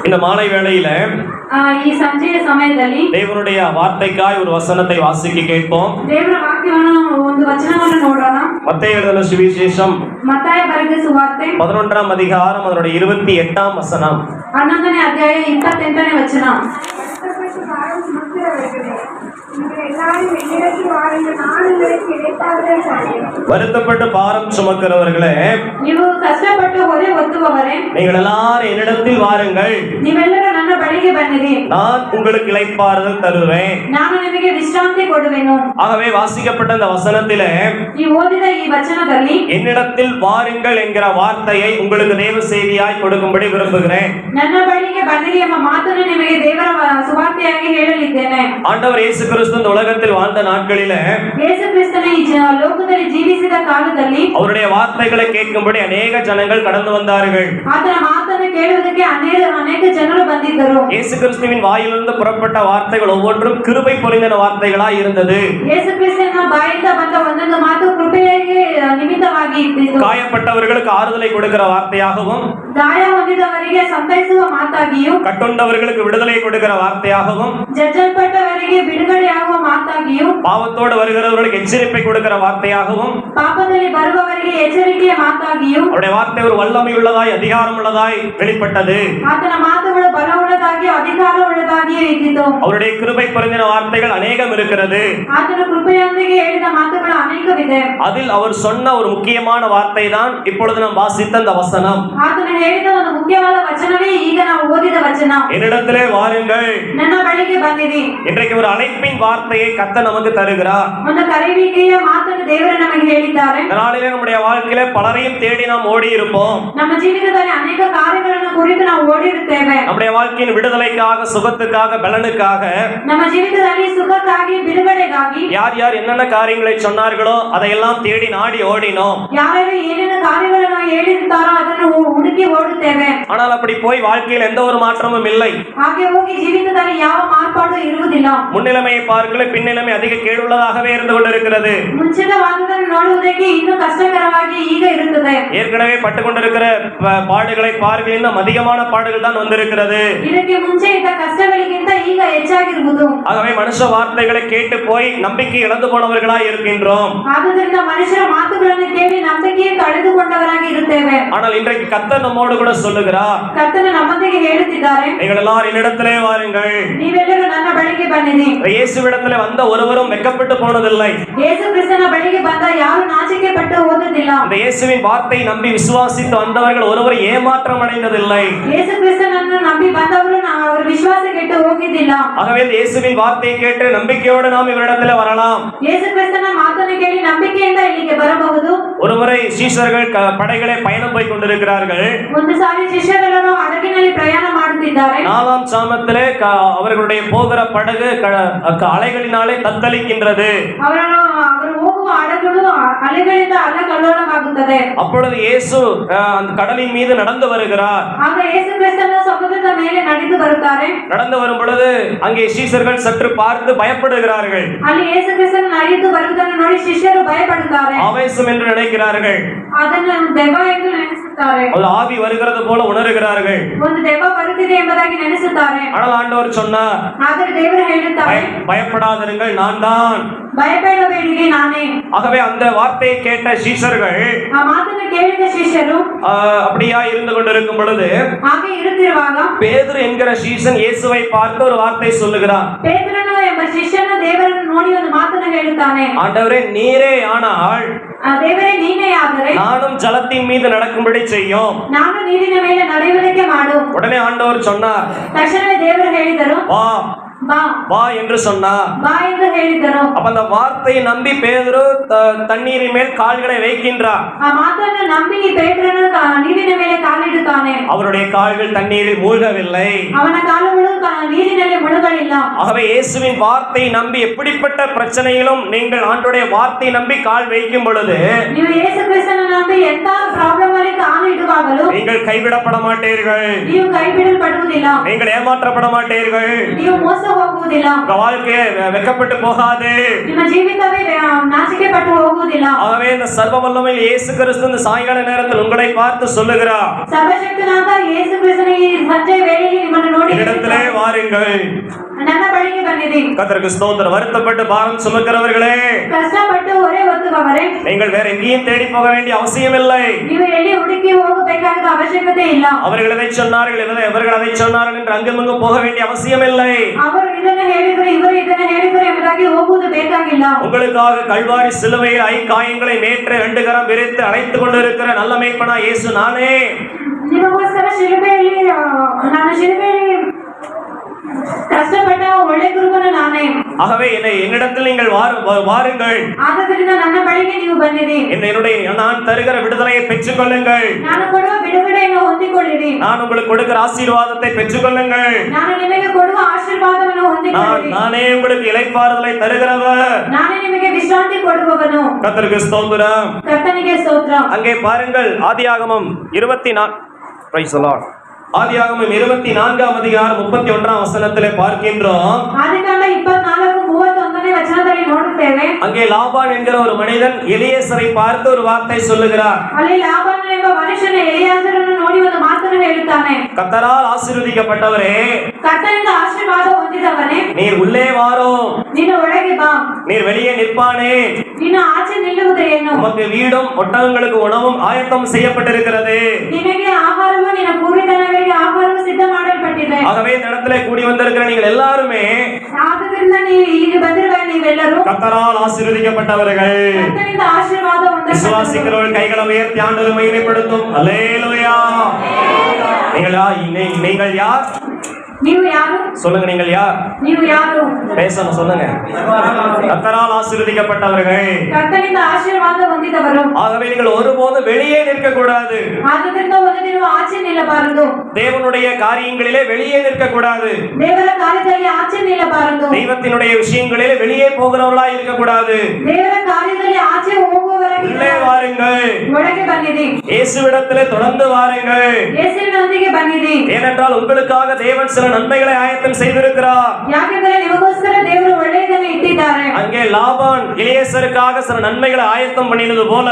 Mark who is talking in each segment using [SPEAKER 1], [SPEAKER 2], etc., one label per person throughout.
[SPEAKER 1] இந்த மாலை வேளையில
[SPEAKER 2] ಈ ಸಂಜೆಯ ಸಮಯದಲ್ಲಿ
[SPEAKER 1] ದೇವರುடைய வார்த்தைக்காய் ஒரு வசனத்தை வாசிக்க கேட்போம்.
[SPEAKER 2] ದೇವರ ವಾಕ್ಯವನ್ನು ಒಂದು ವಚನವನ್ನು ನೋಡೋಣ.
[SPEAKER 1] மத்தேயு எழுதின சுவிசேஷம்
[SPEAKER 2] ಮತ್ತಾಯ ಬರೆದ ಸುವಾರ್ತೆ
[SPEAKER 1] 11ஆம் அதிகாரம் அதனுடைய 28ஆம் வசனம்.
[SPEAKER 2] 11ನೇ ಅಧ್ಯಾಯ 28ನೇ ವಚನ.
[SPEAKER 1] வருத்தப்பட்டு பாரம் சுமக்கிறவர்களே,
[SPEAKER 2] ನೀವು ಕಷ್ಟಪಟ್ಟು ಹೊರೆ ಹೊತ್ತುವವರೇ,
[SPEAKER 1] நீங்கள் எல்லாரும் என்னிடத்தில் வாருங்கள்,
[SPEAKER 2] ನೀವೆಲ್ಲರೂ ನನ್ನ ಬಳಿಗೆ ಬನ್ನಿರಿ,
[SPEAKER 1] நான் உங்களுக்கு இளைப்பாறுதல் தருவேன்.
[SPEAKER 2] ನಾನು ನಿಮಗೆ ವಿಶ್ರಾಂತಿ ಕೊಡುವೆನು.
[SPEAKER 1] ஆகவே வாசிக்கப்பட்ட இந்த வசனத்திலே
[SPEAKER 2] ಈ ಓದಿದ ಈ ವಚನದಲ್ಲಿ
[SPEAKER 1] என்னிடத்தில் வாருங்கள் என்கிற வார்த்தையை உங்களுக்கு தேவ செய்தியாய் கொடுக்கும்படி விரும்புகிறேன்.
[SPEAKER 2] ನನ್ನ ಬಳಿಗೆ ಬನ್ನಿರಿ ಎಂಬ ಮಾತನ್ನು ನಿಮಗೆ ದೇವರ ಸುವಾರ್ತೆಯಾಗಿ ಹೇಳಲಿದ್ದೇನೆ.
[SPEAKER 1] ஆண்டவர் இயேசு கிறிஸ்து இந்த உலகத்தில் வாழ்ந்த நாட்களிலே,
[SPEAKER 2] ಯೇಸು ಕ್ರಿಸ್ತನ ಈ ಲೋಕದಲ್ಲಿ ಜೀವಿಸಿದ ಕಾಲದಲ್ಲಿ
[SPEAKER 1] அவருடைய வார்த்தைகளை கேட்கும்படி அநேக ஜனங்கள் கடந்து வந்தார்கள்.
[SPEAKER 2] ಆತನ ಮಾತನ್ನು ಕೇಳುವುದಕ್ಕೆ ಅನೇಕ ಜನರು ಬಂದಿದ್ದರು.
[SPEAKER 1] இயேசு கிறிஸ்துவின் வாயிலிருந்து புறப்பட்ட வார்த்தைகள் ஒவ்வொன்றும் கிருபை பொருந்தின வார்த்தைகளாய் இருந்தது.
[SPEAKER 2] ಯೇಸು ಕ್ರಿಸ್ತನ ಬಾಯಿಂದ ಬಂದ ಒಂದೊಂದು ಮಾತು ಕೃಪೆಗೆ ನಿಮಿತ್ತವಾಗಿ ಇದ್ದಿತು.
[SPEAKER 1] காயப்பட்டவர்களுக்கு ஆறுதலை கொடுக்கிற வார்த்தையாகவும்,
[SPEAKER 2] ಗಾಯ ಹೊಂದಿದವರಿಗೆ ಸಂತೈಸುವ ಮಾತಾಗಿಯೂ,
[SPEAKER 1] கட்டுண்டவர்களுக்கு விடுதலை கொடுக்கிற வார்த்தையாகவும்,
[SPEAKER 2] ಜಜ್ಜಲ್ಪಟ್ಟವರಿಗೆ ಬಿಡುಗಡೆಯಾಗುವ ಮಾತಾಗಿಯೂ,
[SPEAKER 1] பாவத்தோடு வருகிறவர்களுக்கு எச்சரிப்பை கொடுக்கிற வார்த்தையாகவும்,
[SPEAKER 2] ಪಾಪದಲ್ಲಿ ಬರುವವರಿಗೆ ಎಚ್ಚರಿಕೆಯ ಮಾತಾಗಿಯೂ,
[SPEAKER 1] அவருடைய வார்த்தை ஒரு வல்லமை உள்ளதாய் அதிகாரம் உள்ளதாய் வெளிப்பட்டது.
[SPEAKER 2] ಆತನ ಮಾತುಗಳು ಬಲವುಳ್ಳದಾಗಿಯೂ ಅಧಿಕಾರವುಳ್ಳದಾಗಿಯೂ ಇದ್ದಿತು.
[SPEAKER 1] அவருடைய கிருபை பொருந்தின வார்த்தைகள் அநேகம் இருக்கிறது.
[SPEAKER 2] ಆತನ ಕೃಪೆಯೊಂದಿಗೆ ಹೇಳಿದ ಮಾತುಗಳು ಅನೇಕವಿದೆ.
[SPEAKER 1] அதில் அவர் சொன்ன ஒரு முக்கியமான வார்த்தை தான் இப்பொழுது நாம் வாசித்த அந்த வசனம்.
[SPEAKER 2] ಆತನ ಹೇಳಿದ ಒಂದು ಮುಖ್ಯವಾದ ವಚನವೇ ಈಗ ನಾವು ಓದಿದ ವಚನ.
[SPEAKER 1] என்னிடத்திலே வாருங்கள்,
[SPEAKER 2] ನನ್ನ ಬಳಿಗೆ ಬನ್ನಿರಿ.
[SPEAKER 1] இன்றைக்கு ஒரு அழைப்பின் வார்த்தையை கர்த்தர் நமக்கு தருகிறார்.
[SPEAKER 2] ಒಂದು ಕರೆಯುವಿಕೆಯ ಮಾತನ್ನು ದೇವರು ನಮಗೆ ಹೇಳಿದ್ದಾರೆ.
[SPEAKER 1] இந்த நாளிலே நம்முடைய வாழ்க்கையிலே பலரையும் தேடி நாம் ஓடி இருப்போம்.
[SPEAKER 2] ನಮ್ಮ ಜೀವಿತದಲ್ಲಿ ಅನೇಕ ಕಾರ್ಯಗಳನ್ನು ಕುರಿತು ನಾವು ಓಡಿರುತ್ತೇವೆ.
[SPEAKER 1] நம்முடைய வாழ்க்கையின் விடுதலைக்காக, சுகத்துக்காக, பலனுக்காக,
[SPEAKER 2] ನಮ್ಮ ಜೀವಿತದಲ್ಲಿ ಸುಖಕ್ಕಾಗಿ, ಬಿಡುಗಡೆಗಾಗಿ
[SPEAKER 1] யார் யார் என்னென்ன காரியங்களை சொன்னார்களோ அதையெல்லாம் தேடி நாடி ஓடினோம்.
[SPEAKER 2] ಯಾರ್ಯಾರು ಏನೇನು ಕಾರ್ಯಗಳನ್ನು ಹೇಳಿರ್ತಾರೋ ಅದನ್ನು ಹುಡುಕಿ ಓಡುತ್ತೇವೆ.
[SPEAKER 1] ஆனால் அப்படி போய் வாழ்க்கையில் எந்த ஒரு மாற்றமும் இல்லை.
[SPEAKER 2] ಹಾಗೆ ಹೋಗಿ ಜೀವಿತದಲ್ಲಿ ಯಾವ ಮಾರ್ಪಾಡು ಇರುವುದಿಲ್ಲ.
[SPEAKER 1] முன்னிலைமையை பார்க்கல, பின்னிலைமை அதிக கேடுள்ளதாகவே இருந்து கொண்டிருக்கிறது.
[SPEAKER 2] ಮುಂಚಿನ ವಾದವನ್ನು ನೋಡುವುದಕ್ಕೆ ಇನ್ನೂ ಕಷ್ಟಕರವಾಗಿ ಈಗ ಇರುತ್ತದೆ.
[SPEAKER 1] ஏற்கனவே பட்டு கொண்டிருக்கிற பாடுகளை பார்க்க இன்னும் அதிகமான பாடுகள் தான் வந்திருக்கிறது.
[SPEAKER 2] ಇದಕ್ಕೆ ಮುಂಚೆ ಇದ್ದ ಕಷ್ಟಗಳಿಗಿಂತ ಈಗ ಹೆಚ್ಚಾಗಿರುವುದು.
[SPEAKER 1] ஆகவே மனுஷ வார்த்தைகளை கேட்டு போய் நம்பிக்கை இழந்து போனவர்களாய் இருக்கின்றோம்.
[SPEAKER 2] ಆದ್ದರಿಂದ ಮನುಷ್ಯರ ಮಾತುಗಳನ್ನು ಕೇಳಿ ನಂಬಿಕೆ ಕಳೆದುಕೊಂಡವರಾಗಿ ಇರುತ್ತೇವೆ.
[SPEAKER 1] ஆனால் இன்றைக்கு கர்த்தர் நம்மோடு கூட சொல்லுகிறார்,
[SPEAKER 2] ಕರ್ತನು ನಮ್ಮೊಂದಿಗೆ ಹೇಳುತ್ತಿದ್ದಾರೆ,
[SPEAKER 1] நீங்கள் எல்லாரும் என்னிடத்திலே வாருங்கள்.
[SPEAKER 2] ನೀವೆಲ್ಲರೂ ನನ್ನ ಬಳಿಗೆ ಬನ್ನಿರಿ.
[SPEAKER 1] இயேசுவிடத்திலே வந்த ஒருவரும் வெட்கப்பட்டு போனதில்லை.
[SPEAKER 2] ಯೇಸು ಕ್ರಿಸ್ತನ ಬಳಿಗೆ ಬಂದ ಯಾರು ನಾಚಿಕೆ ಪಟ್ಟು ಹೋದದಿಲ್ಲ.
[SPEAKER 1] இந்த இயேசுவின் வார்த்தை நம்பி விசுவாசித்து வந்தவர்கள் ஒருவர் ஏமாற்றம் அடைந்ததில்லை.
[SPEAKER 2] ಯೇಸು ಕ್ರಿಸ್ತನನ್ನು ನಂಬಿ ಬಂದವರು ಅವರ ವಿಶ್ವಾಸ ಕೆಟ್ಟು ಹೋಗಿದ್ದಿಲ್ಲ.
[SPEAKER 1] ஆகவே இந்த இயேசுவின் வார்த்தையை கேட்டு நம்பிக்கையோடு நாம் இவரிடத்திலே வரலாம்.
[SPEAKER 2] ಯೇಸು ಕ್ರಿಸ್ತನ ಮಾತನ್ನು ಕೇಳಿ ನಂಬಿಕೆಯಿಂದ ಇಲ್ಲಿಗೆ ಬರಬಹುದು.
[SPEAKER 1] ஒருமுறை சீஷர்கள் படைகளை பயணம் போய் கொண்டிருக்கிறார்கள்.
[SPEAKER 2] ಒಂದು ಸಾರಿ ಶಿಷ್ಯರೆಲ್ಲರೂ ಹಡಗಿನಲ್ಲಿ ಪ್ರಯಾಣ ಮಾಡುತ್ತಿದ್ದಾರೆ.
[SPEAKER 1] 4ஆம் சாமத்திலே அவர்களுடைய போகிற படகு அலைகளினாலே தத்தளிக்கின்றது.
[SPEAKER 2] ಅವರು ಹೋಗುವ ಹಡಗುಗಳು ಅಲೆಗಳಿಂದ ಅಲ್ಲಕಲ್ಲೋಲವಾಗುತ್ತದೆ.
[SPEAKER 1] அப்பொழுது இயேசு அந்த கடலின் மீது நடந்து வருகிறார்.
[SPEAKER 2] ಆಗ ಯೇಸು ಕ್ರಿಸ್ತನು ಸಮುದ್ರದ ಮೇಲೆ ನಡೆದು ಬರುತ್ತಾರೆ.
[SPEAKER 1] நடந்து வரும் பொழுது அங்கே சீஷர்கள் சற்று பார்த்து பயப்படுகிறார்கள்.
[SPEAKER 2] ಅಲ್ಲಿ ಯೇಸು ಕ್ರಿಸ್ತನು ನಡೆದು ಬರುವುದನ್ನು ನೋಡಿ ಶಿಷ್ಯರು ಭಯಪಡುತ್ತಾರೆ.
[SPEAKER 1] ஆவேசம் என்று நினைக்கிறார்கள்.
[SPEAKER 2] ಅದನ್ನು ದೆವ್ವ ಎಂದು ನೆನೆಸುತ್ತಾರೆ.
[SPEAKER 1] ஒரு ஆவி வருகிறது போல உணர்கிறார்கள்.
[SPEAKER 2] ಒಂದು ದೆವ್ವ ಬರುತ್ತಿದೆ ಎಂಬುದಾಗಿ ನೆನೆಸುತ್ತಾರೆ.
[SPEAKER 1] ஆனால் ஆண்டவர் சொன்னார்,
[SPEAKER 2] ಆದರೆ ದೇವರು ಹೇಳುತ್ತಾರೆ,
[SPEAKER 1] பயப்படாதிருங்கள், நான் தான்.
[SPEAKER 2] ಭಯಪಡಬೇಡಿರಿ, ನಾನೇ.
[SPEAKER 1] ஆகவே அந்த வார்த்தையை கேட்ட சீஷர்கள்
[SPEAKER 2] ಆ ಮಾತನ್ನು ಕೇಳಿದ ಶಿಷ್ಯರು
[SPEAKER 1] அப்படியா இருந்து கொண்டிருக்கும் பொழுது
[SPEAKER 2] ಹಾಗೆ ಇರುತ್ತಿರುವಾಗ
[SPEAKER 1] பேதுரு என்கிற சீசன் இயேசுவை பார்த்து ஒரு வார்த்தை சொல்லுகிறான்.
[SPEAKER 2] ಪೇತ್ರನು ಎಂಬ ಶಿಷ್ಯನು ದೇವರನ್ನು ನೋಡಿ ಒಂದು ಮಾತನ್ನು ಹೇಳುತ್ತಾನೆ,
[SPEAKER 1] ஆண்டவரே நீரே ஆனால்
[SPEAKER 2] ದೇವರೇ ನೀನೇ ಆದರೆ
[SPEAKER 1] நானும் ஜலத்தின் மீது நடக்கும்படி செய்யும்.
[SPEAKER 2] ನಾನು ನೀರಿನ ಮೇಲೆ ನಡೆಯುವುದಕ್ಕೆ ಮಾಡು.
[SPEAKER 1] உடனே ஆண்டவர் சொன்னார்,
[SPEAKER 2] ತಕ್ಷಣವೇ ದೇವರು ಹೇಳಿದರು,
[SPEAKER 1] வா
[SPEAKER 2] ಬಾ
[SPEAKER 1] வா என்று சொன்னார்.
[SPEAKER 2] ಬಾ ಎಂದು ಹೇಳಿದರು.
[SPEAKER 1] அப்ப அந்த வார்த்தையை நம்பி பேதுரு தண்ணீரின் மேல் கால்களை வைக்கின்றார்.
[SPEAKER 2] ಆ ಮಾತನ್ನು ನಂಬಿ ಪೇತ್ರನು ನೀರಿನ ಮೇಲೆ ಕಾಲಿಡುತ್ತಾನೆ.
[SPEAKER 1] அவருடைய கால்கள் தண்ணீரில் மூழ்கவில்லை.
[SPEAKER 2] ಅವನ ಕಾಲುಗಳು ನೀರಿನಲ್ಲಿ ಮುಳುಗಲಿಲ್ಲ.
[SPEAKER 1] ஆகவே இயேசுவின் வார்த்தையை நம்பி எப்படிப்பட்ட பிரச்சனையிலும் நீங்கள் ஆண்டவருடைய வார்த்தையை நம்பி கால் வைக்கும் பொழுது
[SPEAKER 2] ನೀವು ಯೇಸು ಕ್ರಿಸ್ತನ ನಂಬಿ ಎಂತ ಪ್ರಾಬ್ಲಮ್ ಮೇಲೆ ಕಾಲು ಇಡುವಾಗಲೂ
[SPEAKER 1] நீங்கள் கைவிடப்பட மாட்டீர்கள்,
[SPEAKER 2] ನೀವು ಕೈ ಬಿಡಲ್ಪಡುವುದಿಲ್ಲ,
[SPEAKER 1] நீங்கள் ஏமாற்றப்பட மாட்டீர்கள்,
[SPEAKER 2] ನೀವು ಮೋಸ ಹೋಗುವುದಿಲ್ಲ,
[SPEAKER 1] உங்க வாழ்க்கையை வெக்கப்பட்டு போகாது.
[SPEAKER 2] ನಿಮ್ಮ ಜೀವಿತವೇ ನಾಚಿಕೆ ಪಟ್ಟು ಹೋಗುವುದಿಲ್ಲ.
[SPEAKER 1] ஆகவே இந்த சர்வ வல்லமையில் இயேசு கிறிஸ்து இந்த சாயங்கால நேரத்தில் உங்களை பார்த்து சொல்லுகிறார்,
[SPEAKER 2] ಸರ್ವಶಕ್ತನಾದ ಯೇಸು ಕ್ರಿಸ್ತನ ಈ ಸಂಜೆ ವೇಳೆಯಲ್ಲಿ ನಿಮ್ಮನ್ನು ನೋಡಿ
[SPEAKER 1] இடத்திலே வாருங்கள்.
[SPEAKER 2] ನನ್ನ ಬಳಿಗೆ ಬನ್ನಿರಿ.
[SPEAKER 1] கர்த்தருக்கு ஸ்தோத்திரம். வருத்தப்பட்டு பாரம் சுமக்கிறவர்களே,
[SPEAKER 2] ಕಷ್ಟಪಟ್ಟು ಹೊರೆ ಹೊತ್ತುವವರೇ,
[SPEAKER 1] நீங்கள் வேற எங்கேயும் தேடி போக வேண்டிய அவசியம் இல்லை.
[SPEAKER 2] ನೀವು ಎಲ್ಲಿ ಹುಡುಕಿ ಹೋಗಬೇಕಾದ ಅವಶ್ಯಕತೆ ಇಲ್ಲ.
[SPEAKER 1] அவர்கள் எதை சொன்னார்கள், இவர்கள் அதை சொன்னார்கள் என்று அங்குமிங்கும் போக வேண்டிய அவசியம் இல்லை.
[SPEAKER 2] ಅವರು ಇದನ್ನು ಹೇಳಿದ್ರು, ಇವರು ಇದನ್ನು ಹೇಳಿದ್ರು ಎಂಬುದಾಗಿ ಹೋಗುವುದು ಬೇಕಾಗಿಲ್ಲ.
[SPEAKER 1] உங்களுக்காக கல்வாரி சிலுவையில் ஐக்காயங்களை நேற்று 2 கரம் விரித்து அழைத்துக் கொண்டிருக்கிற நல்ல மேய்ப்பனா இயேசு நானே.
[SPEAKER 2] ನಿಮಗೋಸ್ಕರ ನಾನು ಶಿಲುಬೆಯಲ್ಲಿ ಕಷ್ಟಪಟ್ಟ ಒಳ್ಳೆ ಗುರುವನು ನಾನೇ.
[SPEAKER 1] ஆகவே என்னிடத்தில் நீங்கள் வாருங்கள்.
[SPEAKER 2] ಆದ್ದರಿಂದ ನನ್ನ ಬಳಿಗೆ ನೀವು ಬನ್ನಿರಿ.
[SPEAKER 1] நான் தருகிற விடுதலையை பெற்றுக் கொள்ளுங்கள்.
[SPEAKER 2] ನಾನು ಕೊಡುವ ಬಿಡುಗಡೆಯನ್ನು ಹೊಂದಿಕೊಳ್ಳಿರಿ.
[SPEAKER 1] நான் உங்களுக்கு கொடுக்கிற ஆசீர்வாதத்தை பெற்றுக் கொள்ளுங்கள்.
[SPEAKER 2] ನಾನು ನಿಮಗೆ ಕೊಡುವ ಆಶೀರ್ವಾದವನ್ನು ಹೊಂದಿಕೊಳ್ಳಿರಿ.
[SPEAKER 1] நானே உங்களுக்கு இளைப்பாறுதலை தருகிறவர்,
[SPEAKER 2] ನಾನೇ ನಿಮಗೆ ವಿಶ್ರಾಂತಿ ಕೊಡುವವನು.
[SPEAKER 1] கர்த்தருக்கு ஸ்தோத்திரம்.
[SPEAKER 2] ಕರ್ತನಿಗೆ ಸ್ತೋತ್ರ.
[SPEAKER 1] அங்கே பாருங்கள், ஆதியாகமம் 24 பிரைஸ் தி லார்ட். ஆதியாகமம் 24ஆம் அதிகாரம் 31ஆம் வசனத்திலே பார்க்கின்றோம்.
[SPEAKER 2] ஆதிகாண்ட 24:31ನೇ ವಚನದಲ್ಲಿ ನೋಡುತ್ತೇವೆ.
[SPEAKER 1] அங்கே லாபான் என்கிற ஒரு மனிதன் எலியேசரை பார்த்து ஒரு வார்த்தை சொல்லுகிறார்.
[SPEAKER 2] ಅಲ್ಲಿ ಲಾಬಾನ ಎಂಬ ಮನುಷ್ಯನು ಎಲಿಯಾಜರನ್ನು ನೋಡಿ ಒಂದು ಮಾತನ್ನು ಹೇಳುತ್ತಾನೆ.
[SPEAKER 1] கர்த்தரால் ஆசீர்வதிக்கப்பட்டவரே,
[SPEAKER 2] ಕರ್ತನಿಂದ ಆಶೀರ್ವಾದ ಹೊಂದಿದವನೇ,
[SPEAKER 1] நீர் உள்ளே வாரோ,
[SPEAKER 2] ನೀನು ಒಳಗೆ ಬಾ,
[SPEAKER 1] நீர் வெளியே நிற்பானே,
[SPEAKER 2] ನೀನು ಆಚೆ ನಿಲ್ಲುವುದೇನು,
[SPEAKER 1] உமக்கு வீடும் ஒட்டகங்களுக்கு உணவும் ஆயத்தம் செய்யப்பட்டிருக்கிறது.
[SPEAKER 2] ನಿನಗೆ ಆಹಾರವು ನಿನ್ನ ಪೂರ್ವಿಕರಿಗೆ ಆಹಾರವು ಸಿದ್ಧ ಮಾಡಲ್ಪಟ್ಟಿದೆ.
[SPEAKER 1] ஆகவே இந்த இடத்திலே கூடி வந்திருக்கிற நீங்கள் எல்லாருமே
[SPEAKER 2] ಆದ್ದರಿಂದ ನೀವು ಇಲ್ಲಿಗೆ ಬಂದಿರುವ ನೀವೆಲ್ಲರೂ
[SPEAKER 1] கர்த்தரால் ஆசீர்வதிக்கப்பட்டவர்கள்.
[SPEAKER 2] ಕರ್ತನಿಂದ ಆಶೀರ್ವಾದ ಹೊಂದಿದವರು.
[SPEAKER 1] விசுவாசிக்கிறவர்கள் கைகளை உயர்த்தி ஆண்டவரை மகிமைப்படுத்தும். அல்லேலூயா. நீங்கள் யார்?
[SPEAKER 2] ನೀವು ಯಾರು?
[SPEAKER 1] சொல்லுங்க, நீங்கள் யார்?
[SPEAKER 2] ನೀವು ಯಾರು?
[SPEAKER 1] பேசணும், சொல்லுங்க. கர்த்தரால் ஆசீர்வதிக்கப்பட்டவர்கள்,
[SPEAKER 2] ಕರ್ತನಿಂದ ಆಶೀರ್ವಾದ ಹೊಂದಿದವರು.
[SPEAKER 1] ஆகவே நீங்கள் ஒருபோதும் வெளியே நிற்க கூடாது.
[SPEAKER 2] ಆದ್ದರಿಂದ ಒಂದು ದಿನ ಆಚೆ ನಿಲ್ಲಬಾರದು.
[SPEAKER 1] தேவனுடைய காரியங்களிலே வெளியே நிற்க கூடாது.
[SPEAKER 2] ದೇವರ ಕಾರ್ಯದಲ್ಲಿ ಆಚೆ ನಿಲ್ಲಬಾರದು.
[SPEAKER 1] தெய்வத்தினுடைய விஷயங்களிலே வெளியே போகிறவர்களாய் இருக்க கூடாது.
[SPEAKER 2] ದೇವರ ಕಾರ್ಯದಲ್ಲಿ ಆಚೆ ಹೋಗುವವರೆಗೆ
[SPEAKER 1] உள்ளே வாருங்கள்.
[SPEAKER 2] ಒಳಗೆ ಬನ್ನಿರಿ.
[SPEAKER 1] இயேசுவிடத்திலே தொடர்ந்து வாருங்கள்.
[SPEAKER 2] ಯೇಸುವಿನೊಂದಿಗೆ ಬನ್ನಿರಿ.
[SPEAKER 1] ஏனென்றால் உங்களுக்காக தேவன் சில நன்மைகளை ஆயத்தம் செய்திருக்கிறார்.
[SPEAKER 2] ಯಾಕೆಂದರೆ ನಿಮಗೋಸ್ಕರ ದೇವರು ಒಳ್ಳೆಯದನ್ನು ಇಟ್ಟಿದ್ದಾರೆ.
[SPEAKER 1] அங்கே லாபான் எலியேசருக்காக சில நன்மைகளை ஆயத்தம் பண்ணினது போல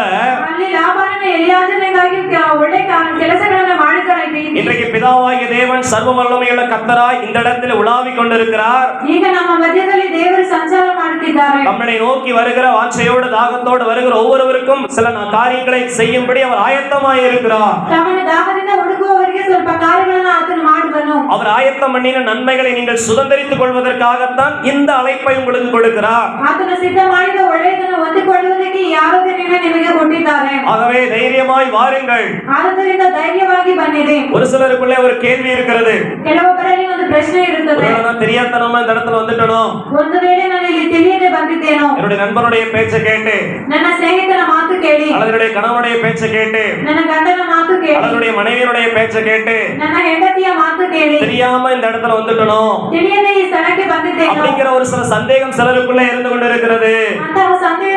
[SPEAKER 2] ಅಲ್ಲಿ ಲಾಬಾನನ ಎಲಿಯಾಜರನಿಗಾಗಿ ಒಳ್ಳೆ ಕೆಲಸಗಳನ್ನು ಮಾಡಿದ್ದಾರೆ.
[SPEAKER 1] இன்றைக்கு பிதாவாகிய தேவன் சர்வ வல்லமையுள்ள கர்த்தராய் இந்த இடத்தில் உலாவிக் கொண்டிருக்கிறார்.
[SPEAKER 2] ಈಗ ನಮ್ಮ ಮಧ್ಯದಲ್ಲಿ ದೇವರು ಸಂಚಾರ ಮಾಡುತ್ತಿದ್ದಾರೆ.
[SPEAKER 1] நம்மை நோக்கி வருகிற வாஞ்சையோடு தாகத்தோடு வருகிற ஒவ்வொருவருக்கும் சில காரியங்களை செய்யும்படி அவர் ஆயத்தமாய் இருக்கிறார்.
[SPEAKER 2] ತಮ್ಮನ್ನು ದಾಹದಿಂದ ಹುಡುಕುವವರಿಗೆ ಸ್ವಲ್ಪ ಕಾರ್ಯಗಳನ್ನು ಆತನು ಮಾಡುವನು.
[SPEAKER 1] அவர் ஆயத்தம் பண்ணின நன்மைகளை நீங்கள் சுதந்தரித்துக் கொள்வதற்காகத்தான் இந்த அழைப்பை உங்களுக்கு கொடுக்கிறார்.
[SPEAKER 2] ಆತನು ಸಿದ್ಧ ಮಾಡಿದ ಒಳ್ಳೆಯದನ್ನು ಹೊಂದಿಕೊಳ್ಳುವುದಕ್ಕೆ ಈ ಆಲೋಚನೆಯನ್ನು ನಿಮಗೆ ಕೊಟ್ಟಿದ್ದಾರೆ.
[SPEAKER 1] ஆகவே தைரியமாய் வாருங்கள்.
[SPEAKER 2] ಆದ್ದರಿಂದ ಧೈರ್ಯವಾಗಿ ಬನ್ನಿರಿ.
[SPEAKER 1] ஒரு சிலருக்குள்ளே ஒரு கேள்வி இருக்கிறது.
[SPEAKER 2] ಕೆಲವೊಬ್ಬರಲ್ಲಿ ಒಂದು ಪ್ರಶ್ನೆ ಇರುತ್ತದೆ.
[SPEAKER 1] நான் தெரியாதனமா இந்த இடத்துல வந்துட்டனோ,
[SPEAKER 2] ಒಂದು ವೇಳೆ ನಾನು ಇಲ್ಲಿ ತಿಳಿಯದೆ ಬಂದಿದ್ದೇನೋ,
[SPEAKER 1] என்னுடைய நண்பனுடைய பேச்சை கேட்டு,
[SPEAKER 2] ನನ್ನ ಸ್ನೇಹಿತನ ಮಾತು ಕೇಳಿ,
[SPEAKER 1] அல்லது என்னுடைய கணவனுடைய பேச்சை கேட்டு,
[SPEAKER 2] ನನ್ನ ಗಂಡನ ಮಾತು ಕೇಳಿ,
[SPEAKER 1] அல்லது மனைவியுடைய பேச்சை கேட்டு
[SPEAKER 2] ನನ್ನ ಹೆಂಡತಿಯ ಮಾತು ಕೇಳಿ
[SPEAKER 1] தெரியாம இந்த இடத்துல வந்துட்டனோ
[SPEAKER 2] ತಿಳಿಯದೆ ಈ ಸ್ಥಳಕ್ಕೆ ಬಂದಿದ್ದೇನೋ
[SPEAKER 1] அப்படிங்கிற ஒரு சில சந்தேகம் சிலருக்குள்ளே இருந்து கொண்டிருக்கிறது.
[SPEAKER 2] ಅಂತಹ ಸಂದೇಹ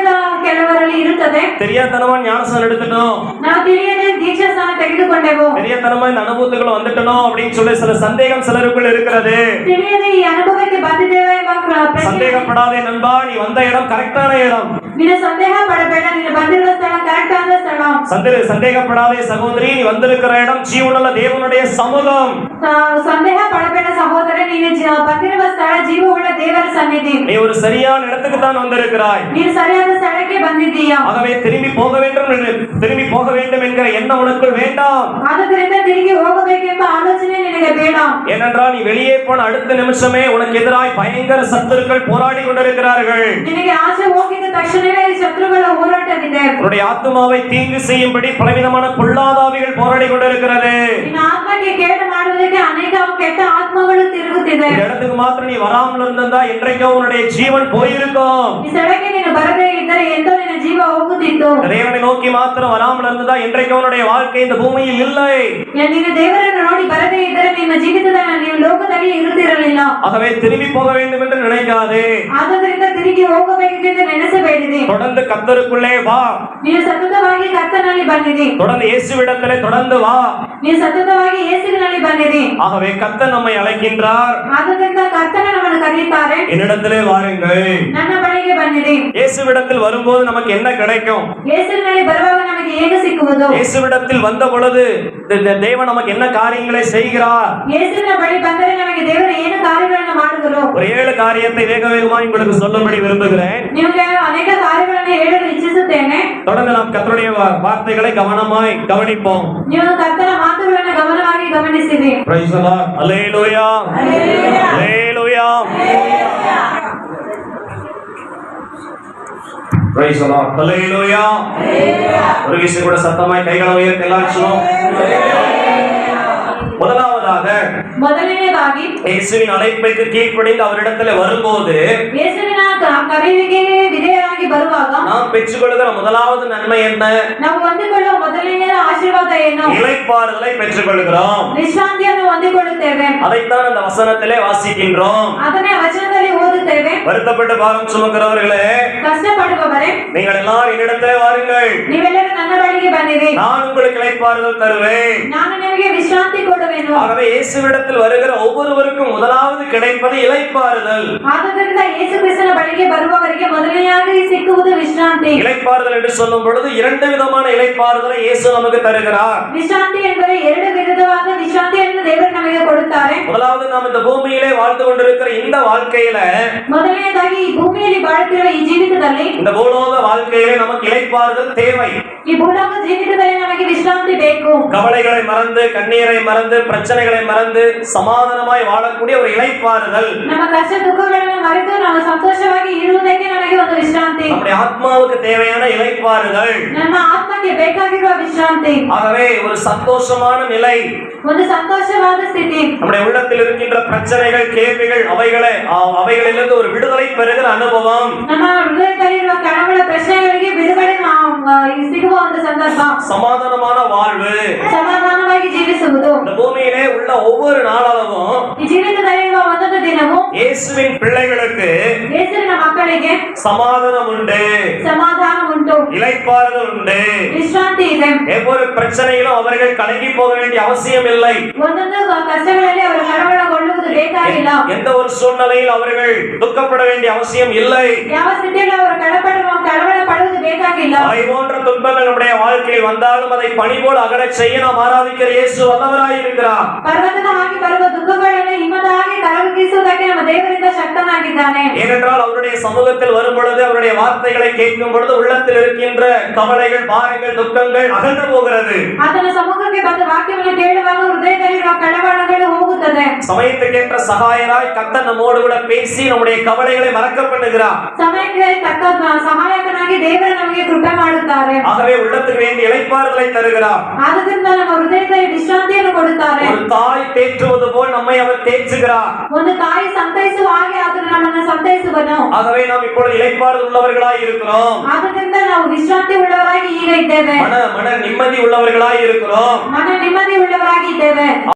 [SPEAKER 2] ಕೆಲವರಲ್ಲಿ ಇರುತ್ತದೆ.
[SPEAKER 1] தெரியாதனமா ஞானஸ்நானம் எடுத்துட்டோம்,
[SPEAKER 2] ನಾವು ತಿಳಿಯದೆ ದೀಕ್ಷಾ ಸ್ನಾನ ತೆಗೆದುಕೊಂಡೆವು,
[SPEAKER 1] தெரியாதனமா இந்த அனுபவத்துக்குள்ள வந்துட்டனோ அப்படின்னு சொல்லி சில சந்தேகம் சிலருக்குள்ள இருக்கிறது.
[SPEAKER 2] ತಿಳಿಯದೆ ಈ ಅನುಭವಕ್ಕೆ ಬಂದಿದ್ದೇವೆ ಎಂಬ ಪ್ರಶ್ನೆ.
[SPEAKER 1] சந்தேகப்படாதே நண்பா, நீ வந்த இடம் கரெக்டான இடம்.
[SPEAKER 2] ನೀನು ಸಂದೇಹ ಪಡಬೇಡ, ನೀನು ಬಂದಿರುವ ಸ್ಥಳ ಕರೆಕ್ಟ್ ಆದ ಸ್ಥಳ.
[SPEAKER 1] சந்தேகப்படாதே சகோதரி, நீ வந்திருக்கிற இடம் ஜீவனுள்ள தேவனுடைய சமூகம்.
[SPEAKER 2] ಸಂದೇಹ ಪಡಬೇಡ ಸಹೋದರ, ನೀನು ಬಂದಿರುವ ಸ್ಥಳ ಜೀವವುಳ್ಳ ದೇವರ ಸನ್ನಿಧಿ.
[SPEAKER 1] நீ ஒரு சரியான இடத்துக்கு தான் வந்திருக்கிறாய்.
[SPEAKER 2] ನೀನು ಸರಿಯಾದ ಸ್ಥಳಕ್ಕೆ ಬಂದಿದ್ದೀಯಾ.
[SPEAKER 1] ஆகவே திரும்பி போக வேண்டும் என்கிற எண்ணம் உனக்குள் வேண்டாம்.
[SPEAKER 2] ಆದ್ದರಿಂದ ತಿರುಗಿ ಹೋಗಬೇಕೆಂಬ ಆಲೋಚನೆ ನಿನಗೆ ಬೇಡ.
[SPEAKER 1] ஏனென்றால் நீ வெளியே போன அடுத்த நிமிஷமே உனக்கு எதிராய் பயங்கர சத்துருக்கள் போராடி கொண்டிருக்கிறார்கள்.
[SPEAKER 2] ನಿನಗೆ ಆಸೆ ಹೋಗಿದ ತಕ್ಷಣವೇ ಶತ್ರುಗಳ ಹೋರಾಟವಿದೆ.
[SPEAKER 1] உன்னுடைய ஆத்துமாவை தீங்கு செய்யும்படி பலவிதமான பொல்லாதாவிகள் போராடி கொண்டிருக்கிறது.
[SPEAKER 2] ನಿನ್ನ ಆತ್ಮಕ್ಕೆ ಕೇಡು ಮಾಡುವುದಕ್ಕೆ ಅನೇಕ ಕೆಟ್ಟ ಆತ್ಮಗಳು ತಿರುಗುತ್ತಿದೆ.
[SPEAKER 1] இந்த இடத்துக்கு மாத்திரம் நீ வராமல் இருந்தா என்றைக்கோ உன்னுடைய ஜீவன் போயிருக்கும்.
[SPEAKER 2] ಈ ಸ್ಥಳಕ್ಕೆ ನೀನು ಬರದೇ ಇದ್ದರೆ ಎಂದೋ ನಿನ್ನ ಜೀವ ಹೋಗುತ್ತಿತ್ತು.
[SPEAKER 1] தேவனை நோக்கி மாத்திரம் வராமல் இருந்தா என்றைக்கோ உன்னுடைய வாழ்க்கை இந்த பூமியில் இல்லை.
[SPEAKER 2] ನೀನು ದೇವರನ್ನು ನೋಡಿ ಬರದೇ ಇದ್ದರೆ ನಿಮ್ಮ ಜೀವಿತದ ನೀವು ಲೋಕದಲ್ಲಿ ಇರುತ್ತಿರಲಿಲ್ಲ.
[SPEAKER 1] ஆகவே திரும்பி போக வேண்டும் என்று நினைக்காதே.
[SPEAKER 2] ಆದ್ದರಿಂದ ತಿರುಗಿ ಹೋಗಬೇಕೆಂದು ನೆನೆಸಬೇಡಿರಿ.
[SPEAKER 1] தொடர்ந்து கர்த்தருக்குள்ளே வா.
[SPEAKER 2] ನೀವು ಸತತವಾಗಿ ಕರ್ತನಲ್ಲಿ ಬನ್ನಿರಿ.
[SPEAKER 1] தொடர்ந்து இயேசுவிடத்திலே தொடர்ந்து வா.
[SPEAKER 2] ನೀವು ಸತತವಾಗಿ ಯೇಸುವಿನಲ್ಲಿ ಬನ್ನಿರಿ.
[SPEAKER 1] ஆகவே கர்த்தர் நம்மை அழைக்கின்றார்.
[SPEAKER 2] ಆದ್ದರಿಂದ ಕರ್ತನ ನಮ್ಮನ್ನು ಕರೆಯುತ್ತಾರೆ.
[SPEAKER 1] என்னிடத்திலே வாருங்கள்.
[SPEAKER 2] ನನ್ನ ಬಳಿಗೆ ಬನ್ನಿರಿ.
[SPEAKER 1] இயேசுவிடத்தில் வரும்போது நமக்கு என்ன கிடைக்கும்?
[SPEAKER 2] ಯೇಸುವಿನಲ್ಲಿ ಬರುವಾಗ ನಮಗೆ ಏನು ಸಿಕ್ಕುವುದು?
[SPEAKER 1] இயேசுவிடத்தில் வந்த பொழுது தேவன் நமக்கு என்ன காரியங்களை செய்கிறார்?
[SPEAKER 2] ಯೇಸುವಿನ ಬಳಿ ಬಂದರೆ ನಮಗೆ ದೇವರು ಏನು ಕಾರ್ಯಗಳನ್ನು ಮಾಡುವರು?
[SPEAKER 1] ஒரு 7 காரியத்தை வேக வேகமாக உங்களுக்கு சொல்லும்படி விரும்புகிறேன்.
[SPEAKER 2] ನಿಮಗೆ ಅನೇಕ ಕಾರ್ಯಗಳನ್ನು ಹೇಳಲು ಇಚ್ಛಿಸುತ್ತೇನೆ.
[SPEAKER 1] தொடர்ந்து நாம் கர்த்தருடைய வார்த்தைகளை கவனமாய் கவனிப்போம்.
[SPEAKER 2] ನೀವು ಕರ್ತನ ಮಾತುಗಳನ್ನು ಗಮನವಾಗಿ ಗಮನಿಸಿರಿ.
[SPEAKER 1] Praise the Lord. Hallelujah. Hallelujah. Praise the Lord. Hallelujah. ஒரு விஷயம் கூட சத்தமாய் கைகளை உயர்த்தி எல்லாரும் சொல்லுவோம்.
[SPEAKER 2] ಮೊದಲನೇದಾಗಿ
[SPEAKER 1] இயேசுவின் அழைப்புக்கு கீழ்ப்படிந்து அவரிடத்தில் வரும்போது
[SPEAKER 2] ಯೇಸುವಿನ ಕರೆಯುವಿಗೆ ವಿಧೇಯರಾಗಿ ಬರುವಾಗ
[SPEAKER 1] நாம் பெற்றுக்கொள்கிற முதலாவது நன்மை என்ன?
[SPEAKER 2] ನಾವು ಹೊಂದಿಕೊಳ್ಳುವ ಮೊದಲನೆಯ ಆಶೀರ್ವಾದ ಏನು?
[SPEAKER 1] இளைப்பாறுதலை பெற்றுக்கொள்கிறோம்.
[SPEAKER 2] ವಿಶ್ರಾಂತಿಯನ್ನು ಹೊಂದಿಕೊಳ್ಳುತ್ತೇವೆ.
[SPEAKER 1] அதைத்தான் அந்த வசனத்திலே வாசிக்கின்றோம்.
[SPEAKER 2] ಅದನ್ನೇ ವಚನದಲ್ಲಿ ಓದುತ್ತೇವೆ.
[SPEAKER 1] வருத்தப்பட்டு பாரம் சுமக்கிறவர்களே,
[SPEAKER 2] ಕಷ್ಟಪಡುವವರೇ,
[SPEAKER 1] நீங்கள் எல்லாரும் என்னிடத்திலே வாருங்கள்.
[SPEAKER 2] ನೀವೆಲ್ಲರೂ ನನ್ನ ಬಳಿಗೆ ಬನ್ನಿರಿ.
[SPEAKER 1] நான் உங்களுக்கு இளைப்பாறுதல் தருவேன்.
[SPEAKER 2] ನಾನು ನಿಮಗೆ ವಿಶ್ರಾಂತಿ ಕೊಡುವೆನು.
[SPEAKER 1] ஆகவே இயேசுவிடத்தில் வருகிற ஒவ்வொருவருக்கும் முதலாவது கிடைப்பது இளைப்பாறுதல்.
[SPEAKER 2] ಆದ್ದರಿಂದ ಯೇಸು ಕ್ರಿಸ್ತನ ಬಳಿಗೆ ಬರುವವರಿಗೆ ಮೊದಲನೆಯಾಗಿ ಸಿಕ್ಕುವುದು ವಿಶ್ರಾಂತಿ.
[SPEAKER 1] இளைப்பாறுதல் என்று சொல்லும் பொழுது 2 விதமான இளைப்பாறுதலை இயேசு நமக்கு தருகிறார்.
[SPEAKER 2] ವಿಶ್ರಾಂತಿ ಎಂದರೆ 2 ವಿಧವಾದ ವಿಶ್ರಾಂತಿಯನ್ನು ದೇವರು ನಮಗೆ ಕೊಡುತ್ತಾರೆ.
[SPEAKER 1] முதலாவது நாம் இந்த பூமியிலே வாழ்ந்து கொண்டிருக்கிற இந்த வாழ்க்கையில,
[SPEAKER 2] ಮೊದಲನೇದಾಗಿ ಈ ಭೂಮಿಯಲ್ಲಿ ಬಾಳುತ್ತಿರುವ ಈ ಜೀವಿತದಲ್ಲಿ,
[SPEAKER 1] இந்த பூலோக வாழ்க்கையிலே நமக்கு இளைப்பாறுதல் தேவை.
[SPEAKER 2] ಈ ಭೂಲೋಕ ಜೀವಿತದಲ್ಲಿ ನಮಗೆ ವಿಶ್ರಾಂತಿ ಬೇಕು.
[SPEAKER 1] கவலைகளை மறந்து, கண்ணீரை மறந்து, பிரச்சனைகளை மறந்து சமாதானமாய் வாழக்கூடிய ஒரு இளைப்பாறுதல்.
[SPEAKER 2] ನಮ್ಮ ಕಷ್ಟ ದುಃಖಗಳನ್ನು ಮರೆತು ನಾವು ಸಂತೋಷವಾಗಿ ಇರುವುದಕ್ಕೆ ನಮಗೆ ಒಂದು ವಿಶ್ರಾಂತಿ.
[SPEAKER 1] நம்முடைய ஆத்மாவுக்கு தேவையான இளைப்பாறுதல்.
[SPEAKER 2] ನಮ್ಮ ಆತ್ಮಕ್ಕೆ ಬೇಕಾಗಿರುವ ವಿಶ್ರಾಂತಿ.
[SPEAKER 1] ஆகவே ஒரு சந்தோஷமான நிலை,
[SPEAKER 2] ಒಂದು ಸಂತೋಷವಾದ ಸ್ಥಿತಿ,
[SPEAKER 1] நம்முடைய உள்ளத்தில் இருக்கின்ற பிரச்சனைகள், கேள்விகள், அவைகளிலிருந்து ஒரு விடுதலை பெறுகிற அனுபவம்,
[SPEAKER 2] ನಮ್ಮ ಹೃದಯದಲ್ಲಿರುವ ಕಣಗಳ ಪ್ರಶ್ನೆಗಳಿಗೆ ಬಿಡುಗಡೆ ಸಿಗುವ ಒಂದು ಸಂದರ್ಭ,
[SPEAKER 1] சமாதானமான வாழ்வு,
[SPEAKER 2] ಸಮಾಧಾನವಾಗಿ ಜೀವಿಸುವುದು.
[SPEAKER 1] இந்த பூமியிலே உள்ள ஒவ்வொரு நாளளவும்
[SPEAKER 2] ಈ ಜೀವಿತದಲ್ಲಿರುವ ಒಂದೊಂದು ದಿನವೂ
[SPEAKER 1] இயேசுவின் பிள்ளைகளுக்கு
[SPEAKER 2] ಯೇಸುವಿನ ಮಕ್ಕಳಿಗೆ
[SPEAKER 1] சமாதானம் உண்டு,
[SPEAKER 2] ಸಮಾಧಾನ ಉಂಟು,
[SPEAKER 1] இளைப்பாறுதல் உண்டு.
[SPEAKER 2] ವಿಶ್ರಾಂತಿ ಇದೆ.
[SPEAKER 1] ஒவ்வொரு பிரச்சனையிலும் அவர்கள் கலங்கி போக வேண்டிய அவசியம் இல்லை.
[SPEAKER 2] ಒಂದೊಂದು ಕಷ್ಟಗಳಲ್ಲಿ ಅವರು ಕಳವಳಗೊಳ್ಳುವುದು ಬೇಕಾಗಿಲ್ಲ.
[SPEAKER 1] எந்த ஒரு சூழ்நிலையில் அவர்கள் துக்கப்பட வேண்டிய அவசியம் இல்லை.
[SPEAKER 2] ಯಾವ ಸ್ಥಿತಿಯಲ್ಲಿ ಅವರು ಕಳವಳ ಪಡುವುದು ಬೇಕಾಗಿಲ್ಲ.
[SPEAKER 1] அவை போன்ற துன்பங்கள் நம்முடைய வாழ்க்கையில் வந்தாலும் அதை பனி போல் அகலச் செய்ய நாம் ஆராதிக்கிற இயேசு வல்லவராய் இருக்கிறார்.
[SPEAKER 2] ಪರ್ವತದ ಹಾಗೆ ಬರುವ ದುಃಖಗಳನ್ನು ಹಿಮದ ಹಾಗೆ ಕರಗಿಸುವುದಕ್ಕೆ ನಮ್ಮ ದೇವರಿಂದ ಶಕ್ತನಾಗಿದ್ದಾನೆ.
[SPEAKER 1] ஏனென்றால் அவருடைய சமூகத்தில் வரும் பொழுது, அவருடைய வார்த்தைகளை கேட்கும் பொழுது உள்ளத்தில் இருக்கின்ற கவலைகள், பாரங்கள், துக்கங்கள் அகன்று போகிறது.
[SPEAKER 2] ಆತನ ಸಮ್ಮುಖಕ್ಕೆ ಬಂದ ವಾಕ್ಯವನ್ನು ಕೇಳುವಾಗ ಹೃದಯದಲ್ಲಿರುವ ಕಳವಳಗಳು ಹೋಗುತ್ತದೆ.
[SPEAKER 1] சமயத்துக்கேற்ற சகாயராய் கர்த்தர் நம்மோடு கூட பேசி நம்முடைய கவலைகளை மறக்க பண்ணுகிறார்.
[SPEAKER 2] ಸಮಯಕ್ಕೆ ತಕ್ಕ ಸಹಾಯಕನಾಗಿ ದೇವರು ನಮಗೆ ಕೃಪೆ ಮಾಡುತ್ತಾರೆ.
[SPEAKER 1] ஆகவே உள்ளத்துக்கு வேண்டிய இளைப்பாறுதலை தருகிறார்.
[SPEAKER 2] ಆದ್ದರಿಂದ ನಮ್ಮ ಹೃದಯದಲ್ಲಿ ವಿಶ್ರಾಂತಿಯನ್ನು ಕೊಡುತ್ತಾರೆ.
[SPEAKER 1] ஒரு தாய் தேற்றுவது போல் நம்மை அவர் தேற்றுகிறார்.
[SPEAKER 2] ಒಂದು ತಾಯಿ ಸಂತೈಸುವ ಹಾಗೆ ಆತನು ನಮ್ಮನ್ನು ಸಂತೈಸುವನು.
[SPEAKER 1] ஆகவே நாம் இப்பொழுது இளைப்பாறுதல் உள்ளவர்களாய் இருக்கிறோம்.
[SPEAKER 2] ಆದ್ದರಿಂದ ನಾವು ವಿಶ್ರಾಂತಿ ಉಳ್ಳವರಾಗಿ ಈಗ ಇದ್ದೇವೆ.
[SPEAKER 1] மன நிம்மதி உள்ளவர்களாய் இருக்கிறோம்.
[SPEAKER 2] ಮನ ನೆಮ್ಮದಿ ಉಳ್ಳವರಾಗಿ ಇದ್ದೇವೆ.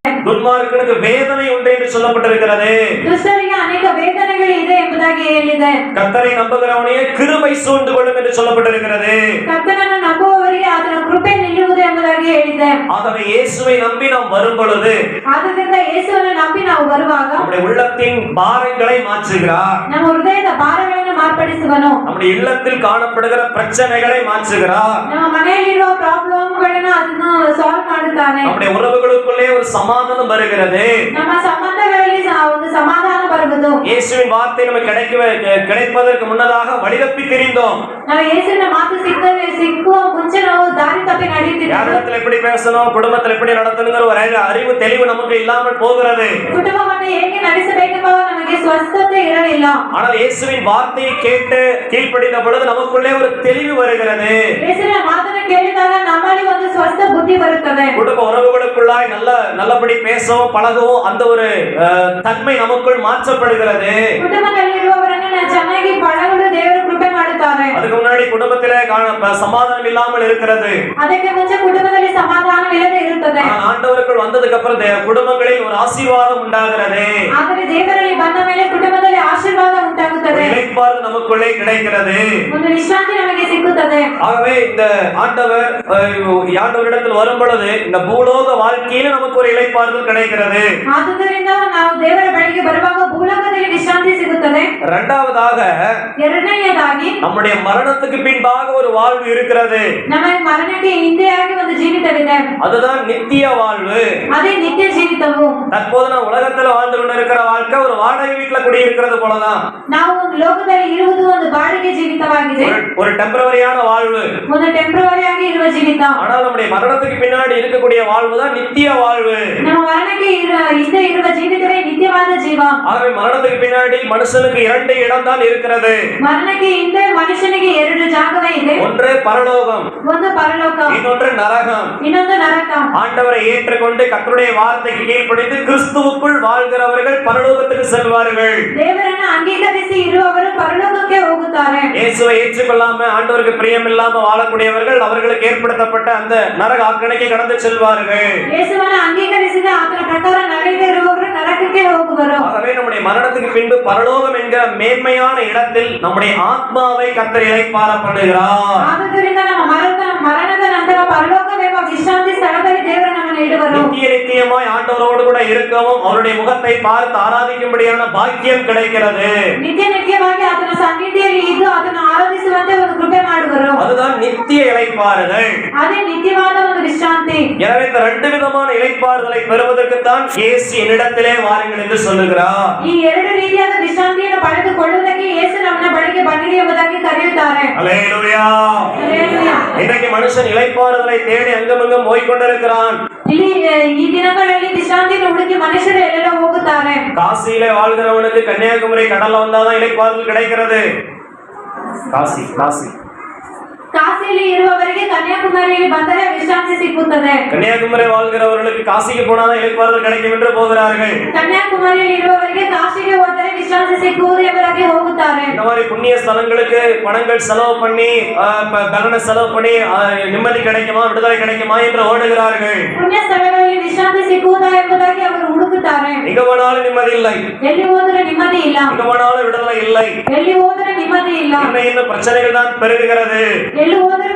[SPEAKER 1] துன்மார்க்கனுக்கு வேதனை உண்டு என்று சொல்லப்பட்டிருக்கிறது.
[SPEAKER 2] ದುಷ್ಟರಿಗೆ ಅನೇಕ ವೇದನೆಗಳು ಇದೆ ಎಂಬುದಾಗಿ ಹೇಳಿದೆ.
[SPEAKER 1] கர்த்தரை நம்புகிறவனையே கிருபை சூழ்ந்து கொள்ளும் என்று சொல்லப்பட்டிருக்கிறது.
[SPEAKER 2] ಕರ್ತನನ್ನು ನಂಬುವವರಿಗೆ ಆತನ ಕೃಪೆ ನಿಲ್ಲುವುದು ಎಂಬುದಾಗಿ ಹೇಳಿದೆ.
[SPEAKER 1] ஆகவே இயேசுவை நம்பி நாம் வரும் பொழுது,
[SPEAKER 2] ಆದ್ದರಿಂದ ಯೇಸುವನ್ನು ನಂಬಿ ನಾವು ಬರುವಾಗ
[SPEAKER 1] நம்முடைய உள்ளத்தின் பாரங்களை மாற்றுகிறார்.
[SPEAKER 2] ನಮ್ಮ ಹೃದಯದ ಭಾರಗಳನ್ನು ಮಾರ್ಪಡಿಸುವನು.
[SPEAKER 1] நம்முடைய இல்லத்தில் காணப்படுகிற பிரச்சனைகளை மாற்றுகிறார்.
[SPEAKER 2] ನಮ್ಮ ಮನೆಯಲ್ಲಿರುವ ಪ್ರಾಬ್ಲಮ್ಗಳನ್ನು ಅದನ್ನು ಸಾಲ್ವ್ ಮಾಡುತ್ತಾನೆ.
[SPEAKER 1] நம்முடைய உறவுகளுக்குள்ளே ஒரு சமாதானம் வருகிறது.
[SPEAKER 2] ನಮ್ಮ ಸಂಬಂಧಗಳಲ್ಲಿ ಒಂದು ಸಮಾಧಾನ ಬರುವುದು.
[SPEAKER 1] இயேசுவின் வார்த்தை நமக்கு கிடைப்பதற்கு முன்னதாக வழிதப்பி திரிந்தோம்.
[SPEAKER 2] ನಾವು ಯೇಸುವಿನ ಮಾತು ಸಿಕ್ಕುವ ಮುಂಚೆ ನಾವು ದಾರಿ ತಪ್ಪಿ ನಡೆಯುತ್ತಿದ್ದೇವೆ.
[SPEAKER 1] யாரிடத்தில் எப்படி பேசணும், குடும்பத்தில் எப்படி நடத்தணுங்கிற ஒரு அறிவு தெளிவு நமக்கு இல்லாமல் போகிறது.
[SPEAKER 2] ಕುಟುಂಬವನ್ನು ಹೇಗೆ ನಡೆಸಬೇಕೆಂಬ ನಮಗೆ ಸ್ವಸ್ಥತೆ ಇರಲಿಲ್ಲ.
[SPEAKER 1] ஆனால் இயேசுவின் வார்த்தையை கேட்டு கீழ்ப்படிந்த பொழுது நமக்குள்ளே ஒரு தெளிவு வருகிறது.
[SPEAKER 2] ಯೇಸುವಿನ ಮಾತನ್ನು ಕೇಳಿದಾಗ ನಮ್ಮಲ್ಲಿ ಒಂದು ಸ್ವಸ್ಥ ಬುದ್ಧಿ ಬರುತ್ತದೆ.
[SPEAKER 1] குடும்ப உறவுகளுக்குள்ளாய் நல்லபடி பேசவும் பழகவும் அந்த ஒரு தன்மை நமக்குள் மாற்றப்படுகிறது.
[SPEAKER 2] ಕುಟುಂಬದಲ್ಲಿರುವವರನ್ನು ಚೆನ್ನಾಗಿ ಪಳಗಲು ದೇವರು ಕೃಪೆ ಕೃಪೆ ಮಾಡುತ್ತಾರೆ.
[SPEAKER 1] அதுக்கு முன்னாடி குடும்பத்திலே சமாதானம் இல்லாமல் இருக்கிறது.
[SPEAKER 2] ಅದಕ್ಕೆ ಮುಂಚೆ ಕುಟುಂಬದಲ್ಲಿ ಸಮಾಧಾನವಿಲ್ಲದೆ ಇರುತ್ತದೆ.
[SPEAKER 1] ஆண்டவருக்குள் வந்ததுக்கு அப்புறம் குடும்பங்களில் ஒரு ஆசீர்வாதம் உண்டாகிறது.
[SPEAKER 2] ಆದರೆ ದೇವರಲ್ಲಿ ಬಂದ ಮೇಲೆ ಕುಟುಂಬದಲ್ಲಿ ಆಶೀರ್ವಾದ ಉಂಟಾಗುತ್ತದೆ.
[SPEAKER 1] இளைப்பாறுதல் நமக்குள்ளே கிடைக்கிறது.
[SPEAKER 2] ಒಂದು ವಿಶ್ರಾಂತಿ ನಮಗೆ ಸಿಕ್ಕುತ್ತದೆ.
[SPEAKER 1] ஆகவே இந்த ஆண்டவரிடத்தில் வரும் பொழுது இந்த பூலோக வாழ்க்கையில நமக்கு ஒரு இளைப்பாறுதல் கிடைக்கிறது.
[SPEAKER 2] ಆದ್ದರಿಂದ ನಾವು ದೇವರ ಬಳಿಗೆ ಬರುವಾಗ ಭೂಲೋಕದಲ್ಲಿ ವಿಶ್ರಾಂತಿ ಸಿಗುತ್ತದೆ. ಎರಡನೆಯದಾಗಿ
[SPEAKER 1] நம்முடைய மரணத்துக்கு பின்பாக ஒரு வாழ்வு இருக்கிறது.
[SPEAKER 2] ನಮಗೆ ಮರಣಕ್ಕೆ ಹಿಂದೆಯಾಗಿ ಒಂದು ಜೀವಿತವಿದೆ.
[SPEAKER 1] அதுதான் நித்திய வாழ்வு.
[SPEAKER 2] ಅದೇ ನಿತ್ಯ ಜೀವಿತವು.
[SPEAKER 1] தற்போது ನಾವು உலகத்தில் வாழ்ந்து கொண்டிருக்கிற வாழ்க்கை ஒரு வாடகை வீட்டுல குடியிருக்கிறது போலதான்.
[SPEAKER 2] ನಾವು ಲೋಕದಲ್ಲಿ ಇರುವುದು ಒಂದು ಬಾಡಿಗೆ ಜೀವಿತವಾಗಿದೆ.
[SPEAKER 1] ஒரு டெம்பரவரியான வாழ்வு.
[SPEAKER 2] ಒಂದು ಟೆಂಪರರಿಯಾಗಿ ಇರುವ ಜೀವಿತ.
[SPEAKER 1] ஆனால் நம்முடைய மரணத்துக்கு பின்னாடி இருக்கக்கூடிய வாழ்வு தான் நித்திய வாழ்வு.
[SPEAKER 2] ನಮ್ಮ ಮರಣಕ್ಕೆ ಹಿಂದೆ ಇರುವ ಜೀವಿತವೇ ನಿತ್ಯವಾದ ಜೀವ.
[SPEAKER 1] ஆகவே மரணத்துக்கு பின்னாடி மனுஷனுக்கு இரண்டு இடம் தான் இருக்கிறது.
[SPEAKER 2] ಮರಣಕ್ಕೆ ಹಿಂದೆ ಮನುಷ್ಯನಿಗೆ ಎರಡು ಜಾಗವೇ ಇದೆ.
[SPEAKER 1] ஒன்று பரலோகம்,
[SPEAKER 2] ಒಂದು ಪರಲೋಕ,
[SPEAKER 1] இன்னொன்று நரகம்.
[SPEAKER 2] ಇನ್ನೊಂದು ನರಕ.
[SPEAKER 1] ஆண்டவரை ஏற்றுக்கொண்டு கர்த்தருடைய வார்த்தைக்கு கீழ்ப்படிந்து கிறிஸ்துவுக்குள் வாழ்கிறவர்கள் பரலோகத்துக்கு செல்வார்கள்.
[SPEAKER 2] ದೇವರನ್ನು ಅಂಗೀಕರಿಸಿ ಇರುವವರು ಪರಲೋಕಕ್ಕೆ ಹೋಗುತ್ತಾರೆ.
[SPEAKER 1] இயேசுவை ஏற்றுக்கொள்ளாம ஆண்டவருக்கு பிரியம் இல்லாம வாழக்கூடியவர்கள் அவர்களுக்கு ஏற்படுத்தப்பட்ட அந்த நரக ஆக்கினைக்கு கடந்து செல்வார்கள்.
[SPEAKER 2] ಯೇಸುವನ್ನು ಅಂಗೀಕರಿಸಿದ ಆತನ ಪ್ರಕಾರ ನಡೆಯದೇ ಇರುವವರು ನರಕಕ್ಕೆ ಹೋಗುವರು.
[SPEAKER 1] ஆகவே நம்முடைய மரணத்துக்கு பின்பு பரலோகம் என்கிற மேன்மையான இடத்தில் நம்முடைய ஆத்மாவை கர்த்தர் இளைப்பாற பண்ணுகிறார்.
[SPEAKER 2] ಆದ್ದರಿಂದ ನಮ್ಮ ಮರಣದ ನಂತರ ಪರಲೋಕವೆಂಬ ವಿಶ್ರಾಂತಿ ಸ್ಥಳದಲ್ಲಿ ದೇವರು ನಮ್ಮನ್ನು ಇಡುವರು.
[SPEAKER 1] நித்தியமாய் ஆண்டவரோடு கூட இருக்கவும் அவருடைய முகத்தை பார்த்து ஆராதிக்கும்படியான பாக்கியம் கிடைக்கிறது.
[SPEAKER 2] ನಿತ್ಯವಾಗಿ ಆತನ ಸನ್ನಿಧಿಯಲ್ಲಿ ಇದ್ದು ಆತನ ಆರಾಧಿಸುವಂತೆ ಒಂದು ಕೃಪೆ ಮಾಡುವರು.
[SPEAKER 1] அதுதான் நித்திய இளைப்பாறுதல்.
[SPEAKER 2] ಅದೇ ನಿತ್ಯವಾದ ಒಂದು ವಿಶ್ರಾಂತಿ.
[SPEAKER 1] எனவே இந்த ரெண்டு விதமான இளைப்பாறுதலை பெறுவதற்கு தான் இயேசு என்னிடத்திலே வாருங்கள் என்று சொல்லுகிறார்.
[SPEAKER 2] ಈ ಎರಡು ರೀತಿಯಾದ ವಿಶ್ರಾಂತಿಯನ್ನು ಪಡೆದುಕೊಳ್ಳುವುದಕ್ಕೆ ಯೇಸು ನಮ್ಮ ಬಳಿಗೆ ಬನ್ನಿರಿ ಎಂಬುದಾಗಿ ಕರೆಯುತ್ತಾರೆ.
[SPEAKER 1] அல்லேலூயா.
[SPEAKER 2] அல்லேலೂயா.
[SPEAKER 1] இன்றைக்கு மனுஷன் இளைப்பாறுதலை தேடி அங்கமங்கும் போய்க்கொண்டிருக்கிறான்.
[SPEAKER 2] ಇಲ್ಲಿ ಈ ದಿನಗಳಲ್ಲಿ ವಿಶ್ರಾಂತಿಯನ್ನು ಹುಡುಕಿ ಮನುಷ್ಯರು ಎಲ್ಲೆಲ್ಲ ಹೋಗುತ್ತಾರೆ.
[SPEAKER 1] காசியிலே வாழ்கிறவனுக்கு கன்னியாகுமரி கடல்ல வந்தாதான் இளைப்பாறுதல் கிடைக்கிறது. காசி
[SPEAKER 2] ಕಾಸಿಯಲ್ಲಿ ಇರುವವರಿಗೆ ಕನ್ಯಾಕುಮಾರಿಯಲ್ಲಿ ಬಂದರೆ ವಿಶ್ರಾಂತಿ ಸಿಕ್ಕುತ್ತದೆ.
[SPEAKER 1] கன்னியாகுமரி வாழ்கிறவர்களுக்கு காசிக்கு போனாதான் இளைப்பாறுதல் கிடைக்கும் என்று போகிறார்கள்.
[SPEAKER 2] ಕನ್ಯಾಕುಮಾರಿಯಲ್ಲಿ ಇರುವವರಿಗೆ ಕಾಶಿಗೆ ಹೋದರೆ ವಿಶ್ರಾಂತಿ ಸಿಕ್ಕುವುದು ಎಂಬುದಾಗಿ ಹೋಗುತ್ತಾರೆ.
[SPEAKER 1] இந்த மாதிரி புண்ணிய ஸ்தலங்களுக்கு பணங்கள் செலவு பண்ணி பலனை செலவு பண்ணி நிம்மதி கிடைக்குமா விடுதலை கிடைக்குமா என்று ஓடுகிறார்கள்.
[SPEAKER 2] ಪುಣ್ಯ ಸ್ಥಳಗಳಲ್ಲಿ ವಿಶ್ರಾಂತಿ ಸಿಕ್ಕುವುದಾ ಎಂಬುದಾಗಿ ಅವರು ಹುಡುಕುತ್ತಾರೆ.
[SPEAKER 1] எங்க போனாலும் நிம்மதி இல்லை.
[SPEAKER 2] ಎಲ್ಲಿ ಹೋದರೆ நிம்மதி ಇಲ್ಲ.
[SPEAKER 1] எங்க போனாலும் விடுதலை இல்லை.
[SPEAKER 2] ಎಲ್ಲಿ ಹೋದರೆ நிம்மதி ಇಲ್ಲ.
[SPEAKER 1] இன்னும் பிரச்சனைகள் தான் பெருகுகிறது.
[SPEAKER 2] ಎಲ್ಲಿ ಹೋದರೆ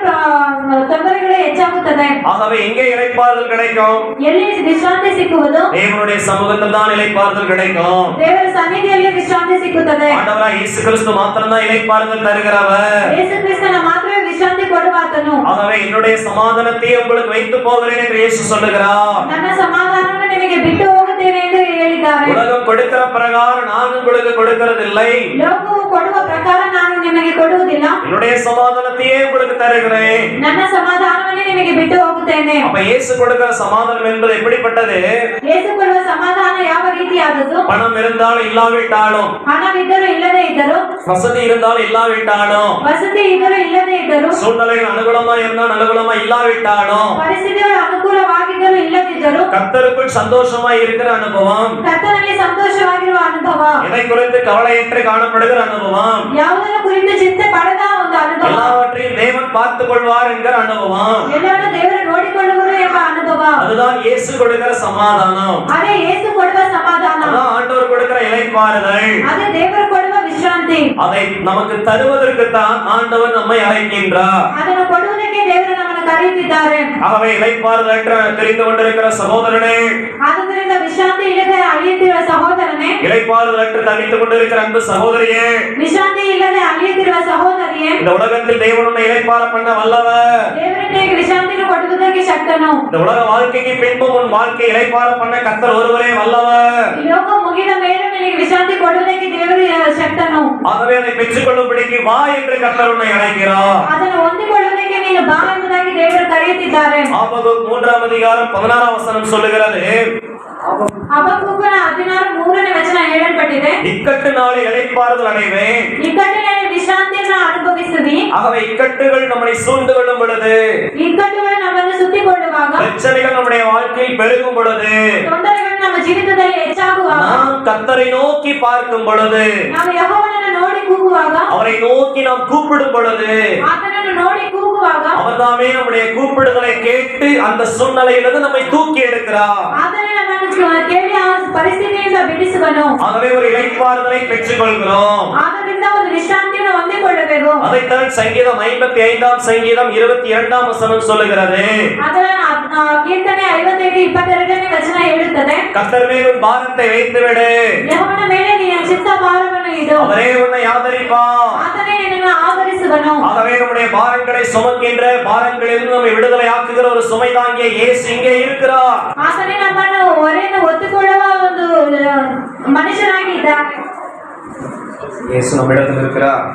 [SPEAKER 2] ತೊಂದರೆಗಳು ಹೆಚ್ಚಾಗುತ್ತದೆ.
[SPEAKER 1] ஆகவே எங்கே இளைப்பாறுதல் கிடைக்கும்?
[SPEAKER 2] ಎಲ್ಲಿ ವಿಶ್ರಾಂತಿ ಸಿಕ್ಕುವುದು?
[SPEAKER 1] தேவனுடைய சமூகத்தில் தான் இளைப்பாறுதல் கிடைக்கும்.
[SPEAKER 2] ದೇವರ ಸನ್ನಿಧಿಯಲ್ಲಿ ವಿಶ್ರಾಂತಿ ಸಿಕ್ಕುತ್ತದೆ.
[SPEAKER 1] ஆண்டவராய் இயேசு கிறிஸ்து மாத்திரம் தான் இளைப்பாறுதல் தருகிறவர்.
[SPEAKER 2] ಯೇಸು ಕ್ರಿಸ್ತನ ಮಾತ್ರವೇ ವಿಶ್ರಾಂತಿ ಕೊಡುವಾತನು.
[SPEAKER 1] ஆகவே என்னுடைய சமாதானத்தை உங்களுக்கு வைத்து போகிறேன் என்று இயேசு சொல்லுகிறார்.
[SPEAKER 2] ನನ್ನ ಸಮಾಧಾನವನ್ನು ನಿಮಗೆ ಬಿಟ್ಟು ಹೋಗುತ್ತೇನೆ ಎಂದು ಹೇಳಿದ್ದಾರೆ.
[SPEAKER 1] உலகம் கொடுக்கிற பிரகாரம் நான் உங்களுக்கு கொடுக்கிறதில்லை.
[SPEAKER 2] ಲೋಕವು ಕೊಡುವ ಪ್ರಕಾರ ನಾನು ನಿಮಗೆ ಕೊಡುವುದಿಲ್ಲ.
[SPEAKER 1] என்னுடைய சமாதானத்தையே உங்களுக்கு தருகிறேன்.
[SPEAKER 2] ನನ್ನ ಸಮಾಧಾನವನ್ನೇ ನಿಮಗೆ ಬಿಟ್ಟು ಹೋಗುತ್ತೇನೆ.
[SPEAKER 1] அப்ப இயேசு கொடுக்கிற சமாதானம் என்பது எப்படிப்பட்டது?
[SPEAKER 2] ಯೇಸು ಕೊಡುವ ಸಮಾಧಾನ ಯಾವ ರೀತಿಯಾದದ್ದು?
[SPEAKER 1] பணம் இருந்தாலும் இல்லாவிட்டாலும்,
[SPEAKER 2] ಹಣವಿದ್ದರೂ ಇಲ್ಲದೇ ಇದ್ದರೂ,
[SPEAKER 1] வசதி இருந்தாலும் இல்லாவிட்டாலும்,
[SPEAKER 2] ವಸತಿ ಇದ್ದರೂ ಇಲ್ಲದೇ ಇದ್ದರೂ,
[SPEAKER 1] சூழ்நிலைகள் அனுகூலமா இருந்தால் அனுகூலமா இல்லாவிட்டாலும்,
[SPEAKER 2] ಪರಿಸ್ಥಿತಿಗಳು ಅನುಕೂಲವಾಗಿದ್ದರೂ ಇಲ್ಲದಿದ್ದರೂ,
[SPEAKER 1] கர்த்தருக்குள் சந்தோஷமா இருக்கிற அனுபவம்,
[SPEAKER 2] ಕರ್ತನಲ್ಲಿ ಸಂತೋಷವಾಗಿರುವ ಅನುಭವ,
[SPEAKER 1] எதை குறித்து கவலையற்று காணப்படுகிற அனுபவம்,
[SPEAKER 2] ಯಾವುದನ್ನು ಕುರಿತು ಚಿಂತೆ ಪಡದ ಒಂದು ಅನುಭವ,
[SPEAKER 1] எல்லாவற்றையும் தேவன் பார்த்துக் கொள்வார் என்கிற அனுபவம்,
[SPEAKER 2] ಎಲ್ಲವನ್ನು ದೇವರು ನೋಡಿಕೊಳ್ಳುವರು ಎಂಬ ಅನುಭವ,
[SPEAKER 1] அதுதான் இயேசு கொடுக்கிற சமாதானம்.
[SPEAKER 2] ಅದೇ ಯೇಸು ಕೊಡುವ ಸಮಾಧಾನ,
[SPEAKER 1] அதான் ஆண்டவர் கொடுக்கிற இளைப்பாறுதல்.
[SPEAKER 2] ಅದೇ ದೇವರು ಕೊಡುವ ವಿಶ್ರಾಂತಿ.
[SPEAKER 1] அதை நமக்கு தருவதற்கு தான் ஆண்டவர் நம்மை அழைக்கின்றார்.
[SPEAKER 2] ಅದನ್ನು ಕೊಡುವುದಕ್ಕೆ ದೇವರು ನಮ್ಮನ್ನು ಕರೆಯುತ್ತಿದ್ದಾರೆ.
[SPEAKER 1] ஆகவே இளைப்பாறுதல் தெரிந்து கொண்டிருக்கிற சகோதரனே,
[SPEAKER 2] ಆದ್ದರಿಂದ ವಿಶ್ರಾಂತಿ ಇಲ್ಲದೆ ಅಳಿಯುತ್ತಿರುವ ಸಹೋದರನೇ,
[SPEAKER 1] இளைப்பாறுதல் தவித்துக் கொண்டிருக்கிற அன்பு சகோதரியே,
[SPEAKER 2] ವಿಶ್ರಾಂತಿ ಇಲ್ಲದೆ ಅಳಿಯುತ್ತಿರುವ ಸಹೋದರಿಯೇ,
[SPEAKER 1] இந்த உலகத்தில் தேவன் உன்னை இளைப்பாற பண்ண வல்லவர்.
[SPEAKER 2] ದೇವರನ್ನೇ ವಿಶ್ರಾಂತಿಯನ್ನು ಕೊಡುವುದಕ್ಕೆ ಶಕ್ತನು.
[SPEAKER 1] இந்த உலக வாழ்க்கைக்கு பின்பும் உன் வாழ்க்கை இளைப்பாற பண்ண கர்த்தர் ஒருவரே வல்லவர்.
[SPEAKER 2] ಈ ಲೋಕ ಮುಗಿದ ಮೇಲೆ ನಿನಗೆ ವಿಶ್ರಾಂತಿ ಕೊಡುವುದಕ್ಕೆ ದೇವರು ಶಕ್ತನು.
[SPEAKER 1] ஆகவே அதை பெற்றுக்கொள்ளும்படிக்கு வா என்று கர்த்தர் உன்னை அழைக்கிறார்.
[SPEAKER 2] ಅದನ್ನು ಹೊಂದಿಕೊಳ್ಳುವುದಕ್ಕೆ ನೀನು ಬಾ ಎಂಬುದಾಗಿ ದೇವರು ಕರೆಯುತ್ತಿದ್ದಾರೆ.
[SPEAKER 1] ஆபகுக் 3ஆம் அதிகாரம் 16ஆம் வசனம் சொல்லுகிறது,
[SPEAKER 2] ಹಬಕ್ಕೂಕನ 16:3ನೇ ವಚನ ಹೇಳಲ್ಪಟ್ಟಿದೆ,
[SPEAKER 1] இக்கட்டு நாளில் இளைப்பாறுதல் அடைவேன்.
[SPEAKER 2] ಇಕ್ಕಟ್ಟಿನಲ್ಲಿ ವಿಶ್ರಾಂತಿಯನ್ನು ಅನುಭವಿಸುವಿ.
[SPEAKER 1] ஆகவே இக்கட்டுகள் நம்மை சூழ்ந்து கொள்ளும் பொழுது,
[SPEAKER 2] ಇಕ್ಕಟ್ಟುಗಳು ನಮ್ಮನ್ನು ಸುತ್ತಿಕೊಳ್ಳುವಾಗ,
[SPEAKER 1] பிரச்சனைகள் நம்முடைய வாழ்க்கையில் பெருகும் பொழுது,
[SPEAKER 2] ತೊಂದರೆಗಳು ನಮ್ಮ ಜೀವಿತದಲ್ಲಿ ಹೆಚ್ಚಾಗುವಾಗ
[SPEAKER 1] நாம் கர்த்தரை நோக்கி பார்க்கும் பொழுது,
[SPEAKER 2] ನಾವು ಯೆಹೋವನನ್ನು ನೋಡಿ ಕೂಗುವಾಗ
[SPEAKER 1] அவரை நோக்கி நாம் கூப்பிடும் பொழுது,
[SPEAKER 2] ಆತನನ್ನು ನೋಡಿ ಕೂಗುವಾಗ
[SPEAKER 1] அவர்தாமே நம்முடைய கூப்பிடுதலை கேட்டு அந்த சூழ்நிலையிலிருந்து நம்மை தூக்கி எடுக்கிறார்.
[SPEAKER 2] ಆತನೇ ನಮ್ಮನ್ನು ಕೇಳಿ ಆ ಪರಿಸ್ಥಿತಿಯಿಂದ ಬಿಡಿಸುವನು.
[SPEAKER 1] ஆகவே ஒரு இளைப்பாறுதலை பெற்றுக் கொள்கிறோம்.
[SPEAKER 2] ಆದ್ದರಿಂದ ಒಂದು ವಿಶ್ರಾಂತಿಯನ್ನು ಹೊಂದಿಕೊಳ್ಳಬೇಕು.
[SPEAKER 1] அதைத்தான் சங்கீதம் 55 சங்கீதம் 22 வசனம் சொல்லுகிறது.
[SPEAKER 2] ಅದರ ಕೀರ್ತನೆ 55:22 ವಚನ ಹೇಳುತ್ತದೆ,
[SPEAKER 1] கர்த்தர் மேல் உன் பாரத்தை வைத்து விடு,
[SPEAKER 2] ಯೆಹೋವನ ಮೇಲೆ ನಿನ್ನ ಚಿತ್ತ ಭಾರವನ್ನು ಇಡು,
[SPEAKER 1] அவரே உன்னை ஆதரிப்பார்.
[SPEAKER 2] ಆತನೇ ನಿನ್ನನ್ನು ಆಧರಿಸುವನು.
[SPEAKER 1] ஆகவே நம்முடைய பாரங்களை சுமக்கின்ற, பாரங்களிலிருந்து நம்மை விடுதலை ஆக்குகிற ஒரு சுமை தாங்கிய இயேசு இங்கே இருக்கிறார்.
[SPEAKER 2] ಆತನೇ ನಮ್ಮನ್ನು ಹೊರೆಯನ್ನು ಹೊತ್ತುಕೊಳ್ಳುವ ಒಂದು ಮನುಷ್ಯನಾಗಿ ಇದ್ದಾನೆ.
[SPEAKER 1] இயேசு நம்மிடத்தில் இருக்கிறார்.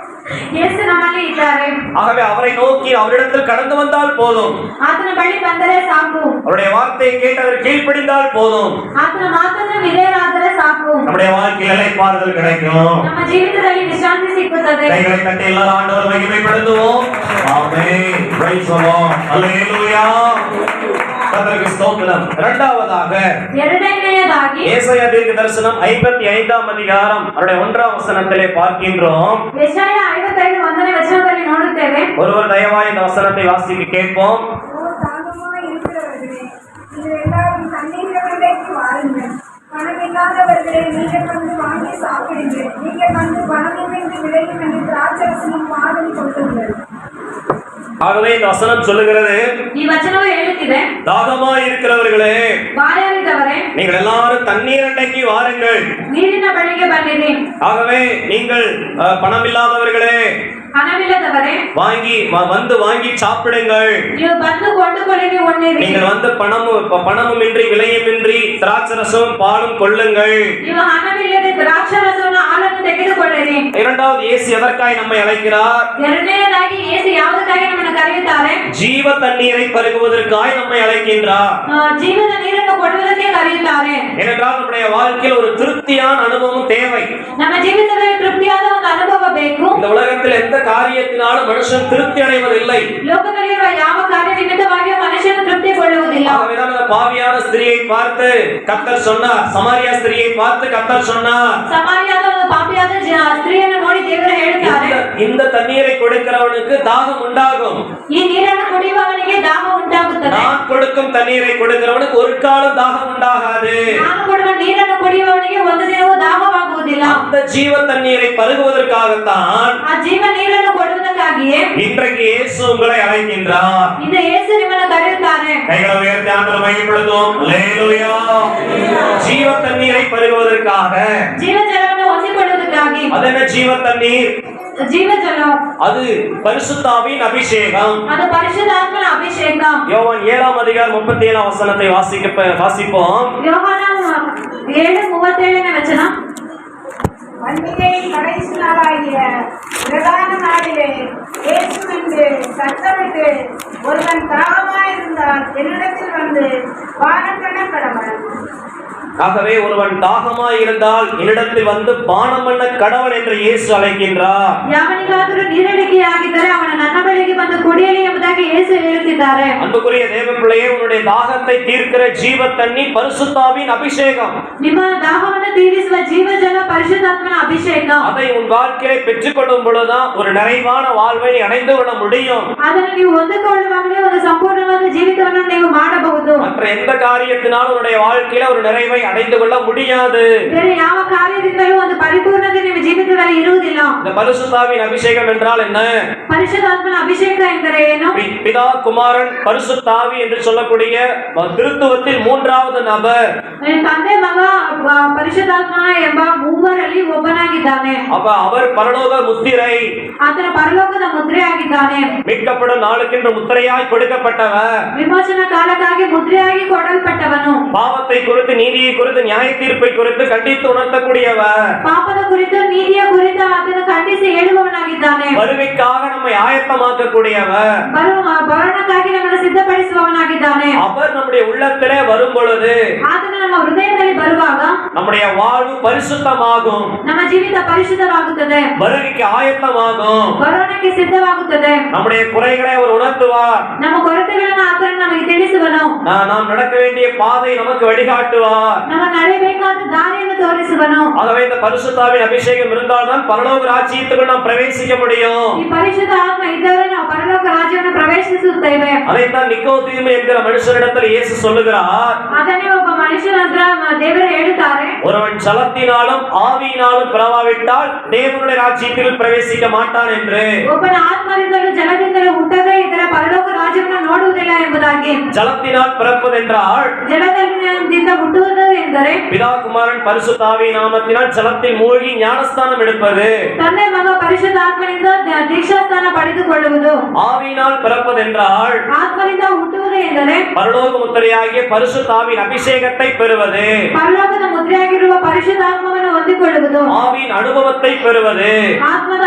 [SPEAKER 2] ಯೇಸು ನಮ್ಮಲ್ಲಿ ಇದ್ದಾರೆ.
[SPEAKER 1] ஆகவே அவரை நோக்கி அவரிடத்தில் கடந்து வந்தால் போதும்,
[SPEAKER 2] ಆತನ ಬಳಿ ಬಂದರೆ ಸಾಕು,
[SPEAKER 1] அவருடைய வார்த்தையை கேட்டு அவர் கீழ்ப்படிந்தால் போதும்,
[SPEAKER 2] ಆತನ ಮಾತನ್ನು ವಿಧೇಯರಾದರೆ ಸಾಕು,
[SPEAKER 1] நம்முடைய வாழ்க்கையில் இளைப்பாறுதல் கிடைக்கும்.
[SPEAKER 2] ನಮ್ಮ ಜೀವಿತದಲ್ಲಿ ವಿಶ್ರಾಂತಿ ಸಿಕ್ಕುತ್ತದೆ.
[SPEAKER 1] கைகளை தட்டி எல்லாரும் ஆண்டவர் மகிமைப்படுத்துவோம். ஆமென். Praise the Lord. ஹalleluya. கர்த்தருக்கு ஸ்தோத்திரம். இரண்டாவதாக
[SPEAKER 2] ಎರಡನೆಯದಾಗಿ
[SPEAKER 1] ஏசாயா தீர்க்கதரிசனம் 55 அதிகாரம் அவருடைய 1 வசனத்திலே பார்க்கின்றோம்.
[SPEAKER 2] ಯೆಶಾಯ 55:1 ವಚನದಲ್ಲಿ ನೋಡುತ್ತೇವೆ.
[SPEAKER 1] ஒருவர் தயவாய் இந்த வசனத்தை வாசிக்க கேட்போம்.
[SPEAKER 3] ஓ தாகமாய் இருக்கிறவர்களே, நீங்கள் எல்லாரும் தண்ணீர் கண்டைக்கு வாருங்கள். பணமில்லாதவர்களே, நீங்கள் வந்து வாங்கி சாப்பிடுங்கள். நீங்கள் வந்து பணமுமின்றி விளையும் என்று திராட்சரசமும் பாலும் கொள்ளுங்கள்.
[SPEAKER 1] ஆகவே இந்த வசனம் சொல்லுகிறது,
[SPEAKER 2] ಈ ವಚನವು ಹೇಳುತ್ತಿದೆ,
[SPEAKER 1] தாகமாய் இருக்கிறவர்களே,
[SPEAKER 2] ಬಾಯಾರಿದವರೇ,
[SPEAKER 1] நீங்கள் எல்லாரும் தண்ணீர் அண்டைக்கு வாருங்கள்.
[SPEAKER 2] ನೀರಿನ ಬಳಿಗೆ ಬನ್ನಿರಿ.
[SPEAKER 1] ஆகவே நீங்கள் பணமில்லாதவர்களே,
[SPEAKER 2] ಹಣವಿಲ್ಲದವರೇ,
[SPEAKER 1] வந்து வாங்கி சாப்பிடுங்கள்.
[SPEAKER 2] ನೀವು ಬಂದು ಕೊಂಡುಕೊಳ್ಳಿರಿ, ಉಣ್ಣಿರಿ.
[SPEAKER 1] நீங்கள் வந்து பணமுமின்றி விலையுமின்றி திராட்சரசம் பாலும் கொள்ளுங்கள்.
[SPEAKER 2] ನೀವು ಹಣವಿಲ್ಲದೆ ದ್ರಾಕ್ಷಾರಸವನ್ನು ಹಾಲನ್ನು ತೆಗೆದುಕೊಳ್ಳಿರಿ.
[SPEAKER 1] இரண்டாவது இயேசு எதற்காய் நம்மை அழைக்கிறார்?
[SPEAKER 2] ಎರಡನೆಯದಾಗಿ ಯೇಸು ಯಾವುದಕ್ಕಾಗಿ ನಮ್ಮನ್ನು ಕರೆಯುತ್ತಾರೆ?
[SPEAKER 1] ஜீவ தண்ணீரை பருகுவதற்காய் நம்மை அழைக்கின்றார்.
[SPEAKER 2] ಜೀವದ ನೀರನ್ನು ಕೊಡುವುದಕ್ಕೆ ಕರೆಯುತ್ತಾರೆ.
[SPEAKER 1] ஏனென்றால் நம்முடைய வாழ்க்கையில் ஒரு திருப்தியான அனுபவம் தேவை.
[SPEAKER 2] ನಮ್ಮ ಜೀವಿತದಲ್ಲಿ ತೃಪ್ತಿಯಾದ ಒಂದು ಅನುಭವ ಬೇಕು.
[SPEAKER 1] இந்த உலகத்தில் எந்த காரியத்தினாலும் மனுஷன் திருப்தி அடைவதில்லை.
[SPEAKER 2] ಲೋಕದಲ್ಲಿರುವ ಯಾವ ಕಾರ್ಯ ನಿಮಿತ್ತವಾಗಿಯೂ ಮನುಷ್ಯನು ತೃಪ್ತಿಗೊಳ್ಳುವುದಿಲ್ಲ.
[SPEAKER 1] ஆகவேதான் அந்த பாவியான ஸ்திரியை பார்த்து கர்த்தர் சொன்னார், சமாரியா ஸ்திரியை பார்த்து கர்த்தர் சொன்னார்,
[SPEAKER 2] ಸಮಾರ್ಯದ ಒಂದು ಪಾಪಿಯಾದ ಸ್ತ್ರೀಯನ್ನು ನೋಡಿ ದೇವರು ಹೇಳುತ್ತಾರೆ,
[SPEAKER 1] இந்த தண்ணீரை கொடுக்கிறவனுக்கு தாகம் உண்டாகும்.
[SPEAKER 2] ಈ ನೀರನ್ನು ಕುಡಿಯುವವನಿಗೆ ದಾಹ ಉಂಟಾಗುತ್ತದೆ.
[SPEAKER 1] நான் கொடுக்கும் தண்ணீரை கொடுக்கிறவனுக்கு ஒரு காலம் தாகம் உண்டாகாது.
[SPEAKER 2] ನಾನು ಕೊಡುವ ನೀರನ್ನು ಕುಡಿಯುವವನಿಗೆ ಒಂದು ದಿನವೂ ದಾಹವಾಗುವುದಿಲ್ಲ.
[SPEAKER 1] அந்த ஜீவ தண்ணீரை பருகுவதற்காகத்தான்
[SPEAKER 2] ಆ ಜೀವ ನೀರನ್ನು ಕೊಡುವುದಕ್ಕಾಗಿಯೇ
[SPEAKER 1] இன்றைக்கு இயேசு உங்களை அழைக்கின்றார்.
[SPEAKER 2] ಇಂದು ಯೇಸು ನಿಮ್ಮನ್ನು ಕರೆಯುತ್ತಾರೆ.
[SPEAKER 1] கைகளை உயர்த்தி ஆண்டவரை மகிமைப்படுத்துவோம். அல்லேலூயா. ஜீவ தண்ணீரை பருகுவதற்காக.
[SPEAKER 2] ಜೀವ ಜಲವನ್ನು ಹೊಂದಿಕೊಳ್ಳುವುದಕ್ಕಾಗಿ.
[SPEAKER 1] அதென்ன ஜீவ தண்ணீர்?
[SPEAKER 2] ಜೀವ ಜಲ
[SPEAKER 1] அது பரிசுத்தாவின் அபிஷேகம்.
[SPEAKER 2] ಅದು ಪರಿಶುದ್ಧಾತ್ಮನ ಅಭಿಷೇಕ.
[SPEAKER 1] யோவான் 7 அதிகாரம் 37 வசனத்தை வாசிப்போம்.
[SPEAKER 2] ಯೋಹಾನ 7:37 ವಚನ.
[SPEAKER 3] பண்டிகையின் கடைசி நாளாகிய பிரதான நாளிலே இயேசுவென்று சத்தமிட்டு, ஒருவன் தாகமாயிருந்தால் என்னிடத்தில் வந்து பானம் பண்ண கடவன்.
[SPEAKER 1] ஆகவே ஒருவன் தாகமாய் இருந்தால் என்னிடத்தில் வந்து பானம் பண்ண கடவன் என்று இயேசு அழைக்கின்றார்.
[SPEAKER 2] ಯಾವನಿಗಾದರೂ ನೀರಡಿಕೆಯಾಗಿದ್ದರೆ ಅವನು ನನ್ನ ಬಳಿಗೆ ಬಂದು ಕುಡಿಯಲಿ ಎಂಬುದಾಗಿ ಯೇಸು ಹೇಳುತ್ತಿದ್ದಾರೆ.
[SPEAKER 1] அன்புக்குரிய தேவ பிள்ளையே, உன்னுடைய தாகத்தை தீர்க்கிற ஜீவ தண்ணி பரிசுத்தாவின் அபிஷேகம்.
[SPEAKER 2] ನಿಮ್ಮ ದಾಹವನ್ನು ತೀರಿಸುವ ಜೀವ ಜಲ ಪರಿಶುದ್ಧಾತ್ಮನ ಅಭಿಷೇಕ.
[SPEAKER 1] அதை உன் வாழ்க்கையை பெற்றுக்கொள்ளும் பொழுதுதான் ஒரு நிறைவான வாழ்வை அடைந்து கொள்ள முடியும்.
[SPEAKER 2] ಅದನ್ನು ನೀವು ಹೊಂದಿಕೊಳ್ಳುವಾಗಲೇ ಒಂದು ಸಂಪೂರ್ಣವಾದ ಜೀವಿತವನ್ನು ನೀವು ಮಾಡಬಹುದು.
[SPEAKER 1] மற்ற எந்த காரியத்தினாலும் உன்னுடைய வாழ்க்கையில ஒரு நிறைவை அடைந்து கொள்ள முடியாது.
[SPEAKER 2] ಬೇರೆ ಯಾವ ಕಾರ್ಯದಿಂದಲೂ ಒಂದು ಪರಿಪೂರ್ಣತೆ ನಿಮ್ಮ ಜೀವಿತದಲ್ಲಿ ಇರುವುದಿಲ್ಲ.
[SPEAKER 1] இந்த பரிசுத்தாவின் அபிஷேகம் என்றால் என்ன?
[SPEAKER 2] ಪರಿಶುದ್ಧಾತ್ಮನ ಅಭಿಷೇಕ ಎಂದರೆ ಏನು?
[SPEAKER 1] பிதா, குமாரன், பரிசுத்தாவி என்று சொல்லக்கூடிய திருத்துவத்தில் மூன்றாவது நபர்.
[SPEAKER 2] ತಂದೆ, ಮಗ, ಪರಿಶುದ್ಧಾತ್ಮ ಎಂಬ ಮೂವರಲ್ಲಿ ಒಬ್ಬನಾಗಿದ್ದಾನೆ.
[SPEAKER 1] அவர் பரலோக முத்திரை.
[SPEAKER 2] ಆತನ ಪರಲೋಕದ ಮುದ್ರೆ ಆಗಿದ್ದಾನೆ.
[SPEAKER 1] மீட்கப்படும் நாளுக்கென்று முத்திரையாய் கொடுக்கப்பட்டவர்.
[SPEAKER 2] ವಿಮೋಚನಾ ಕಾಲಕ್ಕಾಗಿ ಮುದ್ರೆಯಾಗಿ ಕೊಡಲ್ಪಟ್ಟವನು.
[SPEAKER 1] பாவத்தை குறித்து, நீதியை குறித்து, நியாய தீர்ப்பை குறித்து கண்டித்து உணர்த்தக்கூடியவர்.
[SPEAKER 2] ಪಾಪದ ಕುರಿತು, ನೀತಿಯ ಕುರಿತು ಅದನ್ನು ಖಂಡಿಸಿ ಹೇಳುವವನಾಗಿದ್ದಾನೆ.
[SPEAKER 1] வருகைக்காக நம்மை ஆயத்தமாக்கக்கூடியவர்.
[SPEAKER 2] ಬರಣಕ್ಕಾಗಿ ನಮ್ಮನ್ನು ಸಿದ್ಧಪಡಿಸುವವನಾಗಿದ್ದಾನೆ.
[SPEAKER 1] அவர் நம்முடைய உள்ளத்திலே வரும் பொழுது
[SPEAKER 2] ಆತನು ನಮ್ಮ ಹೃದಯದಲ್ಲಿ ಬರುವಾಗ
[SPEAKER 1] நம்முடைய வாழ்வு பரிசுத்தமாகும்,
[SPEAKER 2] ನಮ್ಮ ಜೀವಿತ ಪರಿಶುದ್ಧವಾಗುತ್ತದೆ,
[SPEAKER 1] வருகைக்கு ஆயத்தமாகும்,
[SPEAKER 2] ಬರೋಣಕ್ಕೆ ಸಿದ್ಧವಾಗುತ್ತದೆ.
[SPEAKER 1] நம்முடைய குறைகளை அவர் உணர்த்துவார்,
[SPEAKER 2] ನಮ್ಮ ಕೊರತೆಗಳನ್ನು ಆತನು ನಮಗೆ ತಿಳಿಸುವನು,
[SPEAKER 1] நாம் நடக்க வேண்டிய பாதை நமக்கு வழிகாட்டுவார்.
[SPEAKER 2] ನಮ್ಮ ನಡೆಯಬೇಕಾದ ದಾರಿಯನ್ನು ತೋರಿಸುವನು.
[SPEAKER 1] ஆகவே இந்த பரிசுத்தாவின் அபிஷேகம் இருந்தால்தான் பரலோக ராஜ்யத்துக்குள் நாம் பிரவேசிக்க முடியும்.
[SPEAKER 2] ಈ ಪರಿಶುದ್ಧ ಆತ್ಮ ಇದ್ದವರೆ ನಾವು ಪರಲೋಕ ರಾಜ್ಯವನ್ನು ಪ್ರವೇಶಿಸುತ್ತೇವೆ.
[SPEAKER 1] அதைத்தான் நிக்கோதேமு என்கிற மனுஷனிடத்தில் இயேசு சொல்லுகிறார்,
[SPEAKER 2] ಅದನ್ನೇ ಒಬ್ಬ ಮನುಷ್ಯನ ಹತ್ರ ದೇವರು ಹೇಳುತ್ತಾರೆ,
[SPEAKER 1] ஒருவன் ஜலத்தினாலும் ஆவியினாலும் பிறவாவிட்டால் தேவனுடைய ராஜ்யத்தில் பிரவேசிக்க மாட்டான் என்று.
[SPEAKER 2] ಒಬ್ಬನ ಆತ್ಮದಿಂದಲೂ ಜಲದಿಂದಲೂ ಹುಟ್ಟದೇ ಇದ್ದರೆ ಪರಲೋಕ ರಾಜ್ಯವನ್ನು ನೋಡುವುದಿಲ್ಲ ಎಂಬುದಾಗಿ.
[SPEAKER 1] ஜலத்தினால் பிறப்பதென்றால்
[SPEAKER 2] ಜಲದಿಂದ ಹುಟ್ಟುವುದು ಎಂದರೆ
[SPEAKER 1] பிதா குமாரன் பரிசுத்த ஆவி நாமத்தினால் ஜலத்தில் மூழ்கி ஞானஸ்தானம் எடுப்பது.
[SPEAKER 2] ತಂದೆ ಮಗ ಪರಿಶುದ್ಧ ಆತ್ಮನಿಂದ ದೀಕ್ಷಾಸ್ಥಾನ ಪಡೆದುಕೊಳ್ಳುವುದು.
[SPEAKER 1] ஆவியினால் பிறப்பதென்றால்
[SPEAKER 2] ಆತ್ಮನಿಂದ ಹುಟ್ಟುವುದು ಎಂದರೆ
[SPEAKER 1] பரலோக முத்திரையாகிய பரிசுத்த ஆவியின் அபிஷேகத்தை பெறுவது,
[SPEAKER 2] ಪರಲೋಕದ ಮುದ್ರೆಯಾಗಿರುವ ಪರಿಶುದ್ಧ ಆತ್ಮವನ್ನು ಹೊಂದಿಕೊಳ್ಳುವುದು,
[SPEAKER 1] ஆவியின் அனுபவத்தை பெறுவது,
[SPEAKER 2] ಆತ್ಮದ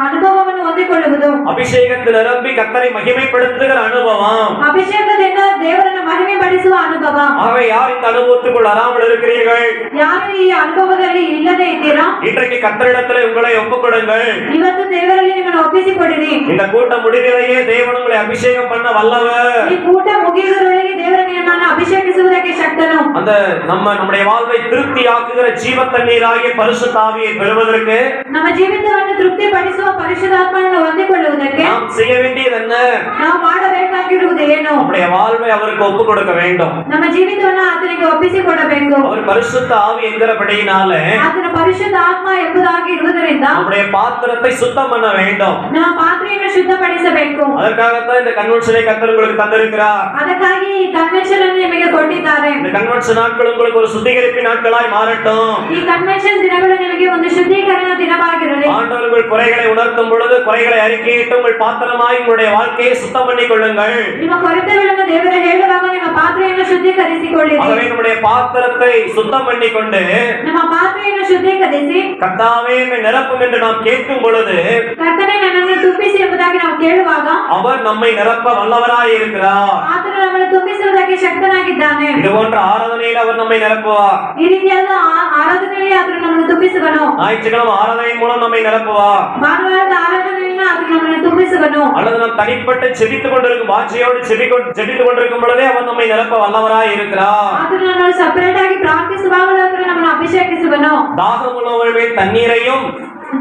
[SPEAKER 2] ಅನುಭವವನ್ನು ಹೊಂದಿಕೊಳ್ಳುವುದು,
[SPEAKER 1] அபிஷேகத்தில் நிரம்பி கர்த்தரை மகிமைப்படுத்துகிற அனுபவம்.
[SPEAKER 2] ಅಭಿಷೇಕದಿಂದ ದೇವರನ್ನು ಮಹಿಮೆ ಪಡಿಸುವ ಅನುಭವ.
[SPEAKER 1] ஆகவே யார் இந்த அனுபவத்துக்குள் வராமல் இருக்கிறீர்கள்?
[SPEAKER 2] ಯಾರು ಈ ಅನುಭವದಲ್ಲಿ ಇಲ್ಲದೆ ಇದ್ದೀರಾ?
[SPEAKER 1] இன்றைக்கு கர்த்தரிடத்தில் உங்களை ஒப்புக்கொடுங்கள்.
[SPEAKER 2] ಇವತ್ತು ದೇವರಲ್ಲಿ ನಿಮ್ಮನ್ನು ಒಪ್ಪಿಸಿಕೊಡಿರಿ.
[SPEAKER 1] இந்த கூட்டம் முடிவிலேயே தேவன் உங்களை அபிஷேகம் பண்ண வல்லவர்.
[SPEAKER 2] ಈ ಕೂಟ ಮುಗಿಯುವುದರೊಳಗೆ ದೇವರು ನಿಮ್ಮನ್ನು ಅಭಿಷೇಕಿಸುವುದಕ್ಕೆ ಶಕ್ತನು.
[SPEAKER 1] அந்த நம்முடைய வாழ்வை திருப்தியாக்குகிற ஜீவ தண்ணீராகிய பரிசுத்த ஆவியை பெறுவதற்கு
[SPEAKER 2] ನಮ್ಮ ಜೀವಿತವನ್ನು ತೃಪ್ತಿಪಡಿಸುವ ಪರಿಶುದ್ಧಾತ್ಮವನ್ನು ಹೊಂದಿಕೊಳ್ಳುವುದಕ್ಕೆ
[SPEAKER 1] நாம் செய்ய வேண்டியது என்ன?
[SPEAKER 2] ನಾವು ಮಾಡಬೇಕಾಗಿರುವುದು ಏನು?
[SPEAKER 1] நம்முடைய வாழ்வை அவருக்கு ஒப்பு கொடுக்க வேண்டும்.
[SPEAKER 2] ನಮ್ಮ ಜೀವಿತವನ್ನು ಆತನಿಗೆ ಒಪ್ಪಿಸಿಕೊಡಬೇಕು.
[SPEAKER 1] அவர் பரிசுத்த ஆவி என்கிறபடியினாலே
[SPEAKER 2] ಆತನ ಪರಿಶುದ್ಧ ಆತ್ಮ ಎಂಬುದಾಗಿ ಇರುವುದರಿಂದ
[SPEAKER 1] நம்முடைய பாத்திரத்தை சுத்தம் பண்ண வேண்டும்.
[SPEAKER 2] ನಮ್ಮ ಪಾತ್ರೆಯನ್ನು ಶುದ್ಧಪಡಿಸಬೇಕು.
[SPEAKER 1] அதற்காகத்தான் இந்த கன்வென்ஷனை கர்த்தர் உங்களுக்கு தந்திருக்கிறார்.
[SPEAKER 2] ಅದಕ್ಕಾಗಿ ಈ ಕನ್ವೆನ್ಷನ್ ಅನ್ನು ನಿಮಗೆ ಕೊಟ್ಟಿದ್ದಾರೆ.
[SPEAKER 1] இந்த கன்வென்ஷன் நாட்கள் உங்களுக்கு ஒரு சுத்திகரிப்பு நாட்களாய் மாறட்டும்.
[SPEAKER 2] ಈ ಕನ್ವೆನ್ಷನ್ ದಿನಗಳು ನಿಮಗೆ ಒಂದು ಶುದ್ಧೀಕರಣ ದಿನವಾಗಿರಲಿ.
[SPEAKER 1] ஆண்டவர் உங்கள் குறைகளை உணர்த்தும் பொழுது குறைகளை அறிக்கையிட்டு உங்கள் பாத்திரமாய் உங்களுடைய வாழ்க்கையை சுத்தம் பண்ணிக் கொள்ளுங்கள்.
[SPEAKER 2] ನಿಮ್ಮ ಕೊರತೆಗಳನ್ನು ದೇವರ ಹೇಳುವಾಗ ನಿಮ್ಮ ಪಾತ್ರೆಯನ್ನು ಶುದ್ಧೀಕರಿಸಿಕೊಳ್ಳಿರಿ.
[SPEAKER 1] ஆகவே நம்முடைய பாத்திரத்தை சுத்தம் பண்ணிக் கொண்டு
[SPEAKER 2] ನಮ್ಮ ಪಾತ್ರೆಯನ್ನು ಶುದ್ಧೀಕರಿಸಿ
[SPEAKER 1] கர்த்தாவே என்னை நிரப்பும் என்று நாம் கேட்கும் பொழுது
[SPEAKER 2] ಕರ್ತನೇ ನನ್ನನ್ನು ತುಂಬಿಸಿ ಎಂಬುದಾಗಿ ನಾವು ಕೇಳುವಾಗ
[SPEAKER 1] அவர் நம்மை நிரப்ப வல்லவராய் இருக்கிறார்.
[SPEAKER 2] ಆತನು ನಮ್ಮನ್ನು ತುಂಬಿಸುವುದಕ್ಕೆ ಶಕ್ತನಾಗಿದ್ದಾನೆ.
[SPEAKER 1] இது போன்ற ஆராதனையில் அவர் நம்மை நிரப்புவார்.
[SPEAKER 2] ಈ ರೀತಿಯಾದ ಆರಾಧನೆಯಲ್ಲಿ ಆತನು ನಮ್ಮನ್ನು ತುಂಬಿಸುವನು.
[SPEAKER 1] ஞாயிற்றுக்கிழமை ஆராதனை மூலம் நம்மை நிரப்புவார்.
[SPEAKER 2] ಭಾನುವಾರದ ಆರಾಧನೆಯಿಂದ ಆತನು ನಮ್ಮನ್ನು ತುಂಬಿಸುವನು.
[SPEAKER 1] அல்லது நாம் தனிப்பட்டு செபித்துக் கொண்டிருக்கும் வாஞ்சையோடு செபித்துக் கொண்டிருக்கும் பொழுதே அவர் நம்மை நிரப்ப வல்லவராய் இருக்கிறார்.
[SPEAKER 2] ಆತನು ನಮ್ಮನ್ನು ಸಪರೇಟ್ ಆಗಿ ಪ್ರಾರ್ಥಿಸುವಾಗಲೂ ಆತನು ನಮ್ಮನ್ನು ಅಭಿಷೇಕಿಸುವನು.
[SPEAKER 1] தாகமுள்ளவர்கள் மேல் தண்ணீரையும்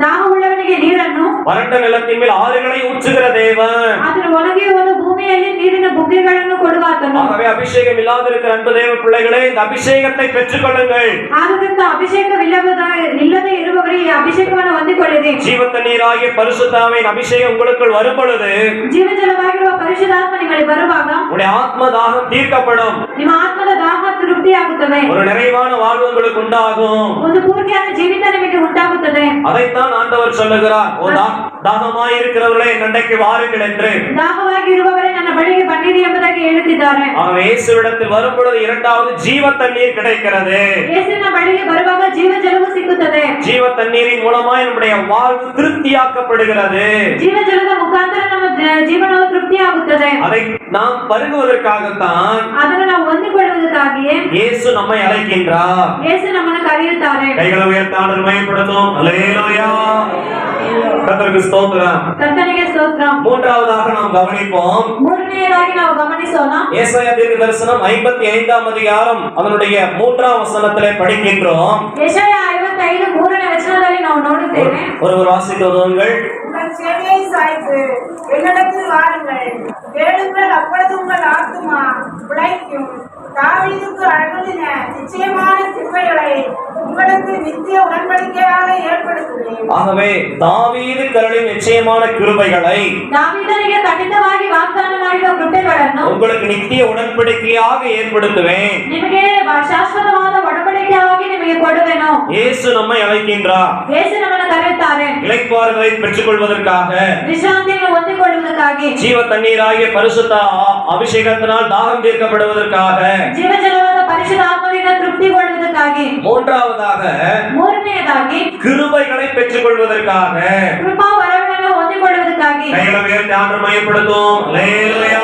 [SPEAKER 2] ದಾಹವುಳ್ಳವನಿಗೆ ನೀರನ್ನು
[SPEAKER 1] வறண்ட நிலத்தின் மேல் ஆறுகளை ஊற்றுகிற தேவன்.
[SPEAKER 2] ಆತನು ಒಣಗಿರುವ ಭೂಮಿಯಲ್ಲಿ ನೀರಿನ ಬುಗ್ಗೆಗಳನ್ನು ಕೊಡುವ ಆತನು.
[SPEAKER 1] ஆகவே அபிஷேகம் இல்லாதிருக்கிற அன்பு தேவ பிள்ளைகளே இந்த அபிஷேகத்தை பெற்றுக் கொள்ளுங்கள்.
[SPEAKER 2] ಆದ್ದರಿಂದ ಅಭಿಷೇಕವಿಲ್ಲದೆ ಇರುವವರು ಈ ಅಭಿಷೇಕವನ್ನು ಹೊಂದಿಕೊಳ್ಳಿರಿ.
[SPEAKER 1] ஜீவ தண்ணீராகிய பரிசுத்த ஆவியின் அபிஷேகம் உங்களுக்குள் வரும் பொழுது
[SPEAKER 2] ಜೀವಜಲವಾಗಿರುವ ಪರಿಶುದ್ಧಾತ್ಮ ನಿಮಗೆ ಬರುವಾಗ
[SPEAKER 1] உங்களுடைய ஆத்ம தாகம் தீர்க்கப்படும்.
[SPEAKER 2] ನಿಮ್ಮ ಆತ್ಮದ ದಾಹ ತೃಪ್ತಿಯಾಗುತ್ತದೆ.
[SPEAKER 1] ஒரு நிறைவான வாழ்வு உங்களுக்கு உண்டாகும்.
[SPEAKER 2] ಒಂದು ಪೂರ್ತಿಯಾದ ಜೀವಿತ ನಿಮಗೆ ಉಂಟಾಗುತ್ತದೆ.
[SPEAKER 1] அதைத்தான் ஆண்டவர் சொல்லுகிறார், ஓ தாகமாய் இருக்கிறவர்களே நண்டைக்கு வாருங்கள் என்று.
[SPEAKER 2] ದಾಹವಾಗಿರುವವರೇ ನನ್ನ ಬಳಿಗೆ ಬನ್ನಿರಿ ಎಂಬುದಾಗಿ ಹೇಳುತ್ತಿದ್ದಾರೆ.
[SPEAKER 1] அவன் இயேசுவிடத்தில் வரும் பொழுது இரண்டாவது ஜீவ தண்ணீர் கிடைக்கிறது.
[SPEAKER 2] ಯೇಸುವಿನ ಬಳಿಗೆ ಬರುವಾಗ ಜೀವಜಲವು ಸಿಕ್ಕುತ್ತದೆ.
[SPEAKER 1] ஜீவ தண்ணீரின் மூலமாய் நம்முடைய வாழ்வு திருப்தியாக்கப்படுகிறது.
[SPEAKER 2] ಜೀವಜಲದ ಮುಖಾಂತರ ನಮ್ಮ ಜೀವನವು ತೃಪ್ತಿಯಾಗುತ್ತದೆ.
[SPEAKER 1] அதை நாம் பருகுவதற்காகத்தான்
[SPEAKER 2] ಅದನ್ನು ನಾವು ಹೊಂದಿಕೊಳ್ಳುವುದಕ್ಕಾಗಿಯೇ
[SPEAKER 1] இயேசு நம்மை அழைக்கின்றார்.
[SPEAKER 2] ಯೇಸು ನಮ್ಮನ್ನು ಕರೆಯುತ್ತಾರೆ.
[SPEAKER 1] கைகளை உயர்த்தி ஆண்டவரை மகிமைப்படுத்தும். அல்லேலூயா. கர்த்தருக்கு ஸ்தோத்திரம்.
[SPEAKER 2] ಕರ್ತನಿಗೆ ಸ್ತೋತ್ರ.
[SPEAKER 1] மூன்றாவதாக நாம் கவனிப்போம்.
[SPEAKER 2] ಮೂರನೆಯದಾಗಿ ನಾವು ಗಮನಿಸೋಣ.
[SPEAKER 1] ஏசாயா தீர்க்கதரிசனம் 55ஆம் அதிகாரம் அதனுடைய 3ஆம் வசனத்திலே படிக்கின்றோம்.
[SPEAKER 2] ಯೆಶಾಯ 55 3ನೇ ವಚನದಲ್ಲಿ ನಾವು ನೋಡುತ್ತೇವೆ.
[SPEAKER 1] ஒருவர் வாசித்து உதவுங்கள்.
[SPEAKER 3] உங்கள் செவியை சாய்த்து என்னிடத்தில் வாருங்கள், கேளுங்கள், அப்பொழுது உங்கள் ஆத்துமா பிழைக்கும். தாவீதுக்கு அருளின நிச்சயமான கிருபைகளை உங்களுக்கு நித்திய உடன்படிக்கையாக ஏற்படுத்துவேன்.
[SPEAKER 1] ஆகவே தாவீது கரளின் நிச்சயமான கிருபைகளை
[SPEAKER 2] ದಾವೀದನಿಗೆ ಖಂಡಿತವಾಗಿ ವಾಗ್ದಾನ ಮಾಡಿದ ಕೃಪೆಗಳನ್ನು
[SPEAKER 1] உங்களுக்கு நித்திய உடன்படிக்கையாக ஏற்படுத்துவேன்.
[SPEAKER 2] ನಿಮಗೆ ಶಾಶ್ವತವಾದ ಒಡಂಬಡಿಕೆಯಾಗಿ ನಿಮಗೆ ಕೊಡುವೆನು.
[SPEAKER 1] இயேசு நம்மை அழைக்கின்றார்.
[SPEAKER 2] ಯೇಸು ನಮ್ಮನ್ನು ಕರೆಯುತ್ತಾರೆ.
[SPEAKER 1] இளைப்பாறுதலை பெற்றுக் கொள்வதற்காக,
[SPEAKER 2] ವಿಶ್ರಾಂತಿಯನ್ನು ಹೊಂದಿಕೊಳ್ಳುವುದಕ್ಕಾಗಿ,
[SPEAKER 1] ஜீவ தண்ணீராகிய பரிசுத்த அபிஷேகத்தினால் தாகம் தீர்க்கப்படுவதற்காக,
[SPEAKER 2] ಜೀವಜಲವಾದ ಪರಿಶುದ್ಧ ಆತ್ಮದಿಂದ ತೃಪ್ತಿಗೊಳ್ಳುವುದಕ್ಕಾಗಿ,
[SPEAKER 1] மூன்றாவதாக
[SPEAKER 2] ಮೂರನೆಯದಾಗಿ
[SPEAKER 1] கிருபைகளை பெற்றுக் கொள்வதற்காக,
[SPEAKER 2] ಕೃಪಾ ವರಗಳನ್ನು ಹೊಂದಿಕೊಳ್ಳುವುದಕ್ಕಾಗಿ.
[SPEAKER 1] கைகளை உயர்த்தி ஆண்டவரை மகிமைப்படுத்தும். அல்லேலூயா.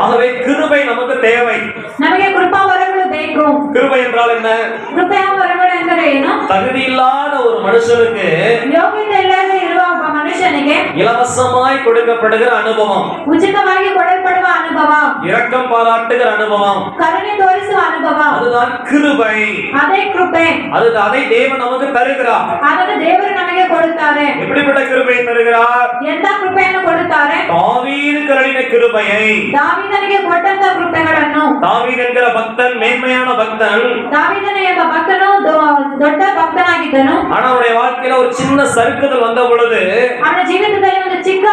[SPEAKER 1] ஆகவே கிருபை நமக்கு தேவை.
[SPEAKER 2] ನಮಗೆ ಕೃಪಾ ವರಗಳು ಬೇಕು.
[SPEAKER 1] கிருபை என்றால் என்றால் என்ன?
[SPEAKER 2] ಕೃಪೆಯ ವರಗಳು ಎಂದರೆ ಏನು?
[SPEAKER 1] தகுதி இல்லாத ஒரு மனுஷனுக்கு
[SPEAKER 2] ಯೋಗ್ಯತೆ ಇಲ್ಲದೆ ಇರುವ ಒಬ್ಬ ಮನುಷ್ಯನಿಗೆ
[SPEAKER 1] இலவசமாய் கொடுக்கப்படுகிற அனுபவம்,
[SPEAKER 2] ಉಚಿತವಾಗಿ ಕೊಡಲ್ಪಡುವ ಅನುಭವ,
[SPEAKER 1] இரக்கம் பாராட்டுகிற அனுபவம்,
[SPEAKER 2] ಕರುಣೆ ತೋರಿಸುವ ಅನುಭವ,
[SPEAKER 1] அதுதான் கிருபை.
[SPEAKER 2] ಅದೇ ಕೃಪೆ.
[SPEAKER 1] அதை தேவன் நமக்கு தருகிறார்.
[SPEAKER 2] ಅದನ್ನು ದೇವರು ನಮಗೆ ಕೊಡುತ್ತಾರೆ.
[SPEAKER 1] எப்படிப்பட்ட கிருபை தருகிறார்?
[SPEAKER 2] ಎಂತ ಕೃಪೆಯನ್ನು ಕೊಡುತ್ತಾರೆ?
[SPEAKER 1] தாவீதுக்கு அருளின கிருபையை.
[SPEAKER 2] ದಾವೀದನಿಗೆ ಕೊಟ್ಟಂತ ಕೃಪೆಗಳನ್ನು.
[SPEAKER 1] தாவீது என்கிற பக்தன் மேன்மையான பக்தன்.
[SPEAKER 2] ದಾವೀದನ ಎಂಬ ಭಕ್ತನು ದೊಡ್ಡ ಭಕ್ತನಾಗಿದ್ದನು.
[SPEAKER 1] ஆனா அவருடைய வாழ்க்கையில ஒரு சின்ன சறுக்குதல் வந்த பொழுது,
[SPEAKER 2] ಅವನ ಜೀವಿತದಲ್ಲಿ ಒಂದು ಚಿಕ್ಕ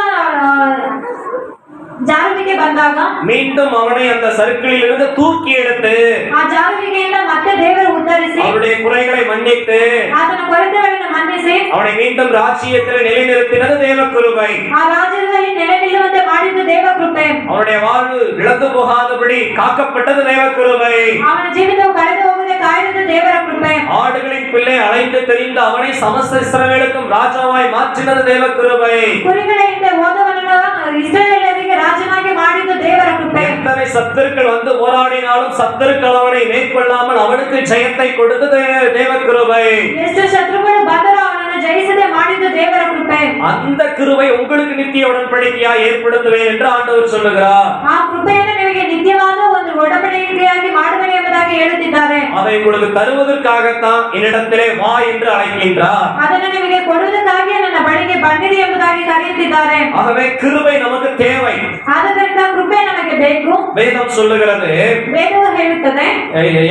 [SPEAKER 2] ಜಾರುವಿಕೆ ಬಂದಾಗ
[SPEAKER 1] மீண்டும் அவனை அந்த சறுக்கிலில் இருந்து தூக்கி எடுத்து
[SPEAKER 2] ಆ ಜಾರುವಿಕೆಯಿಂದ ಮತ್ತೆ ದೇವರು ಉದ್ಧರಿಸಿ
[SPEAKER 1] அவருடைய குறைகளை மன்னித்து
[SPEAKER 2] ಆತನ ಕೊರತೆಗಳನ್ನು ಮನ್ನಿಸಿ
[SPEAKER 1] அவனை மீண்டும் ராஜ்யத்தில் நிலைநிறுத்தினது தேவ கிருபை.
[SPEAKER 2] ಆ ರಾಜ್ಯದಲ್ಲಿ ನೆಲೆ ನಿಲ್ಲುವಂತೆ ಮಾಡಿದ್ದು ದೇವ ಕೃಪೆ.
[SPEAKER 1] அவனுடைய வாழ்வு இழந்து போகாதபடி காக்கப்பட்டது தேவ கிருபை.
[SPEAKER 2] ಅವನ ಜೀವಿತವು ಕಳೆದು ಹೋಗದೆ ಕಾಯ್ದದ್ದು ದೇವರ ಕೃಪೆ.
[SPEAKER 1] ஆடுகளின் பிள்ளை அழைத்து தெரிந்த அவனை சமஸ்த இஸ்ரவேலுக்கும் ராஜாவாய் மாற்றினது தேவ கிருபை.
[SPEAKER 2] ಕುರಿಗಳ ಹಿಂದೆ ಹೋದವನನ್ನು ಇಸ್ರಾಯೇಲರಿಗೆ ರಾಜನಾಗಿ ಮಾಡಿದ್ದು ದೇವರ ಕೃಪೆ.
[SPEAKER 1] எத்தனை சத்துருக்கள் வந்து போராடினாலும் சத்துருக்கள் அவனை மேற்கொள்ளாமல் அவனுக்கு ஜெயத்தை கொடுத்தது தேவ கிருபை.
[SPEAKER 2] ಎಷ್ಟು ಶತ್ರುಗಳು ಬಂದರೂ ಅವನನ್ನು ಜಯಿಸದೆ ಮಾಡಿದ್ದು ದೇವರ ಕೃಪೆ.
[SPEAKER 1] அந்த கிருபை உங்களுக்கு நித்திய உடன்படிக்கையா ஏற்படுத்துவேன் என்று ஆண்டவர் சொல்லுகிறார்.
[SPEAKER 2] ಆ ಕೃಪೆಯನ್ನು ನಿಮಗೆ ನಿತ್ಯವಾದ ಒಂದು ಒಡಂಬಡಿಕೆಯಾಗಿ ಮಾಡುವೆನು ಎಂಬುದಾಗಿ ಹೇಳುತ್ತಿದ್ದಾರೆ.
[SPEAKER 1] அதை உங்களுக்கு தருவதற்காகத்தான் என்னிடத்திலே வா என்று அழைக்கின்றார்.
[SPEAKER 2] ಅದನ್ನು ನಿಮಗೆ ಕೊಡುವುದಕ್ಕಾಗಿ ನನ್ನ ಬಳಿಗೆ ಬನ್ನಿರಿ ಎಂಬುದಾಗಿ ಕರೆಯುತ್ತಿದ್ದಾರೆ.
[SPEAKER 1] ஆகவே கிருபை நமக்கு தேவை.
[SPEAKER 2] ಆದ್ದರಿಂದ ಕೃಪೆ ನಮಗೆ ಬೇಕು.
[SPEAKER 1] வேதம் சொல்லுகிறது,
[SPEAKER 2] ವೇದವು ಹೇಳುತ್ತದೆ.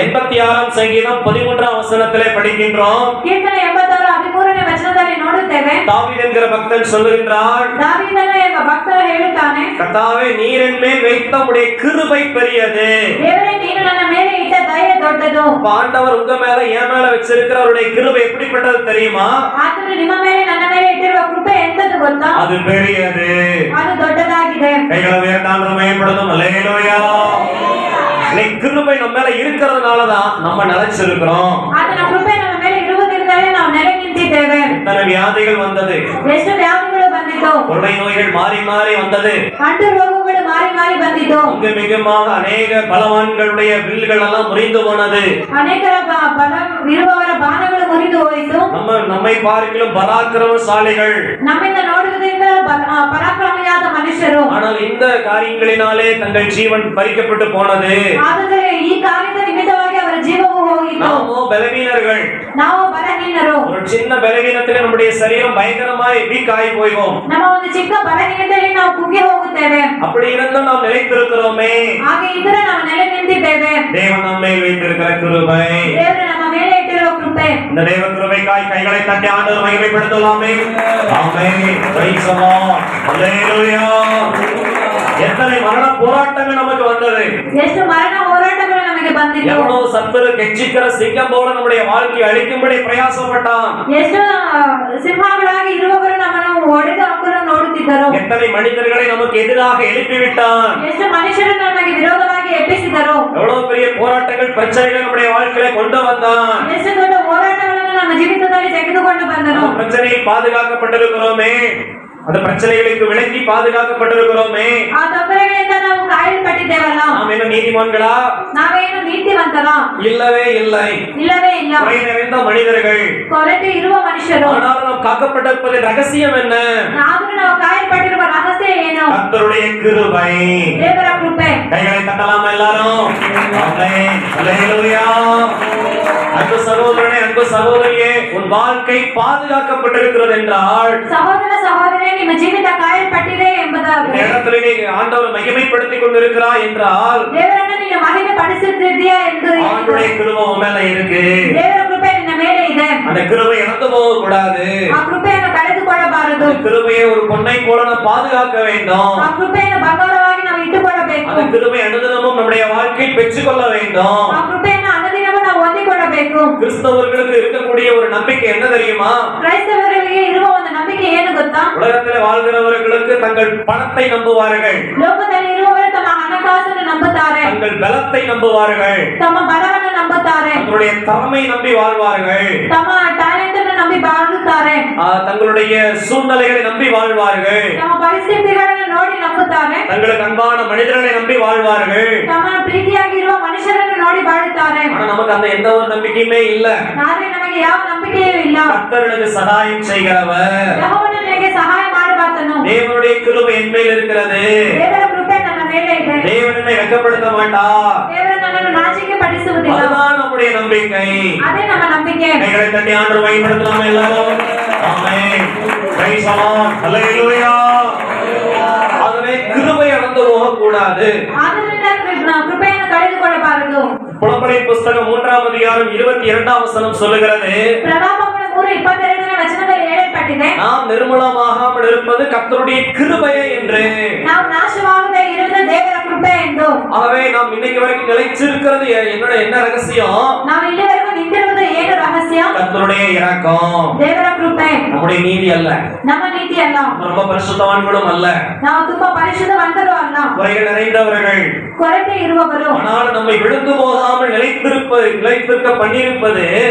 [SPEAKER 1] 86ஆம் சங்கீதம் 13ஆம் வசனத்திலே படிக்கின்றோம்.
[SPEAKER 2] ಕೀರ್ತನೆ 86:13ನೇ ವಚನದಲ್ಲಿ ನೋಡುತ್ತೇವೆ.
[SPEAKER 1] தாவீது என்கிற பக்தன் சொல்லுகின்றார்,
[SPEAKER 2] ದಾವೀದನು ಎಂಬ ಭಕ್ತನು ಹೇಳುತ್ತಾನೆ,
[SPEAKER 1] கர்த்தாவே நீர் என் மேல் வைத்த உம்முடைய கிருபை பெரியது.
[SPEAKER 2] ದೇವರೇ ನೀನು ನನ್ನ ಮೇಲೆ ಇಟ್ಟ ದಯೆ ದೊಡ್ಡದು.
[SPEAKER 1] ஆண்டவர் உங்க மேல என் மேல வச்சிருக்கிற அவருடைய கிருபை எப்படிப்பட்டது தெரியுமா?
[SPEAKER 2] ಆತನು ನಿಮ್ಮ ಮೇಲೆ ನನ್ನ ಮೇಲೆ ಇಟ್ಟಿರುವ ಕೃಪೆ ಎಂತದ್ದು ಗೊತ್ತಾ?
[SPEAKER 1] அது பெரியது.
[SPEAKER 2] ಅದು ದೊಡ್ಡದಾಗಿದೆ.
[SPEAKER 1] கைகளை உயர்த்தாமல் மயப்படுத்தும். அல்லேலூயா. கிருபை நம்ம மேல இருக்கிறதுனாலதான் நம்ம நிலைச்சிருக்கிறோம்.
[SPEAKER 2] ಆತನ ಕೃಪೆ ನಮ್ಮ ಮೇಲೆ ಇರುವುದರಿಂದಲೇ ನಾವು ನೆಲೆ ನಿಂತಿದ್ದೇವೆ.
[SPEAKER 1] எத்தனை வியாதிகள் வந்தது,
[SPEAKER 2] ಎಷ್ಟು ವ್ಯಾಧಿಗಳು ಬಂದಿತ್ತು,
[SPEAKER 1] கொள்ளை நோய்கள் மாறி மாறி வந்தது,
[SPEAKER 2] ಅಂಟು ರೋಗಗಳು ಮಾರಿ ಮಾರಿ ಬಂದಿತ್ತು,
[SPEAKER 1] மிகமாக அநேக பலவான்களுடைய வில்கள் எல்லாம் முறிந்து போனது,
[SPEAKER 2] ಅನೇಕರ ಬಲ ಇರುವವರ ಬಾಣಗಳು ಮುರಿದು ಹೋಯಿತು,
[SPEAKER 1] நம்மை பார்க்கிலும் பராக்கிரமசாலிகள்,
[SPEAKER 2] ನಮ್ಮಿಂದ ನೋಡುವುದರಿಂದ ಪರಾಕ್ರಮಿಯಾದ ಮನುಷ್ಯರು,
[SPEAKER 1] ஆனால் இந்த காரியங்களினாலே தங்கள் ஜீவன் பறிக்கப்பட்டு போனது.
[SPEAKER 2] ಆದರೆ ಈ ಕಾರ್ಯದ ನಿಮಿತ್ತವಾಗಿ ಅವರ ಜೀವವು ಹೋಗಿತ್ತು.
[SPEAKER 1] நாமோ பலவீனர்கள்,
[SPEAKER 2] ನಾವು ಬಲಹೀನರು.
[SPEAKER 1] ஒரு சின்ன பலவீனத்திலே நம்முடைய சரீரம் பயங்கரமாய் வீக் ஆகி போய்வோம்.
[SPEAKER 2] ನಮ್ಮ ಒಂದು ಚಿಕ್ಕ ಬಲಹೀನತೆಯಲ್ಲಿ ನಾವು ಕುಗ್ಗಿ ಹೋಗುತ್ತೇವೆ.
[SPEAKER 1] அப்படி இருந்தும் நாம் நிலைத்திருக்கிறோமே.
[SPEAKER 2] ಹಾಗೆ ಇದ್ರೆ ನಾವು ನೆಲೆ ನಿಂತಿದ್ದೇವೆ.
[SPEAKER 1] தேவன் நம்மை வைத்திருக்கிற கிருபை,
[SPEAKER 2] ದೇವರು ನಮ್ಮ ಮೇಲೆ ಇಟ್ಟಿರುವ ಕೃಪೆ.
[SPEAKER 1] இந்த தேவ கிருபைக்காய் கைகளை தட்டி ஆண்டவரை மகிமைப்படுத்தலாமே. ஆமென். Praise the Lord. ஹalleluya. எத்தனை மரண போராட்டங்கள் நமக்கு வந்தது,
[SPEAKER 2] ಎಷ್ಟು ಮರಣ ಹೋರಾಟಗಳು ನಮಗೆ ಬಂದಿತ್ತು,
[SPEAKER 1] எவ்வளவு சத்துரு கெச்சிக்கிற சிங்கம் போல நம்முடைய வாழ்க்கையை அழிக்கும்படி பிரயாசப்பட்டான்,
[SPEAKER 2] ಎಷ್ಟು ಸಿಂಹಗಳಾಗಿ ಇರುವವರು ನಮ್ಮನ್ನು ಒಡೆದು ಹಾಕಲು ನೋಡುತ್ತಿದ್ದರು,
[SPEAKER 1] எத்தனை மனிதர்களை நமக்கு எதிராக எழுப்பிவிட்டான்,
[SPEAKER 2] ಎಷ್ಟು ಮನುಷ್ಯರು ನಮಗೆ ವಿರೋಧವಾಗಿ ಎಬ್ಬಿಸಿದರು,
[SPEAKER 1] எவ்வளவு பெரிய போராட்டங்கள் பிரச்சனைகள் நம்முடைய வாழ்க்கையில கொண்டு வந்தான்.
[SPEAKER 2] ಎಷ್ಟು ದೊಡ್ಡ ಹೋರಾಟಗಳನ್ನು ನಮ್ಮ ಜೀವಿತದಲ್ಲಿ ತೆಗೆದುಕೊಂಡು ಬಂದನು.
[SPEAKER 1] அந்த பிரச்சனையில் பாதுகாக்கப்பட்டிருக்கிறோமே, அந்த பிரச்சனைகளுக்கு விலக்கி பாதுகாக்கப்பட்டிருக்கிறோமே.
[SPEAKER 2] ಆ ತೊಂದರೆಗಳಿಂದ ನಾವು ಕಾಯಲ್ಪಟ್ಟಿದ್ದೇವಲ್ಲ,
[SPEAKER 1] நாம் என்ன நீதிமான்களா?
[SPEAKER 2] ನಾವೇನು ನೀತಿವಂತರ?
[SPEAKER 1] இல்லவே இல்லை.
[SPEAKER 2] ಇಲ್ಲವೇ ಇಲ್ಲ.
[SPEAKER 1] குறை நிறைந்த மனிதர்கள்.
[SPEAKER 2] ಕೊರತೆ ಇರುವ ಮನುಷ್ಯರು.
[SPEAKER 1] ஆனால் நாம் காக்கப்பட்டிருப்பதின் ரகசியம் என்ன?
[SPEAKER 2] ಆದರೂ ನಾವು ಕಾಯಲ್ಪಟ್ಟಿರುವ ರಹಸ್ಯ ಏನು?
[SPEAKER 1] கர்த்தருடைய கிருபை.
[SPEAKER 2] ದೇವರ ಕೃಪೆ.
[SPEAKER 1] கைகளை தட்டலாம் எல்லாரும். ஆமென். அல்லேலூயா. அன்பு சகோதரனே, அன்பு சகோதரியே, உன் வாழ்க்கை பாதுகாக்கப்பட்டிருக்கிறது என்றால்,
[SPEAKER 2] ಸಹೋದರ ಸಹೋದರಿ, ನಿಮ್ಮ ಜೀವಿತ ಕಾಯಲ್ಪಟ್ಟಿದೆ ಎಂಬುದಾಗಿ
[SPEAKER 1] இந்த இடத்துல நீ ஆண்டவரை மகிமைப்படுத்திக் கொண்டிருக்கிறாய் என்றால்,
[SPEAKER 2] ದೇವರನ್ನು ನೀನು ಮಹಿಮೆ ಪಡಿಸುತ್ತಿದ್ದೀಯಾ ಎಂದು
[SPEAKER 1] ஆண்டவருடைய கிருபை உன் மேல இருக்கு.
[SPEAKER 2] ದೇವರ ಕೃಪೆ ನಿನ್ನ ಮೇಲೆ ಇದೆ.
[SPEAKER 1] அந்த கிருபை இழந்து போக கூடாது.
[SPEAKER 2] ಆ ಕೃಪೆಯನ್ನು ಕಳೆದುಕೊಳ್ಳಬಾರದು.
[SPEAKER 1] அந்த கிருபையை ஒரு பொன்னை போல நாம் பாதுகாக்க வேண்டும்.
[SPEAKER 2] ಆ ಕೃಪೆಯನ್ನು ಬಂಗಾರವಾಗಿ ನಾವು ಇಟ್ಟುಕೊಳ್ಳಬೇಕು.
[SPEAKER 1] அந்த கிருபை அனுதினமும் நம்முடைய வாழ்க்கையில் பெற்றுக்கொள்ள வேண்டும்.
[SPEAKER 2] ಆ ಕೃಪೆಯನ್ನು ಅನುದಿನವೂ ನಾವು ಹೊಂದಿಕೊಳ್ಳಬೇಕು.
[SPEAKER 1] கிறிஸ்தவர்களுக்கு இருக்கக்கூடிய ஒரு நம்பிக்கை என்ன தெரியுமா?
[SPEAKER 2] ಕ್ರೈಸ್ತವರಿಗೆ ಇರುವ ಒಂದು ನಂಬಿಕೆ ಏನು ಗೊತ್ತಾ?
[SPEAKER 1] உலகத்தில் வாழ்கிறவர்களுக்கு தங்கள் பணத்தை நம்புவார்கள்,
[SPEAKER 2] ಲೋಕದಲ್ಲಿ ಇರುವವರು ತಮ್ಮ ಹಣಕಾಸನ್ನು ನಂಬುತ್ತಾರೆ,
[SPEAKER 1] தங்கள் பலத்தை நம்புவார்கள்,
[SPEAKER 2] ತಮ್ಮ ಬಲವನ್ನು ನಂಬುತ್ತಾರೆ,
[SPEAKER 1] தங்களுடைய திறமை நம்பி வாழ்வார்கள்.
[SPEAKER 2] ತಮ್ಮ ಟ್ಯಾಲೆಂಟ್ ಅನ್ನು ನಂಬಿ ಬಾಳುತ್ತಾರೆ.
[SPEAKER 1] தங்களுடைய சூழ்நிலைகளை நம்பி வாழ்வார்கள்.
[SPEAKER 2] ತಮ್ಮ ಪರಿಸ್ಥಿತಿಗಳನ್ನು ನೋಡಿ ನಂಬುತ್ತಾರೆ.
[SPEAKER 1] தங்களுக்கு அன்பான மனிதர்களை நம்பி வாழ்வார்கள்.
[SPEAKER 2] ತಮ್ಮ ಪ್ರೀತಿಯಾಗಿರುವ ಮನುಷ್ಯರನ್ನು ನೋಡಿ ಬಾಳುತ್ತಾರೆ.
[SPEAKER 1] ஆனா நமக்கு அந்த எந்த ஒரு நம்பிக்கையுமே இல்ல.
[SPEAKER 2] ಆದರೆ ನಮಗೆ ಯಾವ ನಂಬಿಕೆಯೂ ಇಲ್ಲ.
[SPEAKER 1] கர்த்தருக்கு சகாயம் செய்கிறவர்,
[SPEAKER 2] ಯೆಹೋವನು ನನಗೆ ಸಹಾಯ ಮಾಡುವಾತನು.
[SPEAKER 1] தேவனுடைய கிருபை என் மேல் இருக்கிறது.
[SPEAKER 2] ದೇವರ ಕೃಪೆ ನನ್ನ ಮೇಲೆ ಇದೆ.
[SPEAKER 1] தேவன் என்னை வெட்கப்படுத்த மாட்டார்.
[SPEAKER 2] ದೇವರು ನನ್ನನ್ನು ನಾಚಿಕೆ ಪಡಿಸುವುದಿಲ್ಲ.
[SPEAKER 1] அதுதான் நம்முடைய நம்பிக்கை.
[SPEAKER 2] ಅದೇ ನಮ್ಮ ನಂಬಿಕೆ.
[SPEAKER 1] கைகளை தட்டி ஆண்டவரை மகிமைப்படுத்தலாம் எல்லாரும். ஆமென். Praise the Lord. ஹalleluya. ஆகவே கிருபை இழந்து போக கூடாது.
[SPEAKER 2] ಆದ್ದರಿಂದ ಕೃಪೆಯನ್ನು ಕಳೆದುಕೊಳ್ಳಬಾರದು.
[SPEAKER 1] புலம்பலின் புத்தகம் 3ஆம் அதிகாரம் 22ஆம் வசனம் சொல்லுகிறது,
[SPEAKER 2] ಪ್ರಲಾಪಗಳು 3:22ನೇ ವಚನದಲ್ಲಿ ಹೇಳಲ್ಪಟ್ಟಿದೆ,
[SPEAKER 1] நாம் நிர்மூலமாகாமல் இருப்பது கர்த்தருடைய கிருபையே என்று.
[SPEAKER 2] ನಾವು ನಾಶವಾಗದೆ ಇರುವುದು ದೇವರ ಕೃಪೆ ಎಂದು.
[SPEAKER 1] ஆகவே நாம் இன்னைக்கு வரைக்கும் நிலைச்சிருக்கிறது என்ன ரகசியம்?
[SPEAKER 2] ನಾವು ಇಲ್ಲಿವರೆಗೂ ನಿಂತಿರುವುದು ಏನು ರಹಸ್ಯ?
[SPEAKER 1] கர்த்தருடைய இரக்கம்,
[SPEAKER 2] ದೇವರ ಕೃಪೆ.
[SPEAKER 1] நம்முடைய நீதி அல்ல,
[SPEAKER 2] ನಮ್ಮ ನೀತಿ ಅಲ್ಲ,
[SPEAKER 1] ரொம்ப பரிசுத்தவான்களும் அல்ல,
[SPEAKER 2] ನಾವು ತುಂಬಾ ಪರಿಶುದ್ಧವಂತರು ಅಲ್ಲ,
[SPEAKER 1] குறைகள் நிறைந்தவர்கள்,
[SPEAKER 2] ಕೊರತೆ ಇರುವವರು.
[SPEAKER 1] ஆனால் நம்மை விழுந்து போகாமல் நிலைத்திருக்க பண்ணியிருப்பது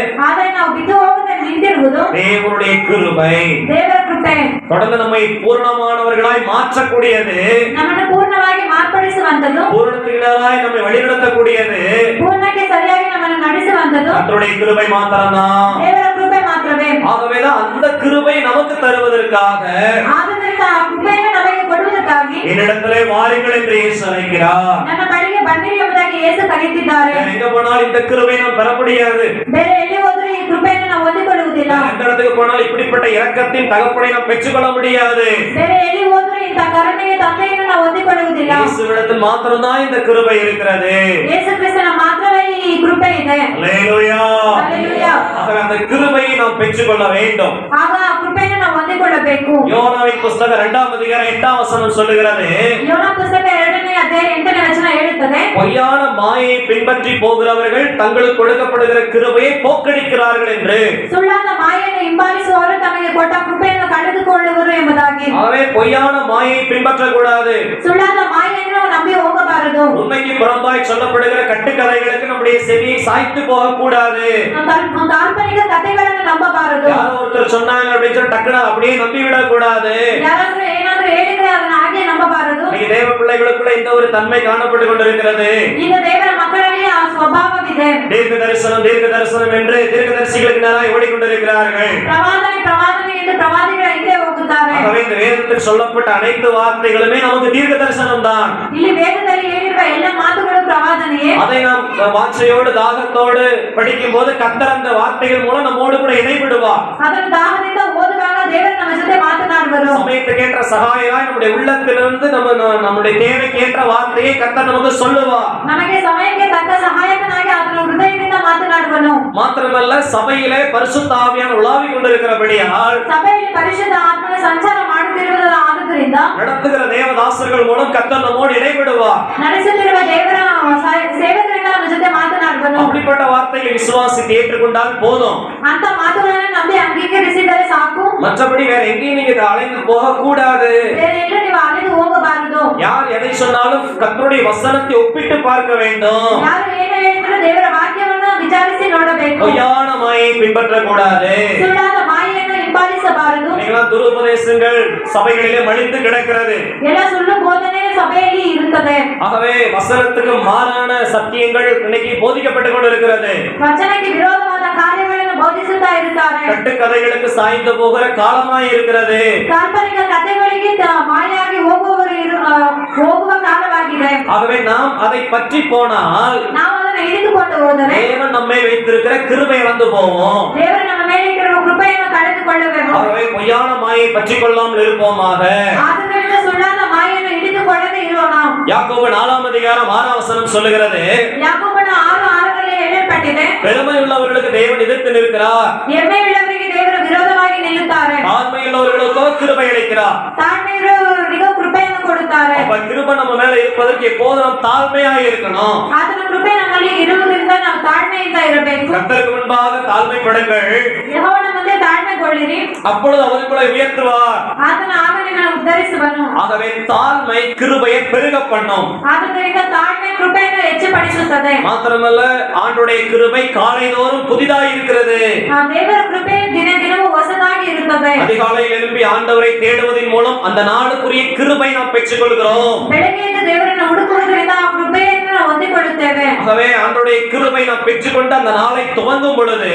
[SPEAKER 2] ಆದರೆ ನಾವು ಬಿದ್ದು ಹೋಗದೆ ನಿಂತಿರುವುದು
[SPEAKER 1] தேவனுடைய கிருபை.
[SPEAKER 2] ದೇವರ ಕೃಪೆ.
[SPEAKER 1] தொடர்ந்து நம்மை பூர்ணமானவர்களாய் மாற்றக்கூடியது,
[SPEAKER 2] ನಮ್ಮನ್ನು ಪೂರ್ಣವಾಗಿ ಮಾರ್ಪಡಿಸುವಂತದ್ದು,
[SPEAKER 1] பூரணத்தினராய் நம்மை வழிநடத்தக்கூடியது
[SPEAKER 2] ಪೂರ್ಣಕ್ಕೆ ಸರಿಯಾಗಿ ನಮ್ಮನ್ನು ನಡೆಸುವಂತದ್ದು
[SPEAKER 1] கர்த்தருடைய கிருபை மாத்திரம்தான்.
[SPEAKER 2] ದೇವರ ಕೃಪೆ ಮಾತ್ರವೇ.
[SPEAKER 1] ஆகவேதான் அந்த கிருபை நமக்கு தருவதற்காக
[SPEAKER 2] ಆದ್ದರಿಂದ ಆ ಕೃಪೆಯನ್ನು ನಮಗೆ ಕೊಡುವುದಕ್ಕಾಗಿ
[SPEAKER 1] என்னிடத்திலே வாருங்கள் என்று இயேசு அழைக்கிறார்.
[SPEAKER 2] ನನ್ನ ಬಳಿಗೆ ಬನ್ನಿರಿ ಎಂಬುದಾಗಿ ಯೇಸು ಕರೆಯುತ್ತಿದ್ದಾರೆ.
[SPEAKER 1] எங்க போனாலும் இந்த கிருபை நாம் பெற முடியாது.
[SPEAKER 2] ಬೇರೆ ಎಲ್ಲಿ ಹೋದರೂ ಈ ಕೃಪೆಯನ್ನು ನಾವು ಹೊಂದಿಕೊಳ್ಳುವುದಿಲ್ಲ.
[SPEAKER 1] எந்த இடத்துக்கு போனாலும் இப்படிப்பட்ட இரக்கத்தின் தகப்பனை நாம் பெற்றுக்கொள்ள முடியாது.
[SPEAKER 2] ಬೇರೆ ಎಲ್ಲಿ ಹೋದರೂ ಇಂಥ ಕರುಣೆಯ ತಂದೆಯನ್ನು ನಾವು ಹೊಂದಿಕೊಳ್ಳುವುದಿಲ್ಲ.
[SPEAKER 1] இயேசுவிடத்தில் மாத்திரம்தான் இந்த கிருபை இருக்கிறது.
[SPEAKER 2] ಯೇಸು ಕ್ರಿಸ್ತನ ಮಾತ್ರವೇ ಈ ಕೃಪೆ ಇದೆ.
[SPEAKER 1] அல்லேலூயா.
[SPEAKER 2] ಹಲ್ಲೆಲೂಯಾ.
[SPEAKER 1] ஆகவே அந்த கிருபையை நாம் பெற்றுக்கொள்ள வேண்டும்.
[SPEAKER 2] ಆಗ ಆ ಕೃಪೆಯನ್ನು ನಾವು ಹೊಂದಿಕೊಳ್ಳಬೇಕು.
[SPEAKER 1] யோனாவின் புத்தகம் 2ஆம் அதிகாரம் 8ஆம் வசனம் சொல்லுகிறது,
[SPEAKER 2] ಯೋನ ಪುಸ್ತಕ 2ನೇ ಅಧ್ಯಾಯ 8ನೇ ವಚನ ಹೇಳುತ್ತದೆ,
[SPEAKER 1] பொய்யான மாயை பின்பற்றி போகிறவர்கள் தங்களுக்கு கொடுக்கப்படுகிற கிருபையை போக்கடிக்கிறார்கள் என்று.
[SPEAKER 2] ಸುಳ್ಳಾದ ಮಾಯೆಯನ್ನು ಹಿಂಬಾಲಿಸುವವರು ತಮಗೆ ಕೊಟ್ಟ ಕೃಪೆಯನ್ನು ಕಳೆದುಕೊಳ್ಳುವರು ಎಂಬುದಾಗಿ.
[SPEAKER 1] ஆகவே பொய்யான மாயை பின்பற்றக்கூடாது.
[SPEAKER 2] ಸುಳ್ಳಾದ ಮಾಯೆಯನ್ನು ನಾವು ನಂಬಿ ಹೋಗಬಾರದು.
[SPEAKER 1] உண்மைக்கு புறம்பாய் சொல்லப்படுகிற கட்டுக்கதைகளுக்கு நம்முடைய செவியை சாய்த்து போக கூடாது.
[SPEAKER 2] ಕಾಲ್ಪನಿಕ ಕಥೆಗಳನ್ನು ನಂಬಬಾರದು.
[SPEAKER 1] யாரோ ஒருத்தர் சொன்னாங்க அப்படின்னு சொல்லி டக்குனு அப்படியே நம்பி விடக் கூடாது.
[SPEAKER 2] ಯಾರಾದ್ರೂ ಏನಾದ್ರೂ ಹೇಳಿದ್ರೆ ಅದನ್ನ ಹಾಗೆ ನಂಬಬಾರದು.
[SPEAKER 1] இன்னைக்கு தேவ பிள்ளைகளுக்குள்ள இந்த ஒரு தன்மை காணப்பட்டு கொண்டிருக்கிறது.
[SPEAKER 2] ಈಗ ದೇವರ ಮಕ್ಕಳಲ್ಲಿ ಆ ಸ್ವಭಾವವಿದೆ.
[SPEAKER 1] தீர்க்க தரிசனம் என்று தீர்க்கதரிசிகளுக்கு நேராக ஓடிக்கொண்டிருக்கிறார்கள்.
[SPEAKER 2] ಪ್ರವಾದನೆ ಎಂದು ಪ್ರವಾದಿಗಳ ಹಿಂದೆ ಹೋಗುತ್ತಾರೆ.
[SPEAKER 1] ஆகவே இந்த வேதத்தில் சொல்லப்பட்ட அனைத்து வார்த்தைகளுமே நமக்கு தீர்க்க தரிசனம் தான்.
[SPEAKER 2] ಇಲ್ಲಿ ವೇದದಲ್ಲಿ ಹೇಳಿರುವ ಎಲ್ಲ ಮಾತುಗಳು ಪ್ರವಾದನೆಯೇ.
[SPEAKER 1] அதை நாம் வாஞ்சையோடு தாகத்தோடு படிக்கும் போது கர்த்தர் அந்த வார்த்தைகள் மூலம் நம்மோடு கூட இணைவிடுவார்.
[SPEAKER 2] ಅದನ್ನು ದಾಹದಿಂದ ಓದುವಾಗ ದೇವರು ನಮ್ಮ ಜೊತೆ ಮಾತನಾಡುವರು.
[SPEAKER 1] சமயத்துக்கேற்ற சகாயராய் நம்முடைய உள்ளத்திலிருந்து நம்முடைய தேவைக்கேற்ற வார்த்தையை கர்த்தர் நமக்கு சொல்லுவார்.
[SPEAKER 2] ನಮಗೆ ಸಮಯಕ್ಕೆ ತಕ್ಕ ಸಹಾಯಕನಾಗಿ ಆತನು ಹೃದಯದಿಂದ ಮಾತನಾಡುವನು.
[SPEAKER 1] மாத்திரமல்ல, சபையிலே பரிசுத்த ஆவியானவர் உலாவிக் கொண்டிருக்கிறபடியால்
[SPEAKER 2] ಸಭೆಯಲ್ಲಿ ಪರಿಶುದ್ಧ ಆತ್ಮನ ಸಂಚಾರ ಮಾಡುತ್ತಿರುವುದರಿಂದ
[SPEAKER 1] நடத்துகிற தேவதாசர்கள் மூலம் கர்த்தர் நம்மோடு இடைவிடுவார்.
[SPEAKER 2] ನಡೆಸುತ್ತಿರುವ ದೇವರ ಸೇವಕರಿಂದ ನಮ್ಮ ಜೊತೆ ಮಾತನಾಡುವನು.
[SPEAKER 1] அப்படிப்பட்ட வார்த்தையை விசுவாசித்து ஏற்றுக்கொண்டால் போதும்.
[SPEAKER 2] ಅಂತ ಮಾತುಗಳನ್ನು ನಂಬಿ ಅಂಗೀಕರಿಸಿದರೆ ಸಾಕು.
[SPEAKER 1] மற்றபடி வேற எங்கேயும் நீங்க அலைந்து போக கூடாது.
[SPEAKER 2] ಬೇರೆ ಎಲ್ಲೂ ನೀವು ಅಲೆದು ಹೋಗಬಾರದು.
[SPEAKER 1] யார் எதை சொன்னாலும் கர்த்தருடைய வசனத்தை ஒப்பிட்டு பார்க்க வேண்டும்.
[SPEAKER 2] ಯಾರು ಏನು ಹೇಳಿದ್ರು ದೇವರ ವಾಕ್ಯವನ್ನು ವಿಚಾರಿಸಿ ನೋಡಬೇಕು.
[SPEAKER 1] பொய்யான மாயை பின்பற்றக்கூடாது.
[SPEAKER 2] ಸುಳ್ಳಾದ ಮಾಯೆಯನ್ನು ಹಿಂಬಾಲಿಸಬಾರದು.
[SPEAKER 1] நீங்களாம் துருபதேசங்கள் சபைகளிலே மலிந்து கிடக்கிறது.
[SPEAKER 2] ಎಲ್ಲ ಸುಳ್ಳು ಬೋಧನೆ ಸಭೆಯಲ್ಲಿ ಇರುತ್ತದೆ.
[SPEAKER 1] ஆகவே வசனத்துக்கு மாறான சத்தியங்கள் இன்னைக்கு போதிக்கப்பட்டு கொண்டிருக்கிறது.
[SPEAKER 2] ವಚನಕ್ಕೆ ವಿರೋಧವಾದ ಕಾರ್ಯಗಳನ್ನು ಬೋಧಿಸುತ್ತಾ ಇರುತ್ತಾರೆ.
[SPEAKER 1] கட்டுக்கதைகளுக்கு சாய்ந்து போகிற காலமாய் இருக்கிறது.
[SPEAKER 2] ಕಾಲ್ಪನಿಕ ಕಥೆಗಳಿಗೆ ಮಾಯಾಗಿ ಹೋಗುವ ಕಾಲವಾಗಿದೆ.
[SPEAKER 1] ஆகவே நாம் அதை பற்றி போனால்
[SPEAKER 2] ನಾವು ಅದನ್ನು ಹಿಡಿದುಕೊಂಡು ಹೋದರೆ
[SPEAKER 1] தேவன் நம்மை வைத்திருக்கிற கிருபை இழந்து போவோம்.
[SPEAKER 2] ದೇವರು ನಮ್ಮ ಮೇಲೆ ಇಟ್ಟಿರುವ ಕೃಪೆಯನ್ನು ಕಳೆದುಕೊಳ್ಳಬೇಕು.
[SPEAKER 1] ஆகவே பொய்யான மாயை பற்றி கொள்ளாமல் இருப்போமாக.
[SPEAKER 2] ಆದ್ದರಿಂದ ಸುಳ್ಳಾದ ಮಾಯೆಯನ್ನು ಹಿಡಿದುಕೊಳ್ಳದೆ ಇರೋಣ.
[SPEAKER 1] யாக்கோபு 4ஆம் அதிகாரம் 6ஆம் வசனம் சொல்லுகிறது,
[SPEAKER 2] ಯಾಕೋಬನ 6:6ರಲ್ಲಿ ಹೇಳಲ್ಪಟ್ಟಿದೆ,
[SPEAKER 1] பெருமை உள்ளவர்களுக்கு தேவன் எதிர்த்து நிற்கிறார்,
[SPEAKER 2] ಹೆಮ್ಮೆಯುಳ್ಳವರಿಗೆ ದೇವರು ವಿರೋಧವಾಗಿ ನಿಲ್ಲುತ್ತಾರೆ,
[SPEAKER 1] தாழ்மை உள்ளவர்களுக்கோ கிருபை அளிக்கிறார்.
[SPEAKER 2] ತಾಳ್ಮೆಯುಳ್ಳವರಿಗೂ ಕೃಪೆಯನ್ನು ಕೊಡುತ್ತಾರೆ.
[SPEAKER 1] அப்ப கிருபை நம்ம மேல இருப்பதற்கு எப்போதும் நாம் தாழ்மையாக இருக்கணும்.
[SPEAKER 2] ಆತನ ಕೃಪೆ ನಮ್ಮಲ್ಲಿ ಇರುವುದರಿಂದ ನಾವು ತಾಳ್ಮೆಯಿಂದ ಇರಬೇಕು.
[SPEAKER 1] கர்த்தருக்கு முன்பாக தாழ்மைப்படுங்கள்,
[SPEAKER 2] ಯೆಹೋವನ ಮುಂದೆ ತಾಳ್ಮೆಗೊಳ್ಳಿರಿ,
[SPEAKER 1] அப்பொழுது அவருக்குள்ள உயர்த்துவார்.
[SPEAKER 2] ಆತನ ಆಗಲಿ ನಾವು ಉದ್ಧರಿಸುವನು.
[SPEAKER 1] ஆகவே தாழ்மை கிருபையை பெருக பண்ணும்.
[SPEAKER 2] ಆದ್ದರಿಂದ ತಾಳ್ಮೆ ಕೃಪೆಯನ್ನು ಹೆಚ್ಚುಪಡಿಸುತ್ತದೆ.
[SPEAKER 1] மாத்திரமல்ல, ஆண்டுடைய கிருபை காலைதோறும் புதிதாக இருக்கிறது.
[SPEAKER 2] ಆ ದೇವರ ಕೃಪೆ ದಿನ ದಿನವೂ ಇರುತ್ತದೆ.
[SPEAKER 1] அதிகாலையில் எழும்பி ஆண்டவரை தேடுவதன் மூலம் அந்த நாளுக்குரிய கிருபை நாம் பெற்றுக்கொள்கிறோம்.
[SPEAKER 2] ಬೆಳಗ್ಗೆ ಎದ್ದು ದೇವರನ್ನು ಹುಡುಕುವುದರಿಂದ ಆ ಕೃಪೆಯನ್ನು ನಾವು ಹೊಂದಿಕೊಳ್ಳುತ್ತೇವೆ.
[SPEAKER 1] ஆகவே ஆண்டவருடைய கிருபை நாம் பெற்றுக்கொண்டு அந்த நாளை துவங்கும் பொழுது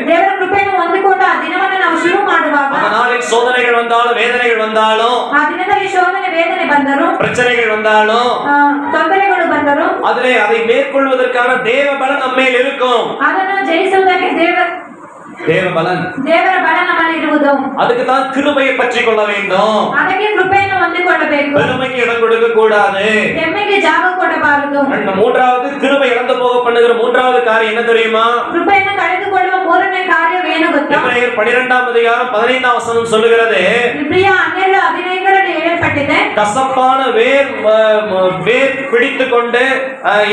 [SPEAKER 2] ದೇವರ ಕೃಪೆಯನ್ನು ಹೊಂದಿಕೊಂಡು ಆ ದಿನವನ್ನು ನಾವು ಶುರು ಮಾಡುವಾಗ
[SPEAKER 1] அந்த நாளில் சோதனைகள் வந்தாலும் வேதனைகள் வந்தாலும்
[SPEAKER 2] ಆ ದಿನದಲ್ಲಿ ಶೋಧನೆ ವೇದನೆ ಬಂದರು,
[SPEAKER 1] பிரச்சனைகள் வந்தாலும்
[SPEAKER 2] ತೊಂದರೆಗಳು ಬಂದರು,
[SPEAKER 1] அதிலே அதை மேற்கொள்வதற்கான தேவ பலன் நம்மேல் இருக்கும்.
[SPEAKER 2] ಅದನ್ನು ಜಯಿಸುವುದಕ್ಕೆ
[SPEAKER 1] தேவ பலன்
[SPEAKER 2] ದೇವರ ಬಲ ನಮ್ಮಲ್ಲಿ ಇರುವುದು.
[SPEAKER 1] அதுக்கு தான் கிருபையை பற்றி கொள்ள வேண்டும்.
[SPEAKER 2] ಅದಕ್ಕೆ ಕೃಪೆಯನ್ನು ಹೊಂದಿಕೊಳ್ಳಬೇಕು.
[SPEAKER 1] பெருமைக்கு இடம் கொடுக்க கூடாது.
[SPEAKER 2] ಹೆಮ್ಮೆಗೆ ಜಾಗ ಕೊಡಬಾರದು.
[SPEAKER 1] மூன்றாவது கிருபை இழந்து போக பண்ணுகிற மூன்றாவது காரியம் என்ன தெரியுமா?
[SPEAKER 2] ಕೃಪೆಯನ್ನು ಕಳೆದುಕೊಳ್ಳುವ ಮೂರನೇ ಕಾರ್ಯವೇನು ಗೊತ್ತಾ?
[SPEAKER 1] எபிரேயர் 12ஆம் அதிகாரம் 15ஆம் வசனம் சொல்லுகிறது,
[SPEAKER 2] ಇಬ್ರಿಯ 12:15 ಹೇಳಲ್ಪಟ್ಟಿದೆ,
[SPEAKER 1] கசப்பான வேர் பிடித்துக் கொண்டு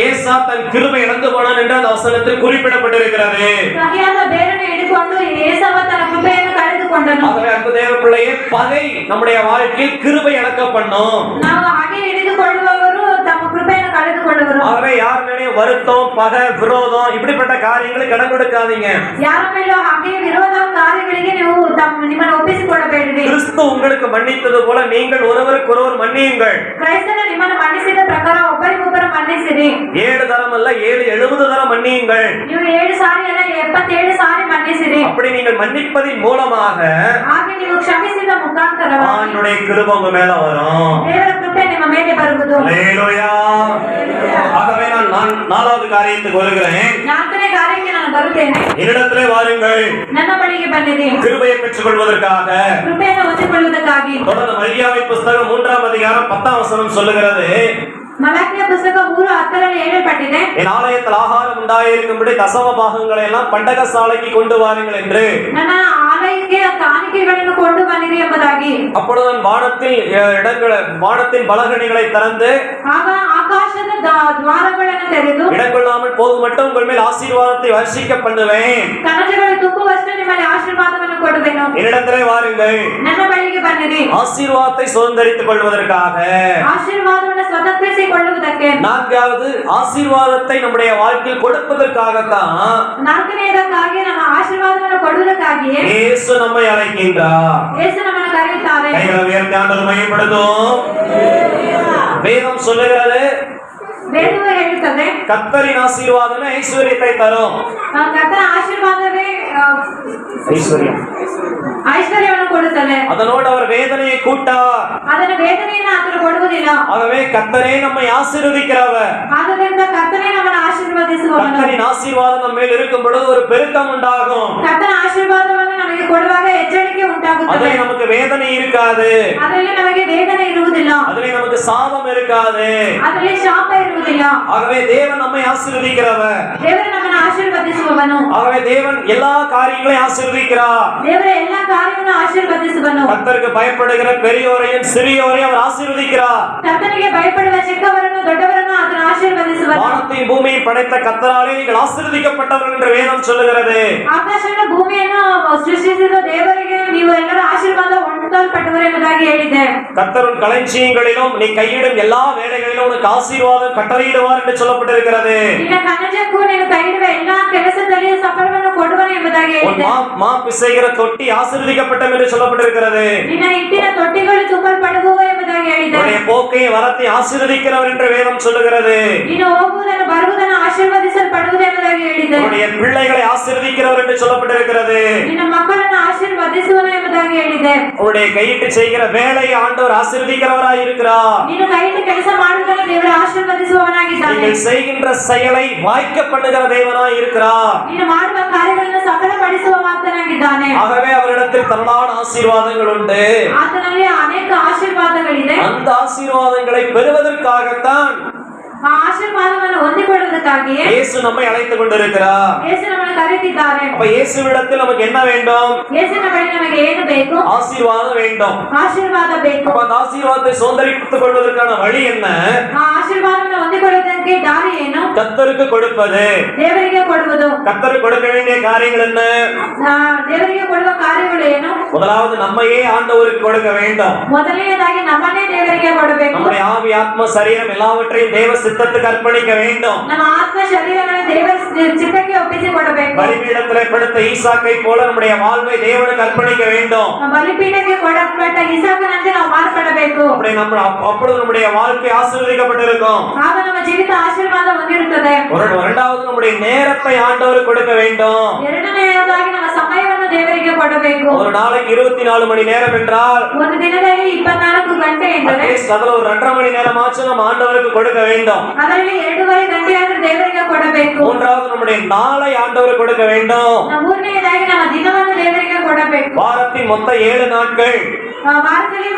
[SPEAKER 1] ஏசா தன் கிருபை இழந்து போனான் என்று அந்த வசனத்தில் குறிப்பிடப்பட்டிருக்கிறது.
[SPEAKER 2] ಕಹಿಯಾದ ಬೇರನ್ನು ಹಿಡಿದುಕೊಂಡು ಏಸಾವ ತನ್ನ ಕೃಪೆಯನ್ನು ಕಳೆದುಕೊಂಡನು.
[SPEAKER 1] ஆகவே அன்பு தேவ பிள்ளையே, பகை நம்முடைய வாழ்க்கையில் கிருபை இழக்க பண்ணும்.
[SPEAKER 2] ನಾವು ಹಾಗೆ ಹಿಡಿದುಕೊಳ್ಳುವವರು ತಮ್ಮ ಕೃಪೆಯನ್ನು ಕಳೆದುಕೊಳ್ಳುವರು.
[SPEAKER 1] ஆகவே யார் மேலேயும் வருத்தம், பகை, விரோதம் இப்படிப்பட்ட காரியங்களுக்கு இடம் கொடுக்காதீங்க.
[SPEAKER 2] ಯಾರ ಮೇಲೂ ಹಾಗೆ ವಿರೋಧ ಕಾರ್ಯಗಳಿಗೆ ನೀವು ನಿಮ್ಮನ್ನು ಒಪ್ಪಿಸಿಕೊಳ್ಳಬೇಡಿರಿ.
[SPEAKER 1] கிறிஸ்து உங்களுக்கு மன்னித்தது போல நீங்கள் ஒருவருக்கொருவர் மன்னியுங்கள்.
[SPEAKER 2] ಕ್ರೈಸ್ತನು ನಿಮ್ಮನ್ನು ಮನ್ನಿಸಿದ ಪ್ರಕಾರ ಒಬ್ಬರಿಗೊಬ್ಬರು ಮನ್ನಿಸಿರಿ.
[SPEAKER 1] 7 தரம் அல்ல 70 தரம் மன்னியுங்கள்.
[SPEAKER 2] ನೀವು 7 ಸಾರಿ ಅಲ್ಲ 77 ಸಾರಿ ಮನ್ನಿಸಿರಿ.
[SPEAKER 1] அப்படி நீங்கள் மன்னிப்பதின் மூலமாக
[SPEAKER 2] ಹಾಗೆ ನೀವು ಕ್ಷಮಿಸಿದ ಮುಖಾಂತರವಾಗಿ
[SPEAKER 1] ஆண்டவருடைய கிருபை உங்க மேல வரும்.
[SPEAKER 2] ದೇವರ ಕೃಪೆ ನಿಮ್ಮ ಮೇಲೆ ಬರುವುದು.
[SPEAKER 1] அல்லேலூயா. ஆகவே நான் 4வது காரியத்துக்கு வருகிறேன்.
[SPEAKER 2] 4ನೇ ಕಾರ್ಯಕ್ಕೆ ನಾನು ಬರುತ್ತೇನೆ.
[SPEAKER 1] என்னிடத்திலே வாருங்கள்,
[SPEAKER 2] ನನ್ನ ಬಳಿಗೆ ಬನ್ನಿರಿ,
[SPEAKER 1] கிருபையை பெற்றுக்கொள்வதற்காக.
[SPEAKER 2] ಕೃಪೆಯನ್ನು ಹೊಂದಿಕೊಳ್ಳುವುದಕ್ಕಾಗಿ.
[SPEAKER 1] தொடர்ந்து மல்கியாவின் புஸ்தகம் 3ஆம் அதிகாரம் 10ஆம் வசனம் சொல்லுகிறது,
[SPEAKER 2] ಮಲಾಕಿಯ ಪುಸ್ತಕ 3:10 ಹೇಳಲ್ಪಟ್ಟಿದೆ,
[SPEAKER 1] என் ஆலயத்தில் ஆகாரம் உண்டாயிருக்கும்படி தசம பாகங்களை எல்லாம் பண்டக சாலைக்கு கொண்டு வாருங்கள் என்று.
[SPEAKER 2] ನನ್ನ ಆಲಯಕ್ಕೆ ಕಾಣಿಕೆಗಳನ್ನು ಕೊಂಡು ಬನ್ನಿರಿ ಎಂಬುದಾಗಿ.
[SPEAKER 1] அப்பொழுது வானத்தின் பலகணிகளை திறந்து
[SPEAKER 2] ಆಗ ಆಕಾಶದ ದ್ವಾರಗಳನ್ನು ತೆರೆದು
[SPEAKER 1] இடங்கொள்ளாமல் போகும் மட்டும் உங்கள் மேல் ஆசீர்வாதத்தை வர்ஷிக்க பண்ணுவேன்.
[SPEAKER 2] ಕಣಜಗಳು ತುಂಬುವಷ್ಟು ನಿಮ್ಮಲ್ಲಿ ಆಶೀರ್ವಾದವನ್ನು ಕೊಡುವೆನು.
[SPEAKER 1] என்னிடத்திலே வாருங்கள்,
[SPEAKER 2] ನನ್ನ ಬಳಿಗೆ ಬನ್ನಿರಿ,
[SPEAKER 1] ஆசீர்வாதத்தை சுதந்தரித்துக் கொள்வதற்காக.
[SPEAKER 2] ಆಶೀರ್ವಾದವನ್ನು ಸ್ವತಂತ್ರಿಸಿಕೊಳ್ಳುವುದಕ್ಕೆ.
[SPEAKER 1] 4வது ஆசீர்வாதத்தை நம்முடைய வாழ்க்கையில் கொடுப்பதற்காகத்தான்
[SPEAKER 2] 4ನೇದಕ್ಕಾಗಿ ನಮ್ಮ ಆಶೀರ್ವಾದವನ್ನು ಕೊಡುವುದಕ್ಕಾಗಿಯೇ
[SPEAKER 1] இயேசு நம்மை அழைக்கின்றார்.
[SPEAKER 2] ಯೇಸು ನಮ್ಮನ್ನು ಕರೆಯುತ್ತಾರೆ.
[SPEAKER 1] கைகளை உயர்த்தி ஆண்டவரை மகிமைப்படுத்தும். வேதம் சொல்லுகிறது,
[SPEAKER 2] ವೇದವು ಹೇಳುತ್ತದೆ,
[SPEAKER 1] கர்த்தரின் ஆசீர்வாதமே ஐஸ்வர்யத்தை தரும்.
[SPEAKER 2] ಕರ್ತನ ಆಶೀರ್ವಾದವೇ
[SPEAKER 1] ஐஸ்வர்யம்.
[SPEAKER 2] ಐಶ್ವರ್ಯವನ್ನು ಕೊಡುತ್ತದೆ.
[SPEAKER 1] அதனோடு அவர் வேதனையை கூட்டார்.
[SPEAKER 2] ಅದನ್ನು ವೇದನೆಯನ್ನು ಆತನು ಕೊಡುವುದಿಲ್ಲ.
[SPEAKER 1] ஆகவே கர்த்தரே நம்மை ஆசீர்வதிக்கிறவர்.
[SPEAKER 2] ಆದ್ದರಿಂದ ಕರ್ತನೇ ನಮ್ಮನ್ನು ಆಶೀರ್ವದಿಸುವವನು.
[SPEAKER 1] கர்த்தரின் ஆசீர்வாதம் நம்ம மேல் இருக்கும் பொழுது ஒரு பெருக்கம் உண்டாகும்.
[SPEAKER 2] ಕರ್ತನ ಆಶೀರ್ವಾದವನ್ನು ನಮಗೆ ಕೊಡುವಾಗ ಎಚ್ಚರಿಕೆ ಉಂಟಾಗುತ್ತದೆ.
[SPEAKER 1] அதிலே நமக்கு வேதனை இருக்காது.
[SPEAKER 2] ಅದರಲ್ಲಿ ನಮಗೆ ವೇದನೆ ಇರುವುದಿಲ್ಲ.
[SPEAKER 1] அதிலே நமக்கு சாபம் இருக்காது.
[SPEAKER 2] ಅದರಲ್ಲಿ ಶಾಪ ಇರುವುದಿಲ್ಲ.
[SPEAKER 1] ஆகவே தேவன் நம்மை ஆசீர்வதிக்கிறவர்.
[SPEAKER 2] ದೇವರು ನಮ್ಮನ್ನು ಆಶೀರ್ವದಿಸುವವನು.
[SPEAKER 1] ஆகவே தேவன் எல்லா காரியங்களையும் ஆசீர்வதிக்கிறார்.
[SPEAKER 2] ದೇವರ எல்லா ಕಾರ್ಯವನ್ನು ಆಶೀರ್ವದಿಸುವನು.
[SPEAKER 1] கர்த்தருக்கு பயப்படுகிற பெரியோரையும் சிறியோரையும் அவர் ஆசீர்வதிக்கிறார்.
[SPEAKER 2] ಕರ್ತನಿಗೆ ಭಯಪಡುವ ಚಿಕ್ಕವರನ್ನು ದೊಡ್ಡವರನ್ನು ಆತನು ಆಶೀರ್ವದಿಸುವನು.
[SPEAKER 1] வானத்தையும் பூமியையும் படைத்த கர்த்தராலே நீங்கள் ஆசீர்வதிக்கப்பட்டவர்கள் என்று வேதம் சொல்லுகிறது.
[SPEAKER 2] ಆಕಾಶವನ್ನು ಭೂಮಿಯನ್ನು ಸೃಷ್ಟಿಸಿದ ದೇವರಿಗೆ ನೀವು ಎಲ್ಲರೂ ಆಶೀರ್ವಾದ ಹೊಂದಲ್ಪಟ್ಟವರು ಎಂಬುದಾಗಿ ಹೇಳಿದೆ.
[SPEAKER 1] கர்த்தரின் களஞ்சியங்களிலும் நீ கையிடும் எல்லா வேலைகளிலும் உனக்கு ஆசீர்வாதம் கட்டளையிடுவார் என்று சொல்லப்பட்டிருக்கிறது.
[SPEAKER 2] ನಿನ್ನ ಕಣಜಕ್ಕೂ ನೀನು ಕೈಯಿಡುವ ಎಲ್ಲಾ ಕೆಲಸದಲ್ಲಿ ಸಫಲವನ್ನು ಕೊಡುವನು ಎಂಬುದಾಗಿ ಹೇಳಿದೆ.
[SPEAKER 1] மா பிசைகிற தொட்டி ஆசீர்வதிக்கப்பட்டது என்று சொல்லப்பட்டிருக்கிறது.
[SPEAKER 2] ನಿನ್ನ ಹಿಟ್ಟಿನ ತೊಟ್ಟಿಗಳು ತುಂಬಲ್ಪಡುವವು ಎಂಬುದಾಗಿ ಹೇಳಿದೆ.
[SPEAKER 1] உன்னுடைய போக்கை வரத்தை ஆசீர்வதிக்கிறவர் என்று வேதம் சொல்லுகிறது.
[SPEAKER 2] ನೀನು ಹೋಗುವುದನ್ನು ಬರುವುದನ್ನು ಆಶೀರ್ವದಿಸಲ್ಪಡುವುದು ಎಂಬುದಾಗಿ ಹೇಳಿದೆ.
[SPEAKER 1] உன்னுடைய பிள்ளைகளை ஆசீர்வதிக்கிறவர் என்று சொல்லப்பட்டிருக்கிறது.
[SPEAKER 2] ನಿನ್ನ ಮಕ್ಕಳನ್ನು ಆಶೀರ್ವದಿಸುವನು ಎಂಬುದಾಗಿ ಹೇಳಿದೆ.
[SPEAKER 1] உன்னுடைய கையிட்டு செய்கிற வேலையை ஆண்டவர் ஆசீர்வதிக்கிறவராய் இருக்கிறார்.
[SPEAKER 2] ನೀನು ಕೈಯಿಂದ ಕೆಲಸ ಮಾಡುವುದನ್ನು ದೇವರು ಆಶೀರ್ವದಿಸುವವನಾಗಿದ್ದಾನೆ.
[SPEAKER 1] நீங்கள் செய்கின்ற செயலை வாய்க்க பண்ணுகிற தேவனாய் இருக்கிறார்.
[SPEAKER 2] ನೀನು ಮಾಡುವ ಕಾರ್ಯಗಳನ್ನು ಸಫಲಪಡಿಸುವ ಮಾತನಾಗಿದ್ದಾನೆ.
[SPEAKER 1] ஆகவே அவரிடத்தில் தரளான ஆசீர்வாதங்கள் உண்டு.
[SPEAKER 2] ಆತನಲ್ಲಿ ಅನೇಕ ಆಶೀರ್ವಾದಗಳಿದೆ.
[SPEAKER 1] அந்த ஆசீர்வாதங்களை பெறுவதற்காகத்தான்
[SPEAKER 2] ಆ ಆಶೀರ್ವಾದವನ್ನು ಹೊಂದಿಕೊಳ್ಳುವುದಕ್ಕಾಗಿಯೇ
[SPEAKER 1] இயேசு நம்மை அழைத்துக் கொண்டிருக்கிறார்.
[SPEAKER 2] ಯೇಸು ನಮ್ಮನ್ನು ಕರೆದಿದ್ದಾರೆ.
[SPEAKER 1] அப்ப இயேசுவிடத்தில் நமக்கு என்ன வேண்டும்?
[SPEAKER 2] ಯೇಸುವಿನ ಬಳಿ ನಮಗೆ ಏನು ಬೇಕು?
[SPEAKER 1] ஆசீர்வாதம் வேண்டும்.
[SPEAKER 2] ಆಶೀರ್ವಾದ ಬೇಕು.
[SPEAKER 1] அப்ப அந்த ஆசீர்வாதத்தை சுதந்தரித்துக் கொள்வதற்கான வழி என்ன?
[SPEAKER 2] ಆ ಆಶೀರ್ವಾದವನ್ನು ಹೊಂದಿಕೊಳ್ಳುವುದಕ್ಕೆ ದಾರಿ ಏನು?
[SPEAKER 1] கர்த்தருக்கு கொடுப்பது.
[SPEAKER 2] ದೇವರಿಗೆ ಕೊಡುವುದು.
[SPEAKER 1] கர்த்தருக்கு கொடுக்க வேண்டிய காரியங்கள் என்ன?
[SPEAKER 2] ದೇವರಿಗೆ ಕೊಡುವ ಕಾರ್ಯಗಳು ಏನು?
[SPEAKER 1] முதலாவது நம்மையே ஆண்டவருக்கு கொடுக்க வேண்டும்.
[SPEAKER 2] ಮೊದಲನೆಯದಾಗಿ ನಮ್ಮನ್ನೇ ದೇವರಿಗೆ ಕೊಡಬೇಕು.
[SPEAKER 1] நம்முடைய ஆவி ஆத்ம சரீரம் எல்லாவற்றையும் தேவ சித்தத்துக்கு அர்ப்பணிக்க வேண்டும்.
[SPEAKER 2] ನಮ್ಮ ಆತ್ಮ ಶರೀರಗಳನ್ನು ದೇವರ ಚಿತ್ತಕ್ಕೆ ಒಪ್ಪಿಸಿಕೊಡಬೇಕು.
[SPEAKER 1] பலிபீடத்திலே படுத்த ஈசாக்கை போல நம்முடைய வாழ்வை தேவனுக்கு அர்ப்பணிக்க வேண்டும்.
[SPEAKER 2] ಬಲಿಪೀಠಕ್ಕೆ ಕೊಡಲ್ಪಟ್ಟ ಇಸಾಕನಂತೆ ನಾವು ಮಾರ್ಪಡಬೇಕು.
[SPEAKER 1] அப்பொழுது நம்முடைய வாழ்க்கை ஆசீர்வதிக்கப்பட்டிருக்கும்.
[SPEAKER 2] ಆಗ ನಮ್ಮ ಜೀವಿತ ಆಶೀರ್ವಾದ ಹೊಂದಿರುತ್ತದೆ.
[SPEAKER 1] இரண்டாவது நம்முடைய நேரத்தை ஆண்டவருக்கு கொடுக்க வேண்டும்.
[SPEAKER 2] ಎರಡನೆಯದಾಗಿ ನಮ್ಮ ಸಮಯವನ್ನು ದೇವರಿಗೆ ಕೊಡಬೇಕು.
[SPEAKER 1] ஒரு நாளைக்கு 24 மணி நேரம் என்றால்
[SPEAKER 2] ಒಂದು ದಿನದಲ್ಲಿ 24 ಗಂಟೆ ಎಂದರೆ
[SPEAKER 1] ಅದರ ஒரு 2.5 மணி நேரமாச்சும் நம்ம ஆண்டவருக்கு கொடுக்க வேண்டும்.
[SPEAKER 2] ಅದರಲ್ಲಿ 2.5 ಗಂಟೆ ಆದರೂ ದೇವರಿಗೆ ಕೊಡಬೇಕು.
[SPEAKER 1] மூன்றாவது நம்முடைய நாளை ஆண்டவருக்கு கொடுக்க வேண்டும்.
[SPEAKER 2] ಮೂರನೆಯದಾಗಿ ನಮ್ಮ ದಿನವನ್ನು ದೇವರಿಗೆ ಕೊಡಬೇಕು.
[SPEAKER 1] வாரத்தின் மொத்த 7 நாட்கள்.
[SPEAKER 2] ವಾರದಲ್ಲಿ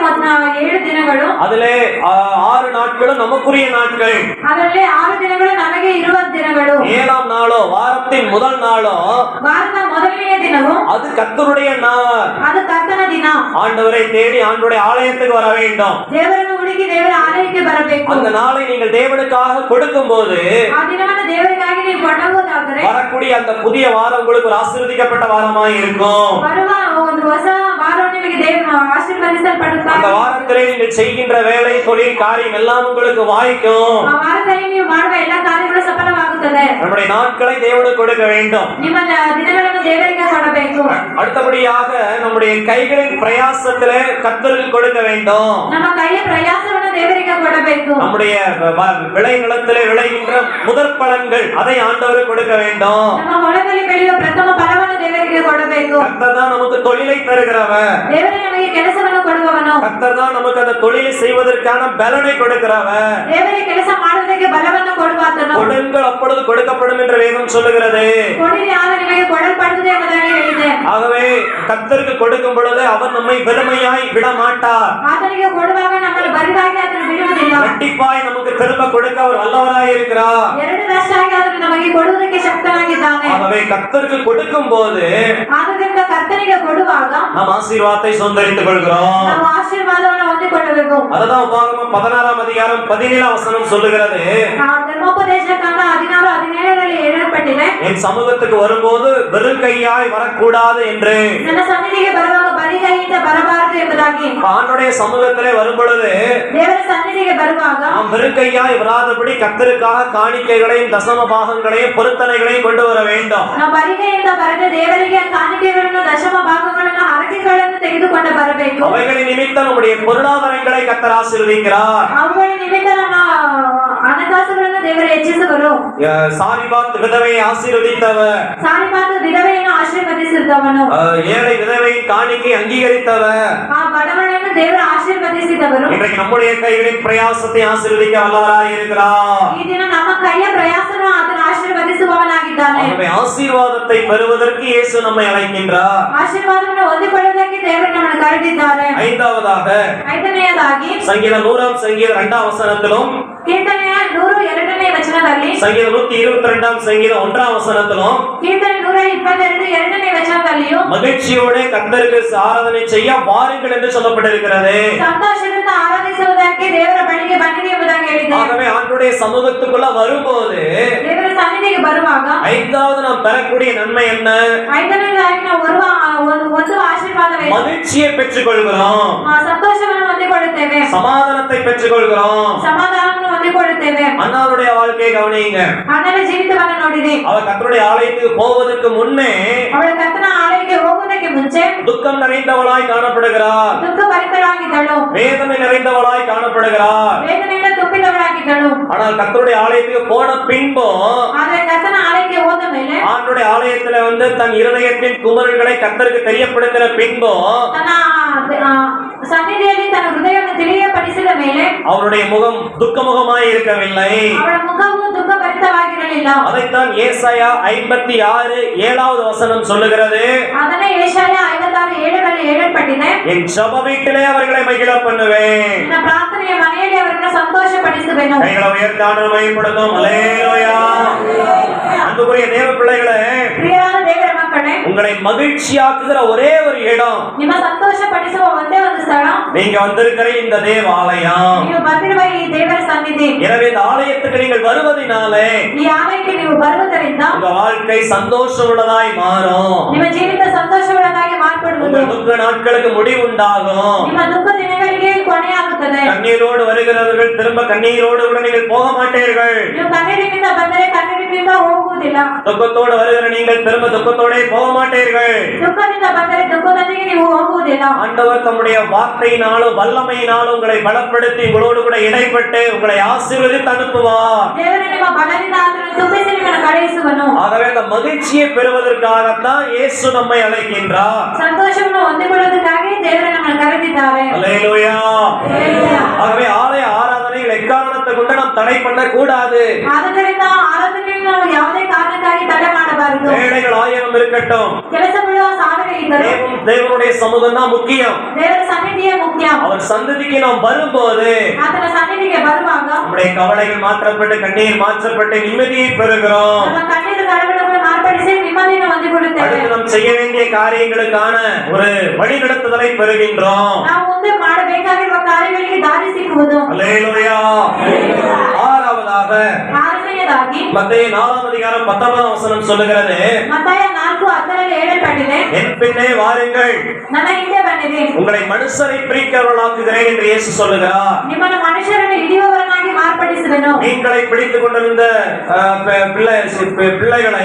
[SPEAKER 2] 7 ದಿನಗಳು.
[SPEAKER 1] அதிலே 6 நாட்களும் நமக்குரிய நாட்கள்.
[SPEAKER 2] ಅದರಲ್ಲಿ 6 ದಿನಗಳು ನಮಗೆ ಇರುವ ದಿನಗಳು.
[SPEAKER 1] 7ஆம் நாளோ வாரத்தின் முதல் நாளோ
[SPEAKER 2] ವಾರದ ಮೊದಲನೆಯ ದಿನವು
[SPEAKER 1] அது கர்த்தருடைய நாள்.
[SPEAKER 2] ಅದು ಕರ್ತನ ದಿನ.
[SPEAKER 1] ஆண்டவரை தேடி ஆண்டவருடைய ஆலயத்துக்கு வர வேண்டும்.
[SPEAKER 2] ದೇವರನ್ನು ಹುಡುಕಿ ದೇವರ ಆಲಯಕ್ಕೆ ಬರಬೇಕು.
[SPEAKER 1] அந்த நாளை நீங்கள் தேவனுக்காக கொடுக்கும்போது
[SPEAKER 2] ಆ ದಿನವನ್ನು ದೇವರಿಗಾಗಿ ನೀವು ಕೊಡಬಹುದಾದರೆ
[SPEAKER 1] வரக்கூடிய அந்த புதிய வாரம் உங்களுக்கு ஒரு ஆசீர்வதிக்கப்பட்ட வாரமாய் இருக்கும்.
[SPEAKER 2] ಬರುವ ಒಂದು ಹೊಸ ವಾರವು ನಿಮಗೆ ದೇವರು ಆಶೀರ್ವದಿಸಲ್ಪಡುತ್ತದೆ.
[SPEAKER 1] அந்த வாரத்திலே நீங்கள் செய்கின்ற வேலை தொழில் காரியம் எல்லாம் உங்களுக்கு வாய்க்கும்.
[SPEAKER 2] ಆ ವಾರದಲ್ಲಿ ನೀವು ಮಾಡುವ ಎಲ್ಲ ಕಾರ್ಯಗಳು ಸಫಲವಾಗುತ್ತದೆ.
[SPEAKER 1] நம்முடைய நாட்களை தேவனுக்கு கொடுக்க வேண்டும்.
[SPEAKER 2] ನಿಮ್ಮ ದಿನಗಳನ್ನು ದೇವರಿಗೆ ಕೊಡಬೇಕು.
[SPEAKER 1] அடுத்தபடியாக நம்முடைய கைகளின் பிரயாசத்திலே கர்த்தருக்கு கொடுக்க வேண்டும்.
[SPEAKER 2] ನಮ್ಮ ಕೈಯ ಪ್ರಯಾಸವನ್ನು ದೇವರಿಗೆ ಕೊಡಬೇಕು.
[SPEAKER 1] நம்முடைய விளை நிலத்திலே விளைகின்ற முதற் பலன்கள் அதை ஆண்டவருக்கு கொடுக்க வேண்டும்.
[SPEAKER 2] ನಮ್ಮ ಹೊಲದಲ್ಲಿ ಬೆಳೆಯುವ ಪ್ರಥಮ ಫಲವನ್ನು ದೇವರಿಗೆ ಕೊಡಬೇಕು.
[SPEAKER 1] கர்த்தர் தான் நமக்கு தொழிலை தருகிறவர்.
[SPEAKER 2] ದೇವರೇ ನಮಗೆ ಕೆಲಸವನ್ನು ಕೊಡುವವನು.
[SPEAKER 1] கர்த்தர் தான் நமக்கு அந்த தொழிலை செய்வதற்கான பலனை கொடுக்கிறவர்.
[SPEAKER 2] ದೇವರೇ ಕೆಲಸ ಮಾಡುವುದಕ್ಕೆ ಬಲವನ್ನು ಕೊಡುವಾತನು.
[SPEAKER 1] கொடுங்கள் அப்பொழுது கொடுக்கப்படும் என்று வேதம் சொல்லுகிறது.
[SPEAKER 2] ಕೊಡಿರಿ ಆಗ ನಿಮಗೆ ಕೊಡಲ್ಪಡುತ್ತದೆ ಎಂಬುದಾಗಿ ಹೇಳಿದೆ.
[SPEAKER 1] ஆகவே கர்த்தருக்கு கொடுக்கும் பொழுது அவர் நம்மை வெறுமையாய் விட மாட்டார்.
[SPEAKER 2] ಆತನಿಗೆ ಕೊಡುವಾಗ ನಮ್ಮನ್ನು ಬರಿದಾಗಿ ಆತನು ಬಿಡುವುದಿಲ್ಲ.
[SPEAKER 1] இரட்டிப்பாய் நமக்கு திரும்ப கொடுக்க அவர் வல்லவராய் இருக்கிறார்.
[SPEAKER 2] 2 ವರ್ಷವಾಗಿ ಆತನು ನಮಗೆ ಕೊಡುವುದಕ್ಕೆ ಶಕ್ತನಾಗಿದ್ದಾನೆ.
[SPEAKER 1] ஆகவே கர்த்தருக்கு கொடுக்கும் போது
[SPEAKER 2] ಆದ್ದರಿಂದ ಕರ್ತನಿಗೆ ಕೊಡುವಾಗ
[SPEAKER 1] நாம் ஆசீர்வாதத்தை சொந்தரித்துக் கொள்கிறோம்.
[SPEAKER 2] ನಾವು ಆಶೀರ್ವಾದವನ್ನು ಹೊಂದಿಕೊಳ್ಳಬೇಕು.
[SPEAKER 1] அதுதான் உபாகமம் 16ஆம் அதிகாரம் 17ஆம் வசனம் சொல்லுகிறது.
[SPEAKER 2] ಧರ್ಮೋಪದೇಶ ಕಾಂಡ 16, 17ರಲ್ಲಿ ಹೇಳಲ್ಪಟ್ಟಿದೆ.
[SPEAKER 1] என் சமூகத்துக்கு வரும்போது வெறும் கையாய் வரக்கூடாது என்று.
[SPEAKER 2] ನನ್ನ ಸನ್ನಿಧಿಗೆ ಬರುವಾಗ ಬರಿಗೈಯಿಂದ ಬರಬಾರದು ಎಂಬುದಾಗಿ.
[SPEAKER 1] ஆண்டவருடைய சமூகத்திலே வரும் பொழுது
[SPEAKER 2] ದೇವರ ಸನ್ನಿಧಿಗೆ ಬರುವಾಗ
[SPEAKER 1] நாம் வெறும் கையாய் வராதபடி கர்த்தருக்காக காணிக்கைகளையும் தசம பாகங்களையும் பொருத்தனைகளையும் கொண்டு வர வேண்டும்.
[SPEAKER 2] ನಾವು ಬರಿಗೈಯಿಂದ ಬರದೆ ದೇವರಿಗೆ ಕಾಣಿಕೆಗಳನ್ನು ದಶಮ ಭಾಗಗಳನ್ನು ಹರಕೆಗಳನ್ನು ತೆಗೆದುಕೊಂಡು ಬರಬೇಕು.
[SPEAKER 1] அவைகளின் நிமித்தம் நம்முடைய பொருளாதாரங்களை கர்த்தர் ஆசீர்வதிக்கிறார்.
[SPEAKER 2] ಅವುಗಳ ನಿಮಿತ್ತ ನಮ್ಮ ಹಣಕಾಸುಗಳನ್ನು ದೇವರು ಹೆಚ್ಚಿಸುವರು.
[SPEAKER 1] சாரிபாத் விதவையை ஆசீர்வதித்தவர்.
[SPEAKER 2] ಸಾರಿಪಾತ ವಿಧವೆಯನ್ನು ಆಶೀರ್ವದಿಸಿದವನು.
[SPEAKER 1] ஏழை விதவையின் காணிக்கை அங்கீகரித்தவர்.
[SPEAKER 2] ಆ ಬಡವನನ್ನು ದೇವರು ಆಶೀರ್ವದಿಸಿದವರು.
[SPEAKER 1] இன்றைக்கு நம்முடைய கைகளின் பிரயாசத்தை ஆசீர்வதிக்க வல்லவராய் இருக்கிறார்.
[SPEAKER 2] ಈ ದಿನ ನಮ್ಮ ಕೈಯ ಪ್ರಯಾಸವನ್ನು ಆತನು ಆಶೀರ್ವದಿಸುವವನಾಗಿದ್ದಾನೆ.
[SPEAKER 1] ஆகவே ஆசீர்வாதத்தை பெறுவதற்கு இயேசு நம்மை அழைக்கின்றார்.
[SPEAKER 2] ಆಶೀರ್ವಾದವನ್ನು ಹೊಂದಿಕೊಳ್ಳುವುದಕ್ಕೆ ದೇವರು ನಮ್ಮನ್ನು ಕರೆದಿದ್ದಾರೆ.
[SPEAKER 1] ஐந்தாவதாக
[SPEAKER 2] ಐದನೆಯದಾಗಿ
[SPEAKER 1] சங்கீதம் 100ஆம் சங்கீதம் 2ஆம் வசனத்திலும்
[SPEAKER 2] ಕೀರ್ತನೆಯ 102ನೇ ವಚನದಲ್ಲಿ
[SPEAKER 1] சங்கீதம் 122ஆம் சங்கீதம் 1ஆம் வசனத்திலும்
[SPEAKER 2] ಕೀರ್ತನೆ 122 2ನೇ ವಚನದಲ್ಲಿಯೂ
[SPEAKER 1] மகிழ்ச்சியோட கர்த்தருக்கு ஆராதனை செய்ய வாருங்கள் என்று சொல்லப்பட்டிருக்கிறது.
[SPEAKER 2] ಸಂತೋಷದಿಂದ ಆರಾಧಿಸುವುದಕ್ಕೆ ದೇವರ ಬಳಿಗೆ ಬನ್ನಿರಿ ಎಂಬುದಾಗಿ ಹೇಳಿದೆ.
[SPEAKER 1] ஆகவே ஆண்டவருடைய சமூகத்துக்குள்ள வரும்போது
[SPEAKER 2] ದೇವರ ಸನ್ನಿಧಿಗೆ ಬರುವಾಗ
[SPEAKER 1] ஐந்தாவது நாம் பெறக்கூடிய நன்மை என்ன?
[SPEAKER 2] ಐದನೇದಾಗಿ ನಾವು ಬರುವ ಒಂದು ಆಶೀರ್ವಾದವೇ
[SPEAKER 1] மகிழ்ச்சியை பெற்றுக் கொள்கிறோம்.
[SPEAKER 2] ಸಂತೋಷವನ್ನು ಹೊಂದಿಕೊಳ್ಳುತ್ತೇವೆ.
[SPEAKER 1] சமாதானத்தை பெற்றுக் கொள்கிறோம்.
[SPEAKER 2] ಸಮಾಧಾನವನ್ನು ಹೊಂದಿಕೊಳ್ಳುತ್ತೇವೆ.
[SPEAKER 1] அண்ணாவுடைய வாழ்க்கையை கவனியுங்க.
[SPEAKER 2] ಅಣ್ಣನ ಜೀವಿತವನ್ನು ನೋಡಿರಿ.
[SPEAKER 1] அவர் கர்த்தருடைய ஆலயத்துக்கு போவதற்கு முன்னே
[SPEAKER 2] ಅವಳ ಕರ್ತನ ಆಲಯಕ್ಕೆ ಹೋಗುವುದಕ್ಕೆ ಮುಂಚೆ
[SPEAKER 1] துக்கம் நிறைந்தவளாய் காணப்படுகிறார்.
[SPEAKER 2] ದುಃಖ ಭರಿತಳಾಗಿದ್ದಳು.
[SPEAKER 1] வேதனை நிறைந்தவளாய் காணப்படுகிறார்.
[SPEAKER 2] ವೇದನೆಯಿಂದ ತುಂಬಿದವಳಾಗಿದ್ದಳು.
[SPEAKER 1] ஆனால் கர்த்தருடைய ஆலயத்துக்கு போன பின்போ
[SPEAKER 2] ಆದರೆ ಕರ್ತನ ಆಲಯಕ್ಕೆ ಹೋದ ಮೇಲೆ
[SPEAKER 1] ஆண்டவருடைய ஆலயத்துல தன் இருதயத்தின் குமரல்களை கர்த்தருக்கு தெரியப்படுத்தின பின்போ
[SPEAKER 2] ತನ್ನ ಸನ್ನಿಧಿಯಲ್ಲಿ ತನ್ನ ಹೃದಯವನ್ನು ತಿಳಿಯಪಡಿಸಿದ ಮೇಲೆ
[SPEAKER 1] அவருடைய முகம் துக்கமுகமாய் இருக்கவில்லை.
[SPEAKER 2] ಅವಳ ಮುಖವು ದುಃಖ ಭರಿತವಾಗಿರಲಿಲ್ಲ.
[SPEAKER 1] அதைத்தான் ஏசாயா 56 7வது வசனம் சொல்லுகிறது.
[SPEAKER 2] ಅದನ್ನೇ ಯೆಶಾಯ 56 7ರಲ್ಲಿ ಹೇಳಲ್ಪಟ್ಟಿದೆ.
[SPEAKER 1] என் ஜெப வீட்டிலே அவர்களை மகிழ பண்ணுவேன்.
[SPEAKER 2] ನನ್ನ ಪ್ರಾರ್ಥನೆಯ ಮನೆಯಲ್ಲಿ ಅವರನ್ನು ಸಂತೋಷಪಡಿಸುವೆನು.
[SPEAKER 1] கைகளை உயர்த்தி ஆண்டவரை மகிமைப்படுத்தும். அல்லேலூயா. அன்புக்குரிய தேவ பிள்ளைகளே,
[SPEAKER 2] ಪ್ರಿಯರಾದ ದೇವರ ಮಕ್ಕಳೇ,
[SPEAKER 1] உங்களை மகிழ்ச்சியாக்குகிற ஒரே ஒரு இடம்
[SPEAKER 2] ನಿಮ್ಮ ಸಂತೋಷಪಡಿಸುವ ಒಂದೇ ಒಂದು ಸ್ಥಳ
[SPEAKER 1] நீங்க வந்திருக்கிற இந்த தேவாலயம்.
[SPEAKER 2] ನೀವು ಬಂದಿರುವ ಈ ದೇವರ ಸನ್ನಿಧಿ.
[SPEAKER 1] எனவே இந்த ஆலயத்துக்கு நீங்கள் வருவதினாலே
[SPEAKER 2] ಈ ಆಲಯಕ್ಕೆ ನೀವು ಬರುವುದರಿಂದ
[SPEAKER 1] உங்க வாழ்க்கை சந்தோஷம் உள்ளதாய் மாறும்.
[SPEAKER 2] ನಿಮ್ಮ ಜೀವಿತ ಸಂತೋಷವುಳ್ಳದಾಗಿ ಮಾರ್ಪಡುವುದು.
[SPEAKER 1] உங்க துக்க நாட்களுக்கு முடிவுண்டாகும்.
[SPEAKER 2] ನಿಮ್ಮ ದುಃಖ ದಿನಗಳಿಗೆ ಕೊನೆಯಾಗುತ್ತದೆ. ಹೋಗುತ್ತದೆ.
[SPEAKER 1] கண்ணீரோடு வருகிறவர்கள் திரும்ப கண்ணீரோடு கூட நீங்கள் போக மாட்டீர்கள்.
[SPEAKER 2] ನೀವು ಕಣ್ಣೀರಿನಿಂದ ಬಂದರೆ ಕಣ್ಣೀರಿನಿಂದ ಹೋಗುವುದಿಲ್ಲ.
[SPEAKER 1] துக்கத்தோடு வருகிற நீங்கள் திரும்ப துக்கத்தோடே போக மாட்டீர்கள்.
[SPEAKER 2] ದುಃಖದಿಂದ ಬಂದರೆ ದುಃಖದೊಂದಿಗೆ ನೀವು ಹೋಗುವುದಿಲ್ಲ.
[SPEAKER 1] ஆண்டவர் தம்முடைய வார்த்தையினாலும் வல்லமையினாலும் உங்களை பலப்படுத்தி உங்களோடு கூட இடைப்பட்டு உங்களை ஆசீர்வதித்து அனுப்புவார்.
[SPEAKER 2] ದೇವರು ನಿಮ್ಮ ಬಲದಿಂದ ಅದನ್ನು ತುಂಬಿಸಿ ನಿಮ್ಮನ್ನು ಕಳುಹಿಸುವನು.
[SPEAKER 1] ஆகவே அந்த மகிழ்ச்சியை பெறுவதற்காகத்தான் இயேசு நம்மை அழைக்கின்றார்.
[SPEAKER 2] ಸಂತೋಷವನ್ನು ಹೊಂದಿಕೊಳ್ಳುವುದಕ್ಕಾಗಿ ದೇವರು ನಮ್ಮನ್ನು ಕರೆದಿದ್ದಾರೆ.
[SPEAKER 1] அல்லேலூயா.
[SPEAKER 2] ಹಲ್ಲೆಲೂಯಾ.
[SPEAKER 1] ஆகவே ஆலய ஆராதனைகள் எக்காரணத்தை கொண்டு நாம் தடை பண்ணக்கூடாது.
[SPEAKER 2] ಆದ್ದರಿಂದ ಆರಾಧನೆಯನ್ನು ನಾವು ಯಾವುದೇ ಕಾರಣಕ್ಕಾಗಿ ತಡೆ ಮಾಡಬಾರದು.
[SPEAKER 1] வேலைகள் 1000 இருக்கட்டும்,
[SPEAKER 2] ಕೆಲಸಗಳು 1000 ಇದ್ದರೂ
[SPEAKER 1] தேவனுடைய சமூகம் தான் முக்கியம்.
[SPEAKER 2] ದೇವರ ಸನ್ನಿಧಿಯೇ ಮುಖ್ಯ.
[SPEAKER 1] அவர் சந்ததிக்கு நாம் வரும்போது
[SPEAKER 2] ಆತನ ಸನ್ನಿಧಿಗೆ ಬರುವಾಗ
[SPEAKER 1] நம்முடைய கவலைகள் மாற்றப்பட்டு கண்ணீர் மாற்றப்பட்டு நிம்மதியை பெறுகிறோம்.
[SPEAKER 2] ನಮ್ಮ ಕಣ್ಣೀರು ಕರಗಳನ್ನು ಮಾರ್ಪಡಿಸಿ ನೆಮ್ಮದಿಯನ್ನು ಹೊಂದಿಕೊಳ್ಳುತ್ತೇವೆ.
[SPEAKER 1] அடுத்து நாம் செய்ய வேண்டிய காரியங்களுக்கான ஒரு வழிநடத்துதலை பெறுகின்றோம்.
[SPEAKER 2] ನಾವು ಮುಂದೆ ಮಾಡಬೇಕಾಗಿರುವ ಕಾರ್ಯಗಳಿಗೆ ದಾರಿ ಸಿಕ್ಕುವುದು.
[SPEAKER 1] அல்லேலூயா. ஆறாவதாக
[SPEAKER 2] ಆರನೆಯದಾಗಿ
[SPEAKER 1] மத்தேயு 4 அதிகாரம் 19 வசனம் சொல்லுகிறது,
[SPEAKER 2] ಮತ್ತಾಯ 4:10 ಹೇಳಲ್ಪಟ್ಟಿದೆ,
[SPEAKER 1] என் பின்னே வாருங்கள்,
[SPEAKER 2] ನನ್ನ ಹಿಂದೆ ಬನ್ನಿರಿ,
[SPEAKER 1] உங்களை மனுஷரை பிரிக்கிறவர்களாக்குகிறேன் என்று இயேசு சொல்லுகிறார்.
[SPEAKER 2] ನಿಮ್ಮನ್ನು ಮನುಷ್ಯರನ್ನು ಹಿಡಿಯುವವರನ್ನಾಗಿ ಮಾರ್ಪಡಿಸುವೆನು.
[SPEAKER 1] நீங்களை பிடித்துக் கொண்டிருந்த பிள்ளைகளை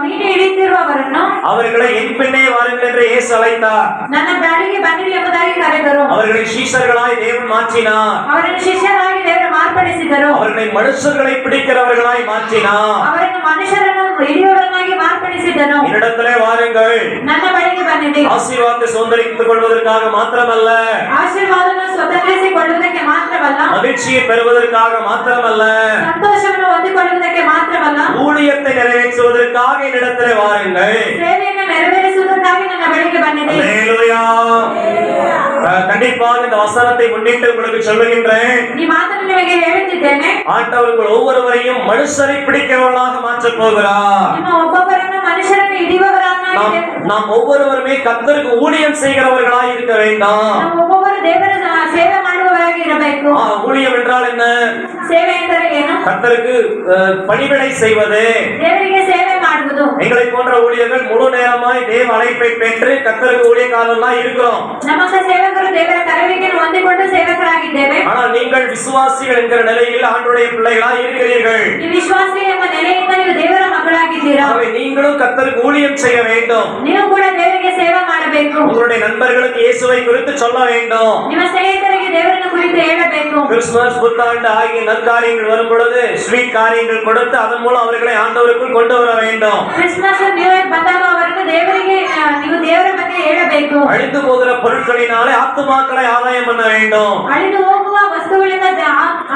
[SPEAKER 2] ಮೀನು ಹಿಡಿಯುತ್ತಿರುವವರನ್ನು
[SPEAKER 1] அவர்களை என் பின்னே வாருங்கள் என்று இயேசு அழைத்தார்.
[SPEAKER 2] ನನ್ನ ಬಳಿಗೆ ಬನ್ನಿರಿ ಎಂಬುದಾಗಿ ಕರೆದರು.
[SPEAKER 1] அவர்களை சீஷர்களாய் தேவன் மாற்றினார்.
[SPEAKER 2] ಅವರನ್ನು ಶಿಷ್ಯರಾಗಿ ದೇವರು ಮಾರ್ಪಡಿಸಿದರು.
[SPEAKER 1] அவர்களை மனுஷர்களை பிடிக்கிறவர்களாய் மாற்றினார்.
[SPEAKER 2] ಅವರನ್ನು ಮನುಷ್ಯರನ್ನು ಹಿಡಿಯುವವರನ್ನಾಗಿ ಮಾರ್ಪಡಿಸಿದನು.
[SPEAKER 1] என்னிடத்திலே வாருங்கள்,
[SPEAKER 2] ನನ್ನ ಬಳಿಗೆ ಬನ್ನಿರಿ,
[SPEAKER 1] ஆசீர்வாதத்தை சுதந்தரித்துக் கொள்வதற்காக மாத்திரமல்ல,
[SPEAKER 2] ಆಶೀರ್ವಾದವನ್ನು ಸ್ವತಂತ್ರಿಸಿಕೊಳ್ಳುವುದಕ್ಕೆ ಮಾತ್ರವಲ್ಲ,
[SPEAKER 1] மகிழ்ச்சியை பெறுவதற்காக மாத்திரமல்ல,
[SPEAKER 2] ಸಂತೋಷವನ್ನು ಹೊಂದಿಕೊಳ್ಳುವುದಕ್ಕೆ ಮಾತ್ರವಲ್ಲ,
[SPEAKER 1] ஊழியத்தை நிறைவேற்றுவதற்காக என்னிடத்திலே வாருங்கள்.
[SPEAKER 2] ಸೇವೆಯನ್ನು ನೆರವೇರಿಸುವುದಕ್ಕಾಗಿ ನನ್ನ ಬಳಿಗೆ ಬನ್ನಿರಿ.
[SPEAKER 1] அல்லேலூயா. கண்டிப்பாக இந்த வசனத்தை முன்னிட்டு உங்களுக்கு சொல்லுகின்றேன்,
[SPEAKER 2] ಈ ಮಾತನ್ನು ನಿಮಗೆ ಹೇಳುತ್ತಿದ್ದೇನೆ,
[SPEAKER 1] ஆண்டவர் உங்கள் ஒவ்வொருவரையும் மனுஷரை பிடிக்கிறவர்களாக மாற்றப் போகிறார்.
[SPEAKER 2] ನಿಮ್ಮ ಒಬ್ಬೊಬ್ಬರನ್ನು ಮನುಷ್ಯರನ್ನು ಹಿಡಿಯುವವರನ್ನಾಗಿ
[SPEAKER 1] நாம் ஒவ்வொருவருமே கர்த்தருக்கு ஊழியம் செய்கிறவர்களாய் இருக்க வேண்டாம்.
[SPEAKER 2] ನಾವು ಒಬ್ಬೊಬ್ಬರು ದೇವರ ಸೇವೆ ಮಾಡುವವರಾಗಿ ಇರಬೇಕು.
[SPEAKER 1] ஊழியம் என்றால் என்ன?
[SPEAKER 2] ಸೇವೆ ಎಂದರೆ ಏನು?
[SPEAKER 1] கர்த்தருக்கு பணிவிடை செய்வது.
[SPEAKER 2] ದೇವರಿಗೆ ಸೇವೆ ಮಾಡುವುದು.
[SPEAKER 1] எங்களை போன்ற ஊழியர்கள் முழு நேரமாய் தேவ அழைப்பை பெற்று கர்த்தருக்கு ஊழியக்காரர்களாய் இருக்கிறோம்.
[SPEAKER 2] ನಮ್ಮಂತ ಸೇವಕರು ದೇವರ ಕರೆವಿಕೆಯನ್ನು ಹೊಂದಿಕೊಂಡು ಸೇವಕರಾಗಿದ್ದೇವೆ.
[SPEAKER 1] ஆனால் நீங்கள் விசுவாசிகள் என்கிற நிலையில் ஆண்டவருடைய பிள்ளைகளாய் இருக்கிறீர்கள்.
[SPEAKER 2] ಈ ವಿಶ್ವಾಸಿ ಎಂಬ ನೆಲೆಯಿಂದ ನೀವು ದೇವರ ಮಕ್ಕಳಾಗಿದ್ದೀರಾ.
[SPEAKER 1] ஆகவே நீங்களும் கர்த்தருக்கு ஊழியம் செய்ய வேண்டும்.
[SPEAKER 2] ನೀವು ಕೂಡ ದೇವರಿಗೆ ಸೇವೆ ಮಾಡಬೇಕು.
[SPEAKER 1] உங்களுடைய நண்பர்களுக்கு இயேசுவை குறித்து சொல்ல வேண்டும்.
[SPEAKER 2] ನಿಮ್ಮ ಸ್ನೇಹಿತರಿಗೆ ದೇವರನ್ನು ಕುರಿತು ಹೇಳಬೇಕು.
[SPEAKER 1] கிறிஸ்துமஸ் புத்தாண்டு ஆகிய நற்காரியங்கள் வரும் பொழுது ஸ்வீட் காரியங்கள் கொடுத்து அதன் மூலம் அவர்களை ஆண்டவருக்குள் கொண்டு வர வேண்டும்.
[SPEAKER 2] ಕ್ರಿಸ್ಮಸ್ ನ್ಯೂ ಇಯರ್ ಬಂದಾಗ ಅವರನ್ನು ದೇವರಿಗೆ ನೀವು ದೇವರ ಬಗ್ಗೆ ಹೇಳಬೇಕು.
[SPEAKER 1] அழிந்து போகிற பொருட்களினாலே ஆத்துமாக்களை ஆதாயம் பண்ண வேண்டும்.
[SPEAKER 2] ಅಳಿದು ಹೋಗುವ ವಸ್ತುಗಳಿಂದ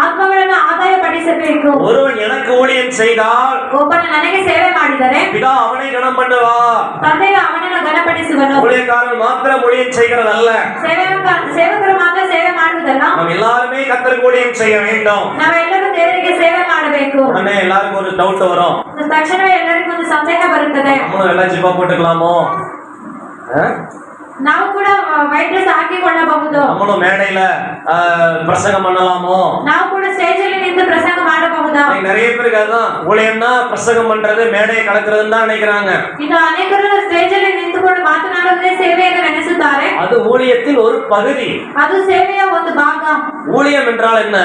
[SPEAKER 2] ಆತ್ಮಗಳನ್ನು ಆದಾಯ ಪಡಿಸಬೇಕು.
[SPEAKER 1] ஒருவன் எனக்கு ஊழியம் செய்தால்
[SPEAKER 2] ಒಬ್ಬನು ನನಗೆ ಸೇವೆ ಮಾಡಿದರೆ
[SPEAKER 1] பிதா அவனை கனம் பண்ணுவார்.
[SPEAKER 2] ತಂದೆಯು ಅವನನ್ನು ಘನಪಡಿಸುವನು.
[SPEAKER 1] ஊழியக்காரன் மாத்திரம் ஊழியம் செய்கிறதல்ல,
[SPEAKER 2] ಸೇವಕರು ಮಾತ್ರ ಸೇವೆ ಮಾಡುವುದಲ್ಲ,
[SPEAKER 1] நாம் எல்லாருமே கர்த்தருக்கு ஊழியம் செய்ய வேண்டும்.
[SPEAKER 2] ನಾವೆಲ್ಲರೂ ದೇವರಿಗೆ ಸೇವೆ ಮಾಡಬೇಕು.
[SPEAKER 1] உடனே எல்லாருக்கும் ஒரு டவுட் வரும்,
[SPEAKER 2] ತಕ್ಷಣವೇ ಎಲ್ಲರಿಗೂ ಒಂದು ಸಂದೇಹ ಬರುತ್ತದೆ,
[SPEAKER 1] நம்மளும் எல்லாம் ஜிப்பா போட்டுக்கலாமோ,
[SPEAKER 2] ನಾವು ಕೂಡ ವೈಟ್ ಡ್ರೆಸ್ ಹಾಕಿಕೊಳ್ಳಬಹುದು,
[SPEAKER 1] நம்மளும் மேடையில பிரசங்கம் பண்ணலாமோ,
[SPEAKER 2] ನಾವು ಕೂಡ ಸ್ಟೇಜ್ ಅಲ್ಲಿ ನಿಂತು ಪ್ರಸಂಗ ಮಾಡಬಹುದಾ?
[SPEAKER 1] நிறைய பேருக்கு அதுதான் ஊழியம்னா பிரசங்கம் பண்றது மேடையை கலக்குறதுன்னு தான் நினைக்கிறாங்க.
[SPEAKER 2] ಇನ್ನು ಅನೇಕರು ಸ್ಟೇಜ್ ಅಲ್ಲಿ ನಿಂತುಕೊಂಡು ಮಾತನಾಡುವುದೇ ಸೇವೆ ಎಂದು ನೆನೆಸುತ್ತಾರೆ.
[SPEAKER 1] அது ஊழியத்தின் ஒரு பகுதி.
[SPEAKER 2] ಅದು ಸೇವೆಯ ಒಂದು ಭಾಗ.
[SPEAKER 1] ஊழியம் என்றால் என்ன?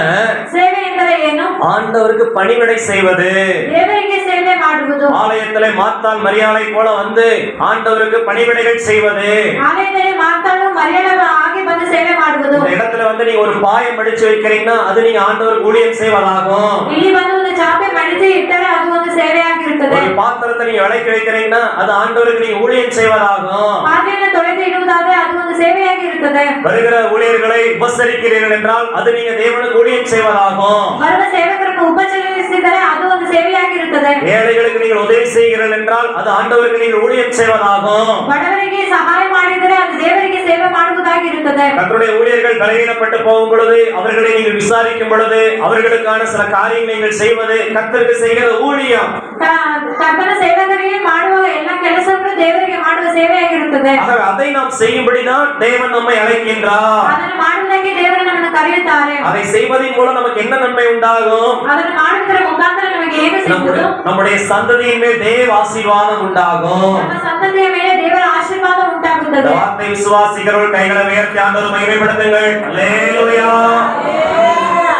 [SPEAKER 2] ಸೇವೆ ಎಂದರೆ ಏನು?
[SPEAKER 1] ஆண்டவருக்கு பணிவிடை செய்வது.
[SPEAKER 2] ದೇವರಿಗೆ ಸೇವೆ ಮಾಡುವುದು.
[SPEAKER 1] ஆலயத்திலே மார்த்தாள் மரியாளை போல வந்து ஆண்டவருக்கு பணிவிடைகள் செய்வது.
[SPEAKER 2] ಆಲಯದಲ್ಲಿ ಮಾತಾಡು ಮರ್ಯಾದ ಆಗಿ ಬಂದು ಸೇವೆ ಮಾಡುವುದು.
[SPEAKER 1] இந்த இடத்துல வந்து நீங்க ஒரு பாயம் அடிச்சு வைக்கிறீங்கன்னா அது நீங்க ஆண்டவருக்கு ஊழியம் செய்வதாகும்.
[SPEAKER 2] ಇಲ್ಲಿ ಬಂದು ಒಂದು ಚಾಪೆ ಮಡಿಸಿ ಇಟ್ಟರೆ ಅದು ಒಂದು ಸೇವೆಯಾಗಿರುತ್ತದೆ.
[SPEAKER 1] ஒரு பாத்திரத்தை நீங்க விளக்கி வைக்கிறீங்கன்னா அது ஆண்டவருக்கு நீங்க ஊழியம் செய்வதாகும்.
[SPEAKER 2] ಪಾತ್ರೆಯನ್ನು ತೊಳೆದು ಇಡುವುದಾದರೆ ಅದು ಒಂದು ಸೇವೆಯಾಗಿರುತ್ತದೆ.
[SPEAKER 1] வருகிற ஊழியர்களை உபசரிக்கிறீர்கள் என்றால் அது நீங்க தேவனுக்கு ஊழியம் செய்வதாகும்.
[SPEAKER 2] ಬರುವ ಸೇವಕರನ್ನು ಉಪಚರಿಸಿದರೆ ಅದು ಒಂದು ಸೇವೆಯಾಗಿರುತ್ತದೆ.
[SPEAKER 1] ஏழைகளுக்கு நீங்கள் உதவி செய்கிறீர்கள் என்றால் அது ஆண்டவருக்கு நீங்கள் ஊழியம் செய்வதாகும்.
[SPEAKER 2] ಬಡವರಿಗೆ ಸಹಾಯ ಮಾಡಿದರೆ ಅದು ದೇವರಿಗೆ ಸೇವೆ ಮಾಡುವುದಾಗಿರುತ್ತದೆ.
[SPEAKER 1] கர்த்தருடைய ஊழியர்கள் பலவீனப்பட்டு போகும் பொழுது அவர்களை நீங்கள் விசாரிக்கும் பொழுது அவர்களுக்கான சில காரியங்களை நீங்கள் செய்வது கர்த்தருக்கு செய்கிற ஊழியம்.
[SPEAKER 2] ಕರ್ತನ ಸೇವಕರಿಗೆ ಮಾಡುವ ಎಲ್ಲ ಕೆಲಸಗಳು ದೇವರಿಗೆ ಮಾಡುವ ಸೇವೆಯಾಗಿರುತ್ತದೆ.
[SPEAKER 1] அதை நாம் செய்யும்படிதான் தேவன் நம்மை அழைக்கின்றார்.
[SPEAKER 2] ಅದನ್ನು ಮಾಡುವುದಕ್ಕೆ ದೇವರು ನಮ್ಮನ್ನು ಕರೆಯುತ್ತಾರೆ.
[SPEAKER 1] அதை செய்வதன் மூலம் நமக்கு என்ன நன்மை உண்டாகும்?
[SPEAKER 2] ಅದನ್ನು ಮಾಡುವುದರ ಮುಖಾಂತರ ನಮಗೆ ಏನು ಸಿಗುವುದು?
[SPEAKER 1] நம்முடைய சந்ததியின் மேல் தேவ ஆசீர்வாதம் உண்டாகும்.
[SPEAKER 2] ನಮ್ಮ ಸಂತತಿಯ ಮೇಲೆ ದೇವರ ಆಶೀರ್ವಾದ ಉಂಟಾಗುತ್ತದೆ. இருக்கிறது.
[SPEAKER 1] வார்த்தை விசுவாசிக்கிறவர்கள் கைகளை உயர்த்தி ஆண்டவரை மகிமைப்படுத்துங்கள். அல்லேலூயா.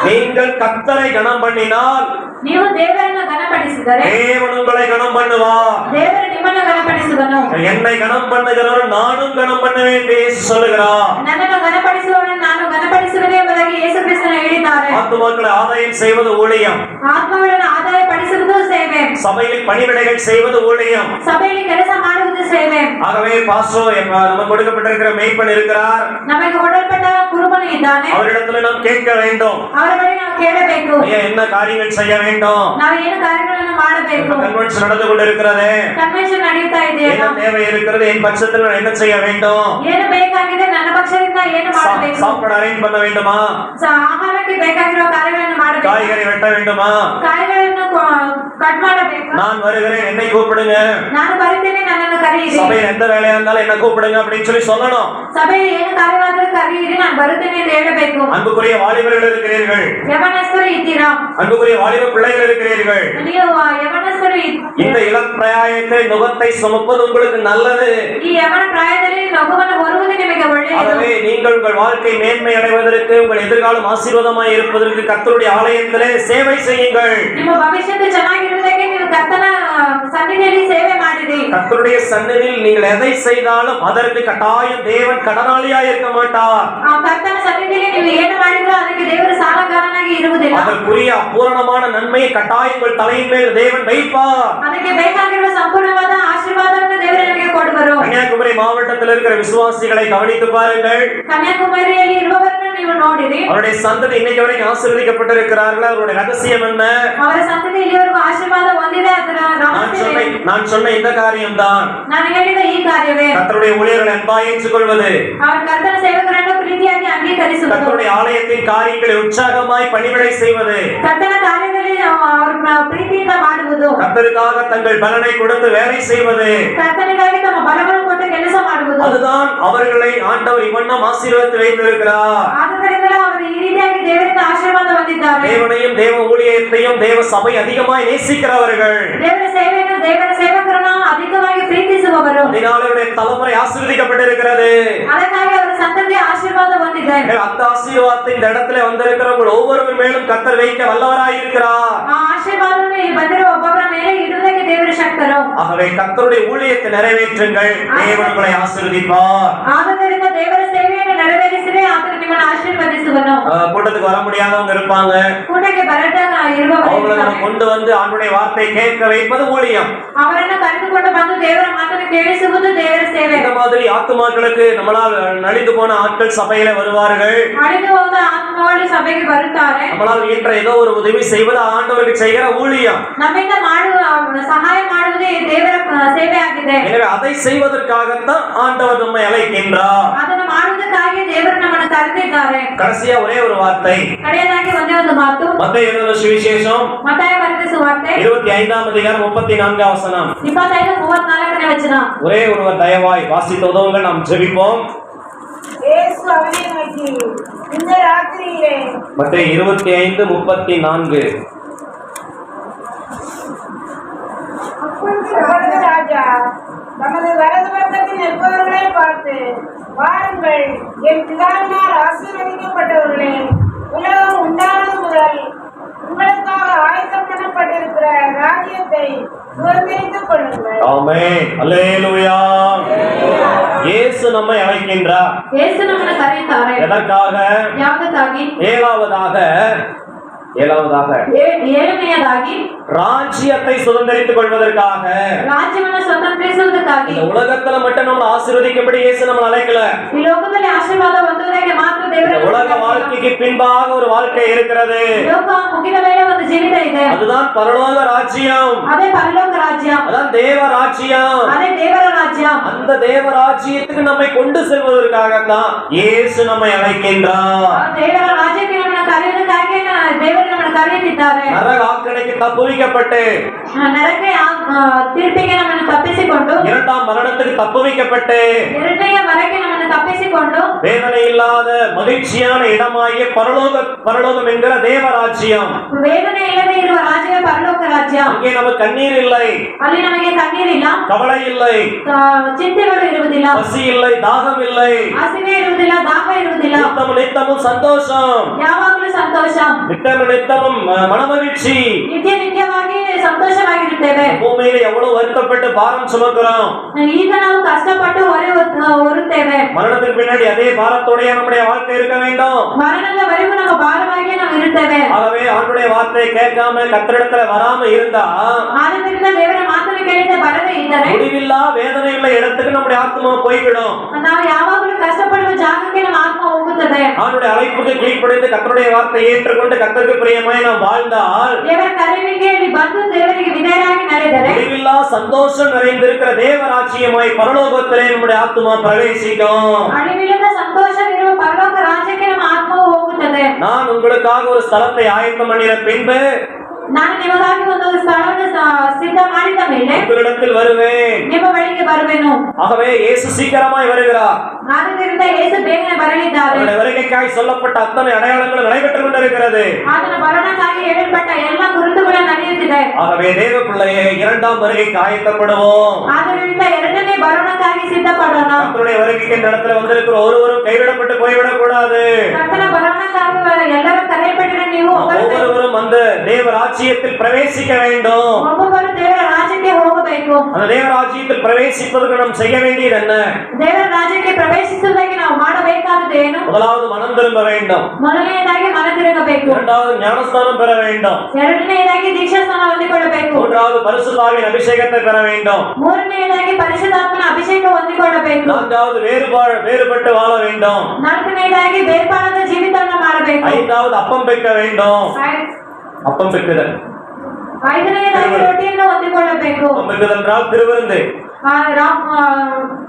[SPEAKER 1] நீங்கள் கர்த்தரை கனம் பண்ணினால்
[SPEAKER 2] ನೀವು ದೇವರನ್ನ ಘನಪಡಿಸಿದರೆ
[SPEAKER 1] தேவன் உங்களை கனம் பண்ணுவார்.
[SPEAKER 2] ದೇವರು ನಿಮ್ಮನ್ನು ಘನಪಡಿಸುವನು.
[SPEAKER 1] என்னை கனம் பண்ணுகிறவர் நானும் கனம் பண்ணுவேன் என்று இயேசு சொல்லுகிறார்.
[SPEAKER 2] ನನ್ನನ್ನು ಘನಪಡಿಸುವವನು ನಾನು ಘನಪಡಿಸುವೆನು ಎಂಬುದಾಗಿ ಯೇಸು ಕ್ರಿಸ್ತನು ಹೇಳಿದ್ದಾರೆ.
[SPEAKER 1] ஆத்துமாக்களை ஆதாயம் செய்வது ஊழியம்.
[SPEAKER 2] ಆತ್ಮಗಳನ್ನು ಆದಾಯ ಪಡಿಸುವುದು ಸೇವೆ.
[SPEAKER 1] சபையில் பணிவிடைகள் செய்வது ஊழியம்.
[SPEAKER 2] ಸಭೆಯಲ್ಲಿ ಕೆಲಸ ಮಾಡುವುದು ಸೇವೆ.
[SPEAKER 1] ஆகவே பாஸ்டர் நமக்கு கொடுக்கப்பட்டிருக்கிற மேய்ப்பன் இருக்கிறார்.
[SPEAKER 2] ನಮಗೆ ಕೊಡಲ್ಪಟ್ಟ ಕುರುಬನು ಇದ್ದಾನೆ.
[SPEAKER 1] அவரிடத்துல நாம் கேட்க வேண்டும்.
[SPEAKER 2] ಅವರ ಬಳಿ ನಾವು ಕೇಳಬೇಕು.
[SPEAKER 1] ஐயா என்ன காரியங்கள் செய்ய வேண்டும்?
[SPEAKER 2] ನಾವು ಏನು ಕಾರ್ಯಗಳನ್ನು ಮಾಡಬೇಕು?
[SPEAKER 1] கன்வென்ஷன் நடந்து கொண்டிருக்கிறது.
[SPEAKER 2] ಕನ್ವೆನ್ಷನ್ ನಡೆಯುತ್ತಾ
[SPEAKER 1] என்ன
[SPEAKER 2] ಇದೆಯಲ್ಲ?
[SPEAKER 1] தேவை இருக்கிறது? என் பட்சத்தில் நான் என்ன செய்ய வேண்டும்?
[SPEAKER 2] ಏನು ಬೇಕಾಗಿದೆ? ನನ್ನ ಪಕ್ಷದಿಂದ ಏನು ಮಾಡಬೇಕು?
[SPEAKER 1] சாப்பாடு அரேஞ்ச் பண்ண வேண்டுமா?
[SPEAKER 2] ಆಹಾರಕ್ಕೆ ಬೇಕಾಗಿರುವ ಕಾರ್ಯಗಳನ್ನು ಮಾಡಬೇಕು.
[SPEAKER 1] காய்கறி வெட்ட வேண்டுமா?
[SPEAKER 2] ಕಾಯಿಗಳನ್ನು ಕಟ್ ಮಾಡಬೇಕು.
[SPEAKER 1] நான் வருகிறேன், என்னை கூப்பிடுங்க.
[SPEAKER 2] ನಾನು ಬರುತ್ತೇನೆ, ನನ್ನನ್ನು ಕರೆಯಿರಿ.
[SPEAKER 1] சபையில் எந்த வேலையா இருந்தாலும் என்ன கூப்பிடுங்க அப்படின்னு சொல்லி சொல்லணும்.
[SPEAKER 2] ಸಭೆಯಲ್ಲಿ ಏನು ಕಾರ್ಯವಾದರೂ ಕರೆಯಿರಿ, ನಾನು ಬರುತ್ತೇನೆ ಎಂದು ಹೇಳಬೇಕು.
[SPEAKER 1] அன்புக்குரிய வாலிபர்கள் இருக்கிறீர்கள்.
[SPEAKER 2] ಯವನಸ್ಥರು ಇದ್ದೀರಾ?
[SPEAKER 1] அன்புக்குரிய வாலிப பிள்ளைகள் இருக்கிறீர்கள்.
[SPEAKER 2] ನೀವು ಯವನಸ್ಥರು
[SPEAKER 1] இந்த இளம் பிராயத்தில் நுகத்தை சுமப்பது உங்களுக்கு நல்லது.
[SPEAKER 2] ಈ ಯವನ ಪ್ರಾಯದಲ್ಲಿ ಲಘುವನ್ನು ಹೊರುವುದು ನಿಮಗೆ ಒಳ್ಳೆಯದು.
[SPEAKER 1] ஆகவே நீங்கள் உங்கள் வாழ்க்கை மேன்மை அடைவதற்கு, உங்கள் எதிர்காலம் ஆசீர்வாதமாய் இருப்பதற்கு கர்த்தருடைய ஆலயத்திலே சேவை செய்யுங்கள்.
[SPEAKER 2] ನಿಮ್ಮ ಭವಿಷ್ಯದ ಚೆನ್ನಾಗಿರುವುದಕ್ಕೆ ನೀವು ಕರ್ತನ ಸನ್ನಿಧಿಯಲ್ಲಿ ಸೇವೆ ಮಾಡಿರಿ.
[SPEAKER 1] கர்த்தருடைய சந்நிதியில் நீங்கள் எதை செய்தாலும் அதற்கு கட்டாயம் தேவன் கடனாளியாய் இருக்க மாட்டார்.
[SPEAKER 2] ಆ ಕರ್ತನ ಸನ್ನಿಧಿಯಲ್ಲಿ ನೀವು ಏನು ಮಾಡಿದ್ರೂ ಅದಕ್ಕೆ ದೇವರು ಸಾಲಗಾರನಾಗಿ ಇರುವುದಿಲ್ಲ.
[SPEAKER 1] அதற்குரிய அபூரணமான நன்மையை கட்டாயம் உங்கள் தலையின் மேல் தேவன் வைப்பார்.
[SPEAKER 2] ಅದಕ್ಕೆ ಬೇಕಾಗಿರುವ ಸಂಪೂರ್ಣವಾದ ಆಶೀರ್ವಾದವನ್ನು ದೇವರು ನಿಮಗೆ ಕೊಡುವರು.
[SPEAKER 1] கன்னியாகுமரி மாவட்டத்தில் இருக்கிற விசுவாசிகளை கவனித்து பாருங்கள்.
[SPEAKER 2] ಕನ್ಯಾಕುಮಾರಿಯಲ್ಲಿ ಇರುವವರನ್ನು ನೀವು ನೋಡಿರಿ.
[SPEAKER 1] அவருடைய சந்ததி இன்னைக்கு வரைக்கும் ஆசீர்வதிக்கப்பட்டிருக்கிறார்கள். அவருடைய ரகசியம் என்ன?
[SPEAKER 2] ಅವರ ಸಂತತಿ ಇಲ್ಲಿವರೆಗೂ ಆಶೀರ್ವಾದ ಹೊಂದಿದೆ. ಅದರ ರಹಸ್ಯವೇ
[SPEAKER 1] நான் சொன்ன இந்த காரியம்தான்.
[SPEAKER 2] ನಾನು ಹೇಳಿದ ಈ ಕಾರ್ಯವೇ
[SPEAKER 1] கர்த்தருடைய ஊழியர்களை அன்பாய் ஏற்றுக்கொள்வது,
[SPEAKER 2] ಅವರ ಕರ್ತನ ಸೇವಕರನ್ನು ಪ್ರೀತಿಯಾಗಿ ಅಂಗೀಕರಿಸುವುದು,
[SPEAKER 1] கர்த்தருடைய ஆலயத்தின் காரியங்களை உற்சாகமாய் பணிவிடை செய்வது,
[SPEAKER 2] ಕರ್ತನ ಕಾರ್ಯದಲ್ಲಿ ಅವರ ಪ್ರೀತಿಯಿಂದ ಮಾಡುವುದು,
[SPEAKER 1] கர்த்தருக்காக தங்கள் பலனை கொடுத்து வேலை செய்வது,
[SPEAKER 2] ಕರ್ತನಿಗಾಗಿ ತಮ್ಮ ಬಲವನ್ನು ಕೊಟ್ಟು ಕೆಲಸ ಮಾಡುವುದು.
[SPEAKER 1] அதுதான் அவர்களை ஆண்டவர் இவ்வண்ணம் ஆசீர்வதித்து வைத்திருக்கிறார்.
[SPEAKER 2] ಆದ್ದರಿಂದ ಅವರು ಈ ರೀತಿಯಾಗಿ ದೇವರಿಂದ ಆಶೀರ್ವಾದ ಹೊಂದಿದ್ದಾರೆ.
[SPEAKER 1] தேவனையும் தேவ ஊழியத்தையும் தேவ சபை அதிகமாய் நேசிக்கிறவர்கள்,
[SPEAKER 2] ದೇವರ ಸೇವೆಯನ್ನು ದೇವರ ಸೇವಕರನ್ನು ಅಧಿಕವಾಗಿ ಪ್ರೀತಿಸುವವರು.
[SPEAKER 1] அதனால் அவருடைய தலைமுறை ஆசீர்வதிக்கப்பட்டிருக்கிறது.
[SPEAKER 2] ಅದಕ್ಕಾಗಿ ಅವರ ಸಂತತಿ ಆಶೀರ್ವಾದ ಹೊಂದಿದೆ.
[SPEAKER 1] அந்த ஆசீர்வாதத்தை இந்த இடத்துல வந்திருக்கிறவர்கள் ஒவ்வொருவர் மேலும் கர்த்தர் வைக்க வல்லவராய் இருக்கிறார்.
[SPEAKER 2] ಆ ಆಶೀರ್ವಾದವನ್ನು ಈ ಬಂದಿರುವ ಒಬ್ಬೊಬ್ಬರ ಮೇಲೆ ಇಡುವುದಕ್ಕೆ ದೇವರ ಶಕ್ತರು.
[SPEAKER 1] ஆகவே கர்த்தருடைய ஊழியத்தை நிறைவேற்றுங்கள், தேவன் உங்களை ஆசீர்வதிப்பார்.
[SPEAKER 2] ಆದ್ದರಿಂದ ದೇವರ ಸೇವೆಯನ್ನು ನೆರವೇರಿಸಿದರೆ ಆತನು ನಿಮ್ಮನ್ನು ಆಶೀರ್ವದಿಸುವನು.
[SPEAKER 1] கூட்டத்துக்கு வர முடியாதவங்க இருப்பாங்க.
[SPEAKER 2] ಕೂಟಕ್ಕೆ ಬರದ ಇರುವವರು
[SPEAKER 1] அவங்களை நம்ம கொண்டு வந்து ஆண்டுடைய வார்த்தை கேட்க வைப்பது ஊழியம்.
[SPEAKER 2] ಅವರನ್ನು ಕರೆದುಕೊಂಡು ಬಂದು ದೇವರ ಮಾತನ್ನು ಕೇಳಿಸುವುದು ದೇವರ ಸೇವೆ.
[SPEAKER 1] இந்த மாதிரி ஆத்துமாக்களுக்கு நம்மளால் நலிந்து போன ஆட்கள் சபையில வருவார்கள்.
[SPEAKER 2] ಅಳಿದು ಹೋದ ಆತ್ಮಗಳು ಸಭೆಗೆ ಬರುತ್ತಾರೆ.
[SPEAKER 1] நம்மளால் இயன்ற ஏதோ ஒரு உதவி செய்வது ஆண்டவருக்கு செய்கிற ஊழியம்.
[SPEAKER 2] ನಮ್ಮಿಂದ ಮಾಡುವ ಸಹಾಯ ಮಾಡುವುದೇ ದೇವರ ಸೇವೆ ಆಗಿದೆ.
[SPEAKER 1] எனவே அதை செய்வதற்காகத்தான் ஆண்டவர் நம்மை அழைக்கின்றார்.
[SPEAKER 2] ಅದನ್ನು ಮಾಡುವುದಕ್ಕಾಗಿ ದೇವರು ನಮ್ಮನ್ನು ಕರೆದಿದ್ದಾರೆ.
[SPEAKER 1] கடைசியா ஒரே ஒரு வார்த்தை.
[SPEAKER 2] ಕಡೆಯದಾಗಿ ಒಂದೇ ಒಂದು ಮಾತು.
[SPEAKER 1] மத்தேயு எழுதின சுவிசேஷம்
[SPEAKER 2] ಮತ್ತಾಯ ಬರೆದ ಸುವಾರ್ತೆ
[SPEAKER 1] 25ஆம் அதிகாரம் 34 வசனம்.
[SPEAKER 2] 25:34 ವಚನ.
[SPEAKER 1] ஒரே ஒருவர் தயவாய் வாசித்து உதவுங்கள், நாம் ஜெபிப்போம்.
[SPEAKER 3] இயேசு அவனை நோக்கி, இந்த ராத்திரியிலே
[SPEAKER 1] மத்தேயு 25:34.
[SPEAKER 3] அப்பொழுது ராஜா தமது வலது பக்கத்தில் நிற்பவர்களை பார்த்து, வாருங்கள், என் பிதாவினால் ஆசீர்வதிக்கப்பட்டவர்களே, உலகம் உண்டானது முதல் உங்களுக்காக ஆயத்தம் பண்ணப்பட்டிருக்கிற ராஜ்யத்தை சுதந்தரித்துக் கொள்ளுங்கள்.
[SPEAKER 1] ஆமென். அல்லேலூயா. இயேசு நம்மை அழைக்கின்றார்.
[SPEAKER 2] ಯೇಸು ನಮ್ಮನ್ನು ಕರೆಯುತ್ತಾರೆ.
[SPEAKER 1] எதற்காக?
[SPEAKER 2] ಯಾವುದಕ್ಕಾಗಿ? ಏಳನೆಯದಾಗಿ
[SPEAKER 1] ராஜ்யத்தை சுதந்தரித்துக் கொள்வதற்காக.
[SPEAKER 2] ರಾಜ್ಯವನ್ನು ಸ್ವತಂತ್ರಿಸುವುದಕ್ಕಾಗಿ.
[SPEAKER 1] இந்த உலகத்துல மட்டும் நம்ம ஆசீர்வதிக்கப்படி இயேசு நம்ம அழைக்கல.
[SPEAKER 2] ಈ ಲೋಕದಲ್ಲಿ ಆಶೀರ್ವಾದ ಹೊಂದುವುದಕ್ಕೆ ಮಾತ್ರ ದೇವರು
[SPEAKER 1] உலக வாழ்க்கைக்கு பின்பாக ஒரு வாழ்க்கை இருக்கிறது.
[SPEAKER 2] ಲೋಕ ಮುಗಿದ ಮೇಲೆ ಒಂದು ಜೀವಿತ ಇದೆ.
[SPEAKER 1] அதுதான் பரலோக ராஜ்யம்.
[SPEAKER 2] ಅದೇ ಪರಲೋಕ ರಾಜ್ಯ.
[SPEAKER 1] அதான் தேவ ராஜ்யம்.
[SPEAKER 2] ಅದೇ ದೇವರ ರಾಜ್ಯ.
[SPEAKER 1] அந்த தேவ ராஜ்யத்துக்கு நம்மை கொண்டு செல்வதற்காகத்தான் இயேசு நம்மை அழைக்கின்றார்.
[SPEAKER 2] ದೇವರ ರಾಜ್ಯಕ್ಕೆ ನಮ್ಮನ್ನು ಕರೆಯುವುದಕ್ಕಾಗಿ ದೇವರು ನಮ್ಮನ್ನು ಕರೆಯುತ್ತಿದ್ದಾರೆ.
[SPEAKER 1] நரக ஆக்கணைக்கு தப்புவிக்கப்பட்டு,
[SPEAKER 2] ನರಕ ತೀರ್ಪಿಗೆ ನಮ್ಮನ್ನು ತಪ್ಪಿಸಿಕೊಂಡು,
[SPEAKER 1] இரண்டாம் மரணத்துக்கு தப்புவிக்கப்பட்டு,
[SPEAKER 2] ಎರಡನೆಯ ಮರಕ್ಕೆ ನಮ್ಮನ್ನು ತಪ್ಪಿಸಿಕೊಂಡು
[SPEAKER 1] வேதனை இல்லாத மகிழ்ச்சியான இடமாகிய பரலோகம் என்கிற தேவராஜ்யம்,
[SPEAKER 2] ವೇದನೆ ಇಲ್ಲದೆ ಇರುವ ರಾಜ್ಯವೇ ಪರಲೋಕ ರಾಜ್ಯ.
[SPEAKER 1] அங்கே நமக்கு கண்ணீர் இல்லை,
[SPEAKER 2] ಅಲ್ಲಿ ನಮಗೆ ಕಣ್ಣೀರಿಲ್ಲ,
[SPEAKER 1] கவலை இல்லை,
[SPEAKER 2] ಚಿಂತೆಗಳು ಇರುವುದಿಲ್ಲ,
[SPEAKER 1] பசி இல்லை, தாகம் இல்லை,
[SPEAKER 2] ಹಸಿವೆ ಇರುವುದಿಲ್ಲ, ದಾಹ ಇರುವುದಿಲ್ಲ,
[SPEAKER 1] நித்தமும் சந்தோஷம்,
[SPEAKER 2] ಯಾವಾಗಲೂ ಸಂತೋಷ,
[SPEAKER 1] நித்தமும் மனமகிழ்ச்சி.
[SPEAKER 2] ನಿತ್ಯವಾಗಿ ಸಂತೋಷವಾಗಿರುತ್ತೇವೆ.
[SPEAKER 1] பூமியில எவ்வளவு வருத்தப்பட்டு பாரம் சுமக்கிறோம்,
[SPEAKER 2] ಈಗ ನಾವು ಕಷ್ಟಪಟ್ಟು ಹೊರುತ್ತೇವೆ.
[SPEAKER 1] மரணத்துக்கு பின்னாடி அதே பாரத்தோடைய நம்முடைய வாழ்க்கை இருக்க வேண்டும்.
[SPEAKER 2] ಮರಣದವರೆಗೂ ನಮ್ಮ ಭಾರವಾಗಿ ನಾವು ಇರುತ್ತೇವೆ.
[SPEAKER 1] ஆகவே ஆண்டுடைய வார்த்தை கேட்காம கர்த்தரிடத்துல வராம இருந்தா,
[SPEAKER 2] ಆದ್ದರಿಂದ ದೇವರ ಮಾತನ್ನು ಕೇಳದೆ ಬರದೇ ಇದ್ದರೆ
[SPEAKER 1] முடிவில்லா வேதனை உள்ள இடத்துக்கு நம்முடைய ஆத்மா போய்விடும்.
[SPEAKER 2] ನಾವು ಯಾವಾಗಲೂ ಕಷ್ಟಪಡುವ ಜಾಗಕ್ಕೆ ನಮ್ಮ ಆತ್ಮ ಹೋಗುತ್ತದೆ.
[SPEAKER 1] ஆண்டுடைய அழைப்புக்கு கீழ்ப்படிந்து கர்த்தருடைய வார்த்தையை ஏற்றுக்கொண்டு கர்த்தருக்கு பிரியமாய் நாம் வாழ்ந்தால்,
[SPEAKER 2] ದೇವರ ಕರೆಯುವಿಕೆಯಲ್ಲಿ ಬಂದು ದೇವರಿಗೆ ವಿಧೇಯರಾಗಿ ನಡೆದರೆ
[SPEAKER 1] முடிவில்லா சந்தோஷம் நிறைந்திருக்கிற தேவராஜ்யமாய் பரலோகத்திலே நம்முடைய ஆத்மா பிரவேசிக்கும்.
[SPEAKER 2] ಅಳಿವಿಲ್ಲದ ಸಂತೋಷವಿರುವ ಪರಲೋಕ ರಾಜ್ಯಕ್ಕೆ ನಮ್ಮ ಆತ್ಮವು ಹೋಗುತ್ತದೆ.
[SPEAKER 1] நான் உங்களுக்காக ஒரு ஸ்தலத்தை ஆயத்தம் பண்ணின பின்பு
[SPEAKER 2] ನಾನು ನಿಮಗಾಗಿ ಒಂದು ಸ್ಥಳವನ್ನು ಸಿದ್ಧ ಮಾಡಿದ ಮೇಲೆ
[SPEAKER 1] உங்களிடத்தில் வருவேன்.
[SPEAKER 2] ನಿಮ್ಮ ಬಳಿಗೆ ಬರುವೆನು.
[SPEAKER 1] ஆகவே இயேசு சீக்கிரமாய் வருகிறார்.
[SPEAKER 2] ಆದ್ದರಿಂದ ಯೇಸು ಬೇಗನೆ ಬರಲಿದ್ದಾರೆ.
[SPEAKER 1] அவருடைய வருகைக்காய் சொல்லப்பட்ட அத்தனை அடையாளங்கள் நடைபெற்றுக் கொண்டிருக்கிறது.
[SPEAKER 2] ಆತನ ಬರೋಣಕ್ಕಾಗಿ ಹೇಳಲ್ಪಟ್ಟ ಎಲ್ಲ ಗುರುತುಗಳು ನಡೆಯುತ್ತಿದೆ.
[SPEAKER 1] ஆகவே தேவ பிள்ளையே, இரண்டாம் வருகைக்கு ஆயத்தப்படுவோம்.
[SPEAKER 2] ಆದ್ದರಿಂದ ಎರಡನೇ ಬರೋಣಕ್ಕಾಗಿ ಸಿದ್ಧಪಡೋಣ.
[SPEAKER 1] கர்த்தருடைய வருகைக்கு இந்த இடத்துல வந்திருக்கிற ஒருவரும் கைவிடப்பட்டு போய்விடக் கூடாது.
[SPEAKER 2] ಕರ್ತನ ಬರೋಣಕ್ಕಾಗಿ ಎಲ್ಲರೂ ಕರೆಯಲ್ಪಟ್ಟರೆ ನೀವು
[SPEAKER 1] ஒவ்வொருவரும் அந்த தேவ ராஜ்யத்தில் பிரவேசிக்க வேண்டும்.
[SPEAKER 2] ಒಬ್ಬೊಬ್ಬರು ದೇವರ ರಾಜ್ಯಕ್ಕೆ ಹೋಗಬೇಕು.
[SPEAKER 1] அந்த தேவ ராஜ்யத்தில் பிரவேசிப்பதற்கு நாம் செய்ய வேண்டியது என்ன?
[SPEAKER 2] ದೇವರ ರಾಜ್ಯಕ್ಕೆ ಪ್ರವೇಶಿಸುವುದಕ್ಕೆ ನಾವು ಮಾಡಬೇಕಾದದ್ದು ಏನು?
[SPEAKER 1] முதலாவது மனம் திரும்ப வேண்டும்.
[SPEAKER 2] ಮೊದಲನೆಯದಾಗಿ ಮನ ತಿರುಗಬೇಕು.
[SPEAKER 1] இரண்டாவது ஞானஸ்தானம் பெற வேண்டும்.
[SPEAKER 2] ಎರಡನೆಯದಾಗಿ ದೀಕ್ಷಾಸ್ನಾನ ಹೊಂದಿಕೊಳ್ಳಬೇಕು.
[SPEAKER 1] மூன்றாவது பரிசுத்தாவின் அபிஷேகத்தை பெற வேண்டும்.
[SPEAKER 2] ಮೂರನೆಯದಾಗಿ ಪರಿಶುದ್ಧಾತ್ಮನ ಅಭಿಷೇಕ ಹೊಂದಿಕೊಳ್ಳಬೇಕು.
[SPEAKER 1] நான்காவது வேறுபட்டு வாழ வேண்டும்.
[SPEAKER 2] ನಾಲ್ಕನೆಯದಾಗಿ ಬೇರ್ಪಾಡದ ಜೀವಿತವನ್ನು ಮಾಡಬೇಕು.
[SPEAKER 1] ஐந்தாவது அப்பம் பெற்க வேண்டும். அப்பம் பெற்றுதல்.
[SPEAKER 2] ಐದನೆಯದಾಗಿ ರೊಟ್ಟಿಯನ್ನು ಹೊಂದಿಕೊಳ್ಳಬೇಕು.
[SPEAKER 1] அப்பம் பெற்றுதல் என்றால் திருவிருந்து,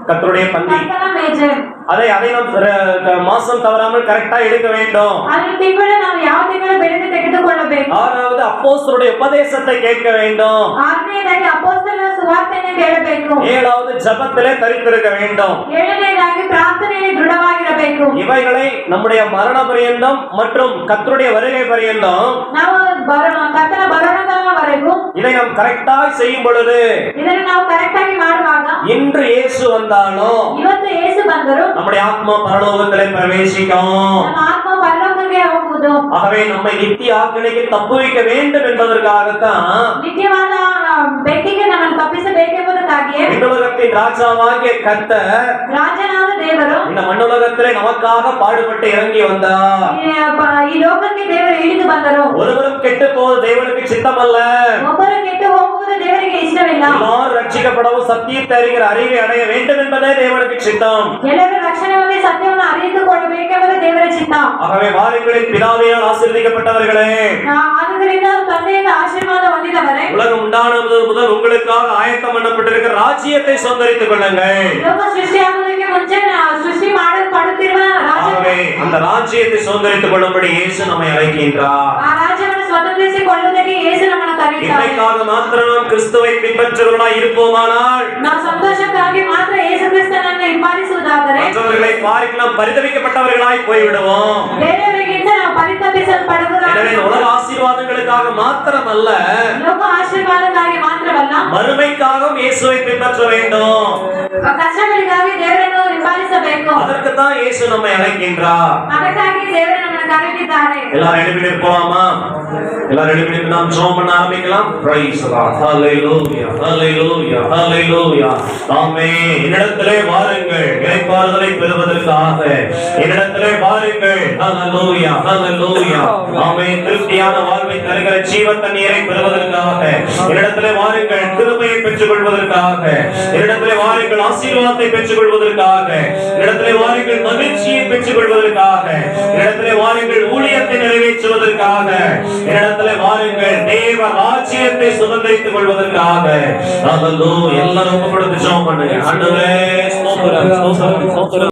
[SPEAKER 1] கர்த்தருடைய பந்தி.
[SPEAKER 2] ಕರ್ತನ ಮೇಜೆ.
[SPEAKER 1] அதை நாம் மாசம் தவறாமல் கரெக்டா எடுக்க வேண்டும்.
[SPEAKER 2] ಅದರ ತಿಂಗಳು ನಾವು ಯಾವ ತಿಂಗಳು ಬೆಳೆದು ತೆಗೆದುಕೊಳ್ಳಬೇಕು.
[SPEAKER 1] ஆறாவது அப்போஸ்தலருடைய உபதேசத்தை கேட்க வேண்டும்.
[SPEAKER 2] ಆರನೆಯದಾಗಿ ಅಪೊಸ್ತಲರ ಸುವಾರ್ತೆಯನ್ನು ಕೇಳಬೇಕು.
[SPEAKER 1] ஏழாவது ஜெபத்திலே தரித்திருக்க வேண்டும்.
[SPEAKER 2] ಏಳನೆಯದಾಗಿ ಪ್ರಾರ್ಥನೆಯಲ್ಲಿ ದೃಢವಾಗಿರಬೇಕು.
[SPEAKER 1] இவைகளை நம்முடைய மரண பரியந்தம் மற்றும் கர்த்தருடைய வருகை பரியந்தம்
[SPEAKER 2] ನಾವು ಕರ್ತನ ಬರೋಣದವರೆಗೂ
[SPEAKER 1] இதை நாம் கரெக்டா செய்யும் பொழுது,
[SPEAKER 2] ಇದನ್ನು ನಾವು ಕರೆಕ್ಟ್ ಆಗಿ ಮಾಡುವಾಗ,
[SPEAKER 1] இன்று இயேசு வந்தாலும்
[SPEAKER 2] ಇವತ್ತು ಯೇಸು ಬಂದರು
[SPEAKER 1] நம்முடைய ஆத்மா பரலோகத்திலே பிரவேசிக்கும்.
[SPEAKER 2] ನಮ್ಮ ಆತ್ಮ ಪರಲೋಕಕ್ಕೆ ಹೋಗುವುದು.
[SPEAKER 1] ஆகவே நம்மை நித்திய ஆக்கினைக்கு தப்புவிக்க வேண்டும் என்பதற்காகத்தான்
[SPEAKER 2] ನಿತ್ಯವಾದ ಬೆಂಕಿಗೆ ನಮ್ಮನ್ನು ತಪ್ಪಿಸಬೇಕೆಂಬುದಕ್ಕಾಗಿಯೇ
[SPEAKER 1] விண்ணுலகத்தின் ராஜாவாகிய கர்த்தர்
[SPEAKER 2] ರಾಜನಾದ ದೇವರು
[SPEAKER 1] இந்த மண்ணுலகத்திலே நமக்காக பாடுபட்டு இறங்கி வந்தார்.
[SPEAKER 2] ಈ ಲೋಕಕ್ಕೆ ದೇವರು ಇಳಿದು ಬಂದರು.
[SPEAKER 1] ஒருவரும் கெட்டு போவது தேவனுக்கு சித்தமல்ல.
[SPEAKER 2] ಒಬ್ಬರು ಕೆಟ್ಟು ಹೋಗುವುದು ದೇವರಿಗೆ ಇಷ್ಟವಿಲ್ಲ.
[SPEAKER 1] எல்லாரும் ரட்சிக்கப்படவும் சத்தியத்தை அறிகிற அறிவை அடைய வேண்டும் என்பதே தேவனுக்கு சித்தம்.
[SPEAKER 2] ಎಲ್ಲರೂ ರಕ್ಷಣೆ ಹೊಂದಿ ಸತ್ಯವನ್ನು ಅರಿತುಕೊಳ್ಳಬೇಕೆಂಬುದು ದೇವರ ಚಿತ್ತ.
[SPEAKER 1] ஆகவே வாருங்களின் பிதாவினால் ஆசீர்வதிக்கப்பட்டவர்களே,
[SPEAKER 2] ಆದುದರಿಂದ ತಂದೆಯಿಂದ ಆಶೀರ್ವಾದ ಹೊಂದಿದವರೇ,
[SPEAKER 1] உலகம் உண்டானது முதல் உங்களுக்காக ஆயத்தம் பண்ணப்பட்டிருக்கிற ராஜ்யத்தை சுதந்தரித்துக் கொள்ளுங்கள்.
[SPEAKER 2] ಲೋಕ ಸೃಷ್ಟಿಯಾಗುವುದಕ್ಕೆ ಮುಂಚೆ ಸೃಷ್ಟಿ ಮಾಡಲ್ಪಡುತ್ತಿರುವ
[SPEAKER 1] ஆகவே அந்த ராஜ்யத்தை சுதந்தரித்துக் கொள்ளும்படி இயேசு நம்மை அழைக்கின்றார்.
[SPEAKER 2] ಆ ರಾಜ್ಯವನ್ನು ಸ್ವತಂತ್ರಿಸಿಕೊಳ್ಳುವುದಕ್ಕೆ ಯೇಸು ನಮ್ಮನ್ನು ಕರೆಯುತ್ತಾರೆ.
[SPEAKER 1] இதற்காக மாத்திரம் நாம் கிறிஸ்துவை பின்பற்றுகிறவர்களாய் இருப்போமானால்,
[SPEAKER 2] ನಾವು ಸಂತೋಷಕ್ಕಾಗಿ ಮಾತ್ರ ಯೇಸು ಕ್ರಿಸ್ತನನ್ನು ಹಿಂಬಾಲಿಸುವುದಾದರೆ
[SPEAKER 1] மற்றவர்களை பார்க்கலாம் பரிதவிக்கப்பட்டவர்களாய் போய்விடுவோம்.
[SPEAKER 2] ಬೇರೆಯವರಿಗಿಂತ ನಾವು ಪರಿತಪಿಸಲ್ಪಡುವುದು.
[SPEAKER 1] எனவே உலக ஆசீர்வாதங்களுக்காக மாத்திரமல்ல,
[SPEAKER 2] ಲೋಕ ಆಶೀರ್ವಾದಕ್ಕಾಗಿ ಮಾತ್ರವಲ್ಲ,
[SPEAKER 1] மறுமைக்காகவும் இயேசுவை பின்பற்ற வேண்டும்.
[SPEAKER 2] ಕಷ್ಟಗಳಿಗಾಗಿ ದೇವರನ್ನು ಹಿಂಬಾಲಿಸಬೇಕು.
[SPEAKER 1] அதற்கு தான் இயேசு நம்மை அழைக்கின்றார்.
[SPEAKER 2] ಅದಕ್ಕಾಗಿ ದೇವರು ನಮ್ಮನ್ನು ಕರೆದಿದ್ದಾರೆ.
[SPEAKER 1] எல்லாரும் எழுப்பி நிற்போமா? எல்லாரும் எழுப்பி நின்று நாம் ஜெபம் பண்ண ஆரம்பிக்கலாம். Praise the Lord. Hallelujah. Hallelujah. Hallelujah. ஆமென். என்னிடத்திலே வாருங்கள், இளைப்பாறுதலை பெறுவதற்காக. என்னிடத்திலே வாருங்கள். Hallelujah. Hallelujah. ஆமென். திருப்தியான வாழ்வை தருகிற ஜீவ தண்ணீரை பெறுவதற்காக. என்னிடத்திலே வாருங்கள், கிருபையை பெற்றுக் கொள்வதற்காக. என்னிடத்திலே வாருங்கள், ஆசீர்வாதத்தை பெற்றுக் கொள்வதற்காக. என்னிடத்திலே வாருங்கள், மகிழ்ச்சியை பெற்றுக் கொள்வதற்காக. என்னிடத்திலே வாருங்கள், ஊழியத்தை நிறைவேற்றுவதற்காக. என்னிடத்திலே வாருங்கள், தேவ ராஜ்யத்தை சுதந்தரித்துக் கொள்வதற்காக. எல்லாரும் ஒப்பு கொடுத்து ஜெபம் பண்ணுங்க. ஆண்டவரே ஸ்தோத்திரம், ஸ்தோத்திரம், ஸ்தோத்திரம்.